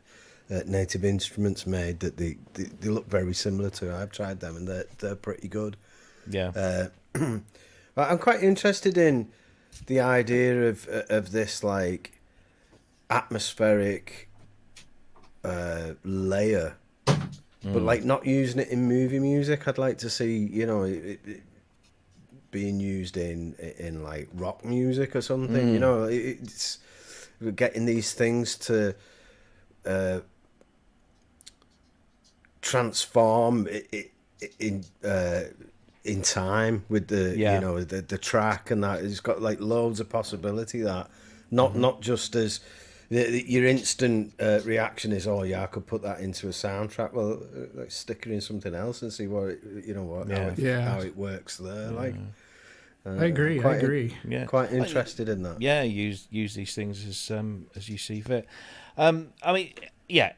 Native Instruments made that they look very similar to. I've tried them and they're pretty good. Yeah. I'm quite interested in the idea of this like atmospheric layer, but like not using it in movie music. I'd like to see it being used in like rock music or something. It's getting these things to transform in time with the the track, and that it's got like loads of possibility. That not just as your instant reaction is, oh yeah, I could put that into a soundtrack. Well, like stick it in something else and see what how it works there. Like I agree. Yeah, quite interested in that. Yeah, use these things as you see fit. I mean, yeah,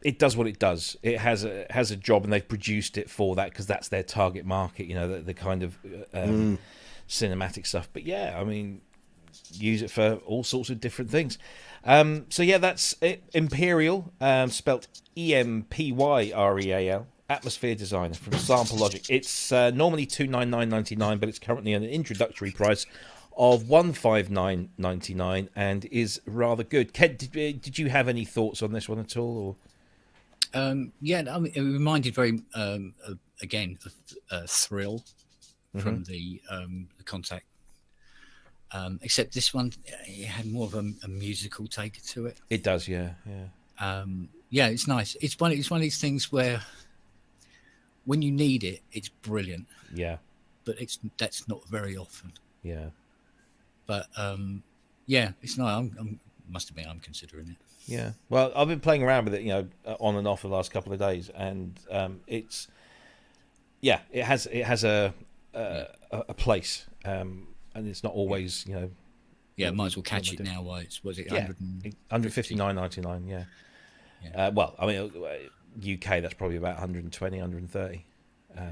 it does what it does. It has a job, and they've produced it for that because that's their target market. The kind of cinematic stuff. But yeah, I mean, use it for all sorts of different things. So yeah, that's it. Empyreal, spelt Empyreal, Atmosphere Designer from Sample Logic. It's normally $299.99, but it's currently an introductory price of $159.99 and is rather good. Kent, did you have any thoughts on this one at all? Or? Yeah, I mean, it reminded very again of Thrill from the Contact, except this one it had more of a musical take to it. It does, yeah. Yeah, it's nice. It's one of these things where when you need it, it's brilliant. Yeah, but that's not very often. Yeah, but yeah, it's nice. Must admit, I'm considering it. Yeah, well, I've been playing around with it, on and off the last couple of days, and it has a place, and it's not always, Yeah, might as well catch it now. Why was it 159.99? Yeah. Well, I mean, UK that's probably about 120, 130.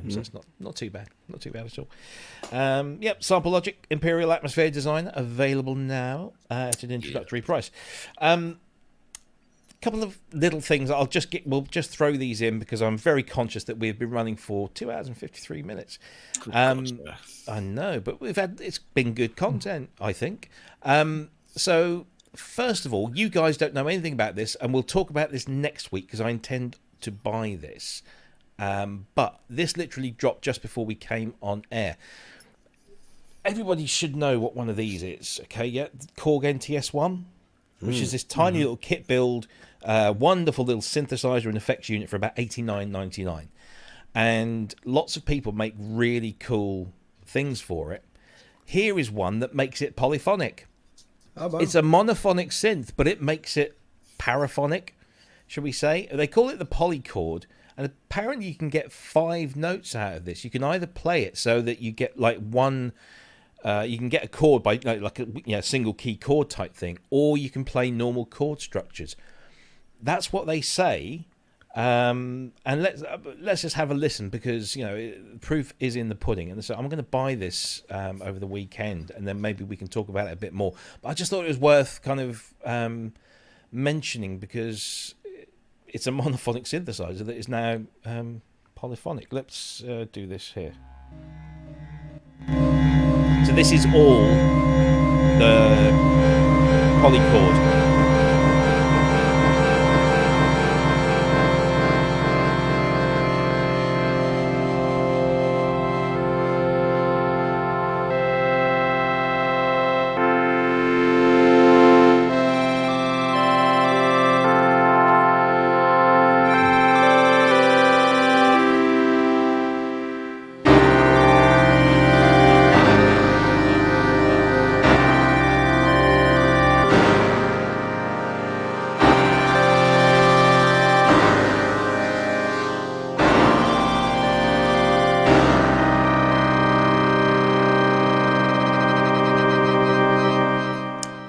So it's not too bad. Not too bad at all. Yep, Sample Logic Imperial Atmosphere Designer available now at an introductory price. Couple of little things we'll just throw these in because I'm very conscious that we've been running for 2 hours and 53 minutes. I know, but it's been good content, I think. So first of all, you guys don't know anything about this, and we'll talk about this next week because I intend to buy this. But this literally dropped just before we came on air. Everybody should know what one of these is, okay? Yeah, Korg NTS1, which is this tiny little kit build, wonderful little synthesizer and effects unit for about $89.99. And lots of people make really cool things for it. Here is one that makes it polyphonic. It's a monophonic synth, but it makes it paraphonic, shall we say. They call it the polychord. And apparently you can get 5 notes out of this. You can either play it so that you get like one, you can get a chord by like a single key chord type thing, or you can play normal chord structures. That's what they say. And let's just have a listen, because proof is in the pudding. And so I'm going to buy this over the weekend, and then maybe we can talk about it a bit more. But I just thought it was worth kind of mentioning, because it's a monophonic synthesizer that is now polyphonic. Let's do this here. So this is all the polychord.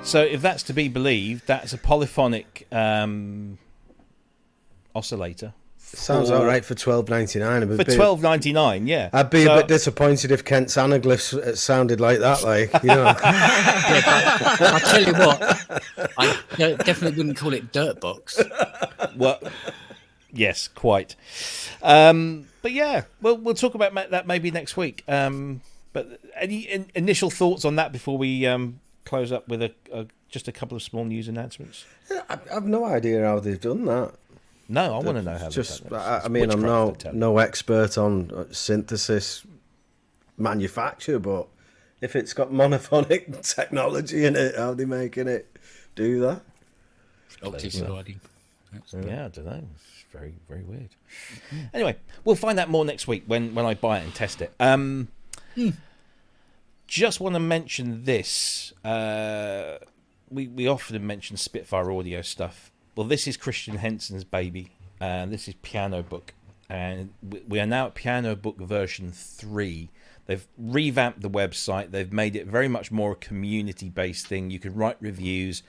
So if that's to be believed, that's a polyphonic oscillator. Sounds all right for $12.99. For $12.99, yeah. I'd be a bit disappointed if Kent's Anaglyph sounded like that, Yeah, but I'll tell you what, I definitely wouldn't call it Dirtbox. Well, yes, quite. But yeah, we'll talk about that maybe next week. But any initial thoughts on that before we close up with just a couple of small news announcements? I've no idea how they've done that. No, I want to know how they've done that. I mean, I'm no expert on synthesis manufacture, but if it's got monophonic technology in it, how are they making it do that? Yeah, I don't know. It's very, very weird. Anyway, we'll find out more next week when I buy it and test it. Just want to mention this. We often mention Spitfire audio stuff. Well, this is Christian Henson's baby, and this is Pianobook, and we are now at Pianobook version 3. They've revamped the website. They've made it very much more a community-based thing. You can write reviews,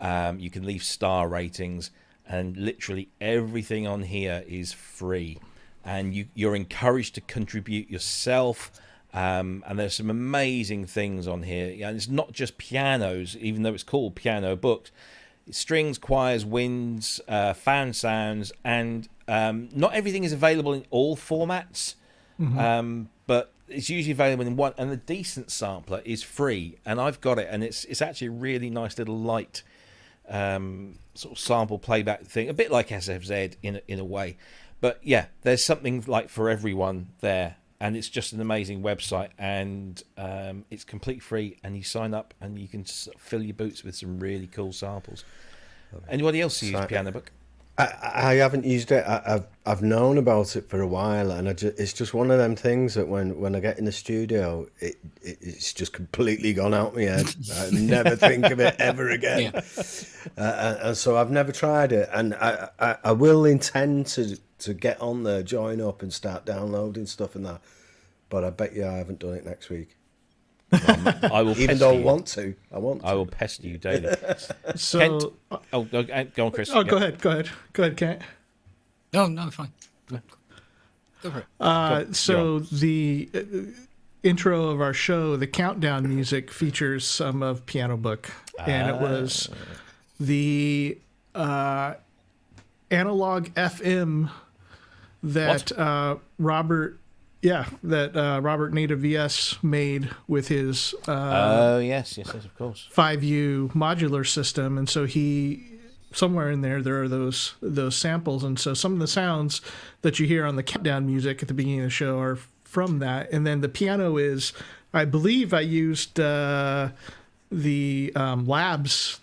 you can leave star ratings, and literally everything on here is free. And you're encouraged to contribute yourself. And there's some amazing things on here. And it's not just pianos, even though it's called Pianobook. It's strings, choirs, winds, fan sounds, and not everything is available in all formats. But it's usually available in one. And the decent sampler is free, and I've got it, and it's actually a really nice little light sort of sample playback thing, a bit like SFZ in a way. But yeah, there's something like for everyone there. And it's just an amazing website, and it's completely free, and you sign up and you can fill your boots with some really cool samples. Anybody else use Pianobook? I haven't used it. I've known about it for a while, and it's just one of them things that when I get in the studio, it's just completely gone out my head. I never think of it ever again. Yeah. And so I've never tried it, and I will intend to get on there, join up, and start downloading stuff and that. But I bet you I haven't done it next week. I will, even though I want to. I will pester you daily. So, Kent, go on, Chris. Oh, yeah. Go ahead, Kent. No, fine. Go for it. So the intro of our show, the countdown music, features some of Pianobook, and it was the analog FM that Robert Native VS made with his yes, of course, 5U modular system. And so somewhere in there are those samples, and so some of the sounds that you hear on the countdown music at the beginning of the show are from that. And then the piano is, I believe I used the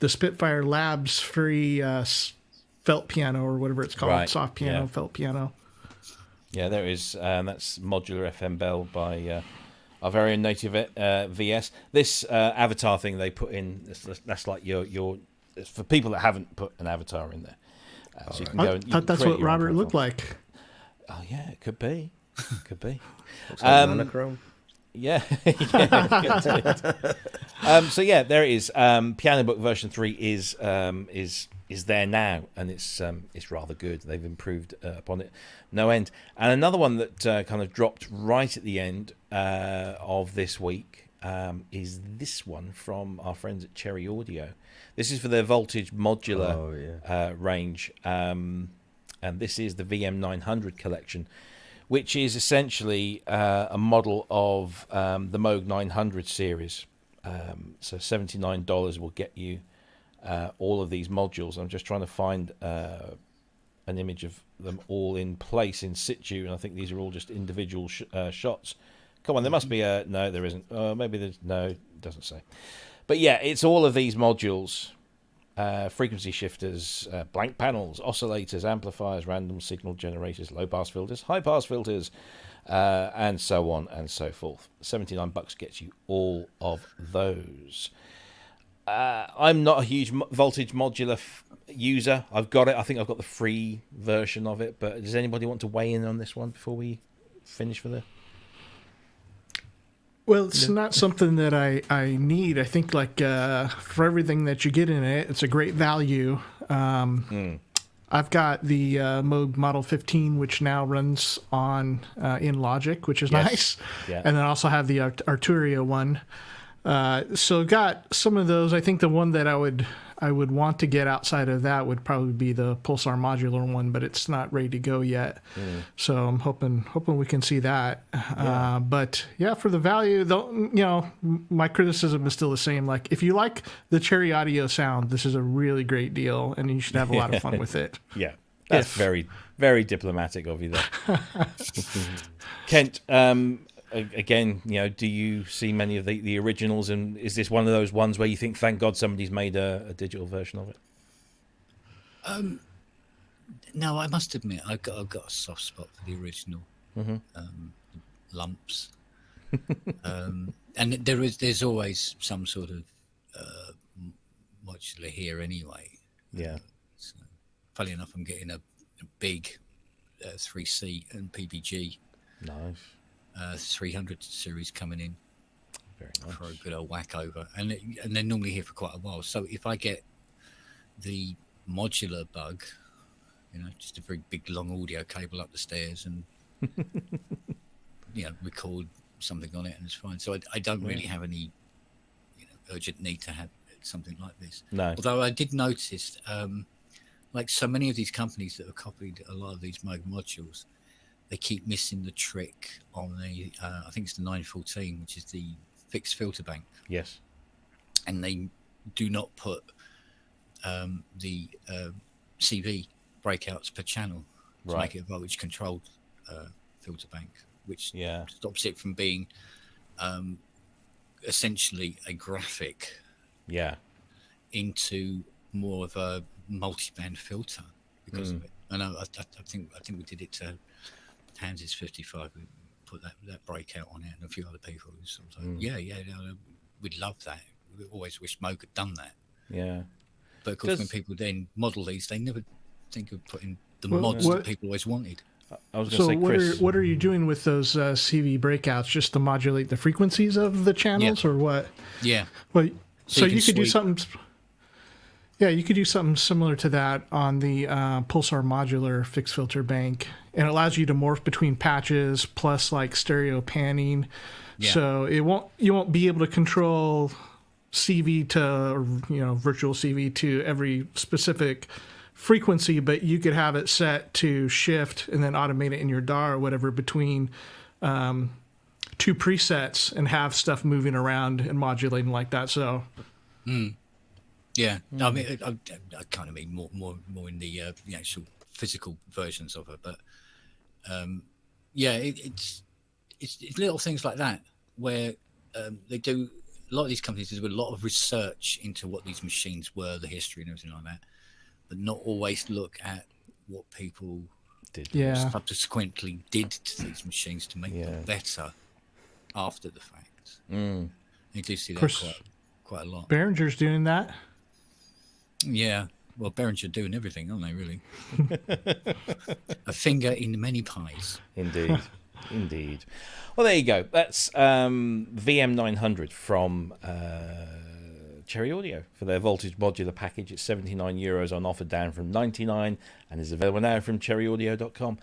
Spitfire Labs free felt piano, or whatever it's called, right. Soft piano, felt piano. Yeah, there is. That's Modular FM Bell by our very own Native VS. This avatar thing they put in, that's like your for people that haven't put an avatar in there. So you can go and that's what Robert looked like. Oh yeah, it could be. Could be. Looks like monochrome. Yeah. So yeah, there it is. Pianobook version 3 is there now, and it's rather good. They've improved upon it no end. And another one that kind of dropped right at the end of this week is this one from our friends at Cherry Audio. This is for their Voltage Modular range, and this is the VM900 collection, which is essentially a model of the Moog 900 series. So $79 will get you all of these modules. I'm just trying to find an image of them all in place in situ, and I think these are all just individual shots. Come on, there must be a... No, there isn't. Maybe there's... No, it doesn't say. But yeah, it's all of these modules. Frequency shifters, blank panels, oscillators, amplifiers, random signal generators, low-pass filters, high-pass filters, and so on and so forth. $79 gets you all of those. I'm not a huge voltage modular user. I've got it. I think I've got the free version of it. But does anybody want to weigh in on this one before we finish for the... Well, it's not something that I need. I think like for everything that you get in it, it's a great value. I've got the Moog Model 15, which now runs on in Logic, which is nice. Yeah. And then I also have the Arturia one. So got some of those. I think the one that I would want to get outside of that would probably be the Pulsar Modular one, but it's not ready to go yet. So I'm hoping we can see that. But yeah, for the value, though, my criticism is still the same. Like, if you like the Cherry Audio sound, this is a really great deal, and you should have a lot of fun with it. Yeah, that's very, very diplomatic of you there. Kent, again, do you see many of the originals, and is this one of those ones where you think, thank God somebody's made a digital version of it? No, I must admit, I've got a soft spot for the original. Lumps. And there's always some sort of modular here anyway. Yeah. So, funny enough, I'm getting a big 3C and PBG. Nice. 300 series coming in. Very nice. For a good old whack over, and they're normally here for quite a while. So if I get the modular bug, just a very big long audio cable up the stairs and record something on it, and it's fine. So I don't really have any urgent need to have something like this. No. Although I did notice, like so many of these companies that have copied a lot of these Moog modules, they keep missing the trick on the, I think it's the 914, which is the fixed filter bank. Yes. And they do not put the CV breakouts per channel to make it a voltage controlled filter bank, which stops it from being essentially a graphic into more of a multi-band filter because of it. And I think we did it to Hans's 55. We put that breakout on it, and a few other people. So I was like, we'd love that. We always wish Moog had done that. Yeah. But of course, when people then model these, they never think of putting the mods that people always wanted. I was going to say, Chris, what are you doing with those CV breakouts? Just to modulate the frequencies of the channels, or what? Yeah. Well, so you could do something. Yeah, you could do something similar to that on the Pulsar Modular fixed filter bank, and it allows you to morph between patches plus like stereo panning. Yeah. So you won't be able to control CV to virtual CV to every specific frequency, but you could have it set to shift and then automate it in your DAW or whatever between two presets and have stuff moving around and modulating like that. So. Yeah, no, I mean, I kind of mean more in the actual physical versions of it, but it's little things like that where they do. A lot of these companies do a lot of research into what these machines were, the history and everything like that, but not always look at what people subsequently did to these machines to make them better after the fact. You do see that quite a lot. Behringer's doing that. Yeah, Well, Behringer are doing everything, aren't they, really? A finger in many pies. Indeed. Indeed. Well, there you go. That's VM900 from Cherry Audio for their Voltage Modular package. It's €79 on offer, down from 99, and is available now from cherryaudio.com.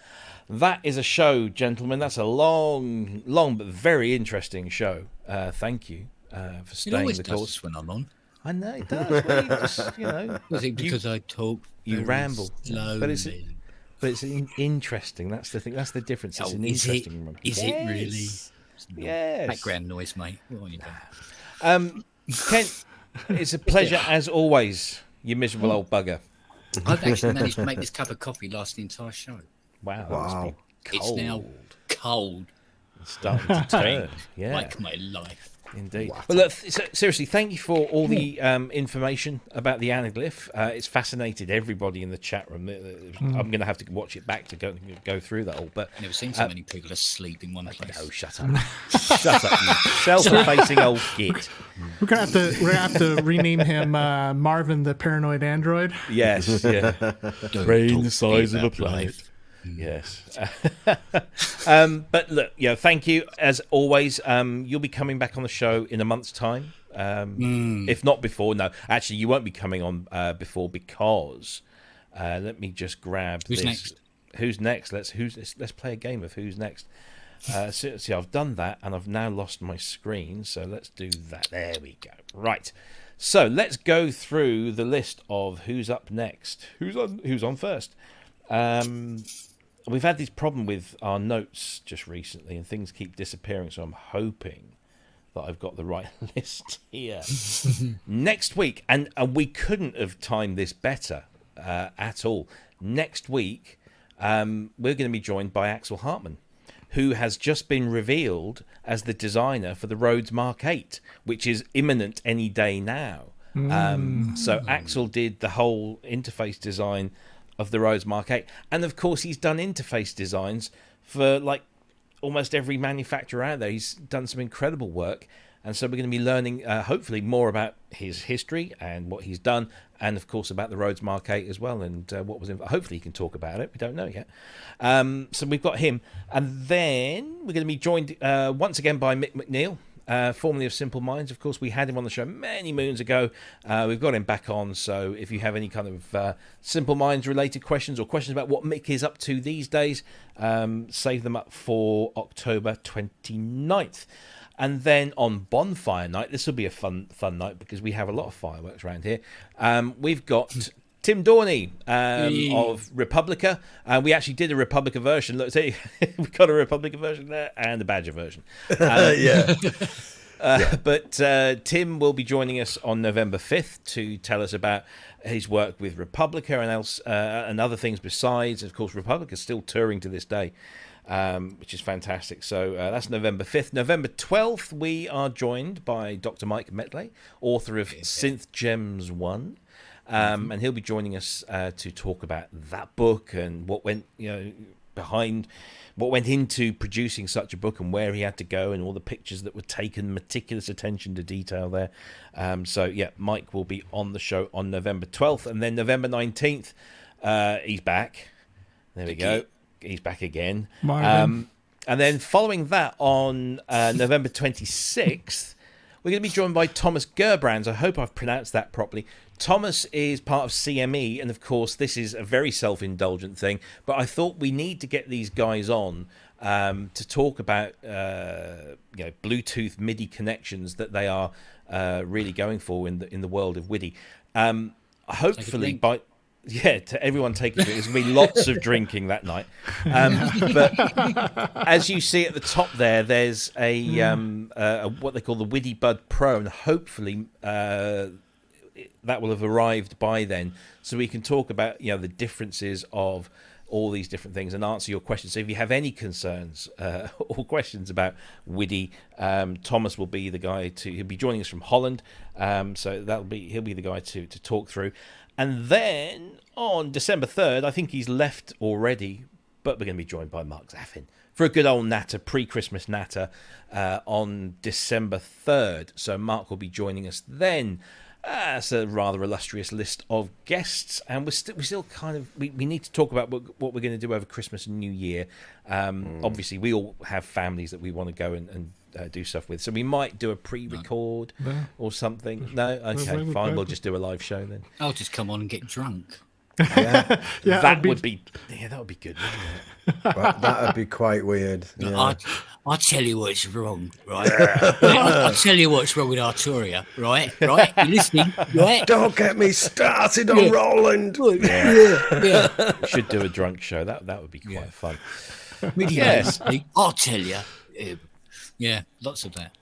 That is a show, gentlemen. That's a long but very interesting show. Thank you for staying the course. When I'm on. I know it does. Well, you just, Was it because I talk? You ramble, slowly. but it's interesting. That's the thing. That's the difference. It's an interesting one. Is it really? Yes. Background noise, mate. What are you doing? Kent, it's a pleasure as always. You miserable old bugger. I've actually managed to make this cup of coffee last the entire show. Wow. It's now cold. It's starting to turn. Yeah. Like my life. Indeed. Well, look, seriously, thank you for all the information about the Anaglyph. It's fascinated everybody in the chat room. I'm going to have to watch it back to go through that all. But never seen so many people asleep in one place. Oh, shut up! Shut up, you self-effacing old git. We're gonna have to rename him Marvin the Paranoid Android. Yes. Yeah. Brain the size of a planet. Yes. But look, thank you as always. You'll be coming back on the show in a month's time, if not before. No, actually, you won't be coming on before, because let me just grab who's this. Next? Who's next? Let's play a game of who's next. See, I've done that, and I've now lost my screen. So let's do that. There we go. Right. So let's go through the list of who's up next. Who's on first? We've had this problem with our notes just recently, and things keep disappearing, so I'm hoping that I've got the right list here. Next week, and we couldn't have timed this better at all. Next week, we're going to be joined by Axel Hartmann, who has just been revealed as the designer for the Rhodes Mark-VIII, which is imminent any day now. So Axel did the whole interface design of the Rhodes Mark-VIII, and of course he's done interface designs for like almost every manufacturer out there. He's done some incredible work, and so we're going to be learning hopefully more about his history and what he's done, and of course about the Rhodes Mark-VIII as well, and what was hopefully he can talk about it. We don't know yet. So we've got him, and then we're going to be joined once again by Mick McNeil, formerly of Simple Minds. Of course, we had him on the show many moons ago. We've got him back on, so if you have any kind of Simple Minds related questions, or questions about what Mick is up to these days, save them up for October 29th. And then on Bonfire Night, this will be a fun night, because we have a lot of fireworks around here. We've got Tim Dorney of Republica. We actually did a Republica version. Look, see, we've got a Republica version there and a Badger version. But Tim will be joining us on November 5th to tell us about his work with Republica and other things besides. Of course, Republica is still touring to this day, which is fantastic. So that's November 5th. November 12th, we are joined by Dr. Mike Metley, author of Synth Gems 1. And he'll be joining us to talk about that book and what went, behind, what went into producing such a book, and where he had to go, and all the pictures that were taken, meticulous attention to detail there. Mike will be on the show on November 12th, and then November 19th, he's back. There we go. He's back again. And then following that on November 26th, we're going to be joined by Thomas Gerbrands. I hope I've pronounced that properly. Thomas is part of CME, and of course this is a very self-indulgent thing, but I thought we need to get these guys on to talk about Bluetooth MIDI connections that they are really going for in the world of WIDI. Hopefully to everyone take a drink. There's going to be lots of drinking that night. But as you see at the top there's a what they call the WIDI Bud Pro, and hopefully that will have arrived by then, so we can talk about the differences of all these different things and answer your questions. So if you have any concerns or questions about WIDI, Thomas will be the guy he'll be joining us from Holland, so he'll be the guy to talk through. And then on December 3rd, I think he's left already, but we're going to be joined by Mark Zaffin for a good old natter, pre-Christmas natter, on December 3rd. So Mark will be joining us then. It's a rather illustrious list of guests, and we still kind of we need to talk about what we're going to do over Christmas and New Year. Obviously, we all have families that we want to go and do stuff with, so we might do a pre-record or something. No, okay, fine. We'll just do a live show then. I'll just come on and get drunk. Yeah, that would be good, wouldn't it? That would be quite weird. Yeah. I'll tell you what's wrong, right? I'll tell you what's wrong with Arturia, right? You listening, right? Don't get me started on Roland. Yeah. We should do a drunk show. That would be quite fun. Yes, I'll tell you. Yeah, lots of that.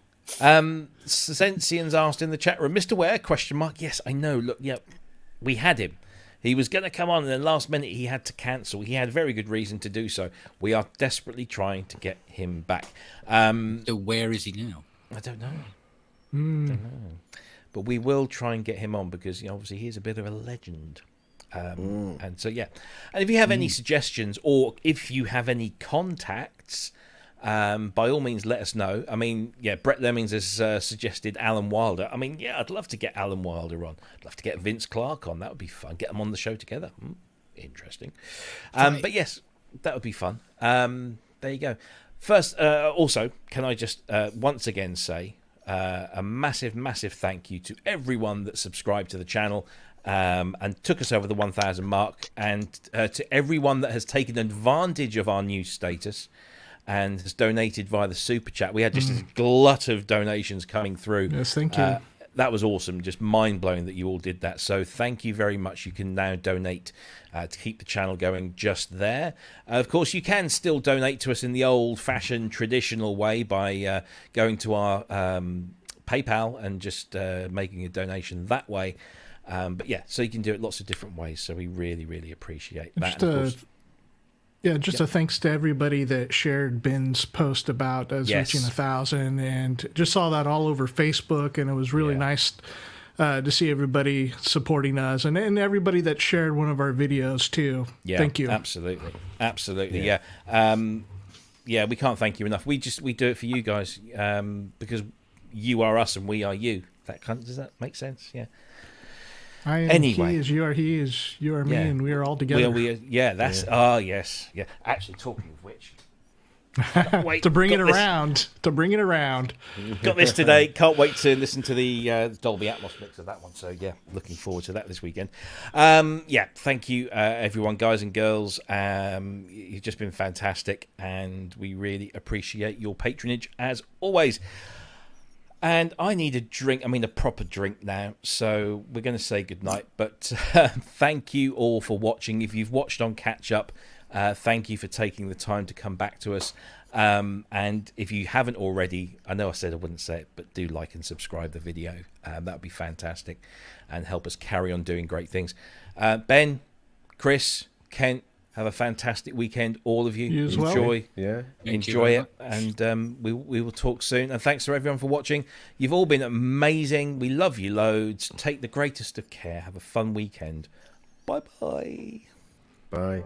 Sensian's asked in the chat room, Mr. Ware, ? Yes, I know. Look, we had him. He was going to come on, and then last minute he had to cancel. He had very good reason to do so. We are desperately trying to get him back. So where is he now? I don't know. But we will try and get him on because obviously he's a bit of a legend. And so, yeah. And if you have any suggestions or if you have any contacts, by all means, let us know. I mean, Brett Lemmings has suggested Alan Wilder. I mean, I'd love to get Alan Wilder on. I'd love to get Vince Clarke on. That would be fun. Get them on the show together. Interesting. But yes, that would be fun. There you go. First, also, can I just once again say a massive, massive thank you to everyone that subscribed to the channel and took us over the 1,000 mark, and to everyone that has taken advantage of our new status and has donated via the super chat. We had just a glut of donations coming through. Yes, thank you. That was awesome. Just mind-blowing that you all did that. So thank you very much. You can now donate to keep the channel going just there. Of course, you can still donate to us in the old-fashioned, traditional way by going to our PayPal and just making a donation that way. But so you can do it lots of different ways. So we really, really appreciate that. Just a thanks to everybody that shared Ben's post about us reaching 1,000, and just saw that all over Facebook, and it was really nice to see everybody supporting us, and everybody that shared one of our videos too. Thank you. Absolutely. We can't thank you enough. We do it for you guys because you are us and we are you. Does that make sense? Yeah. I am he is, you are he is, you are me, and we are all together. Yes. Actually, talking of which, to bring it around. Got this today. Can't wait to listen to the Dolby Atmos mix of that one. So looking forward to that this weekend. Thank you, everyone, guys and girls. You've just been fantastic, and we really appreciate your patronage as always. And I need a drink, a proper drink now, so we're going to say goodnight. But thank you all for watching. If you've watched on catch-up, thank you for taking the time to come back to us. And if you haven't already, I know I said I wouldn't say it, but do like and subscribe the video. That would be fantastic and help us carry on doing great things. Ben, Chris, Kent, have a fantastic weekend, all of you. You as well. Enjoy it, and we will talk soon. And thanks to everyone for watching. You've all been amazing. We love you loads. Take the greatest of care. Have a fun weekend. Bye-bye. Bye.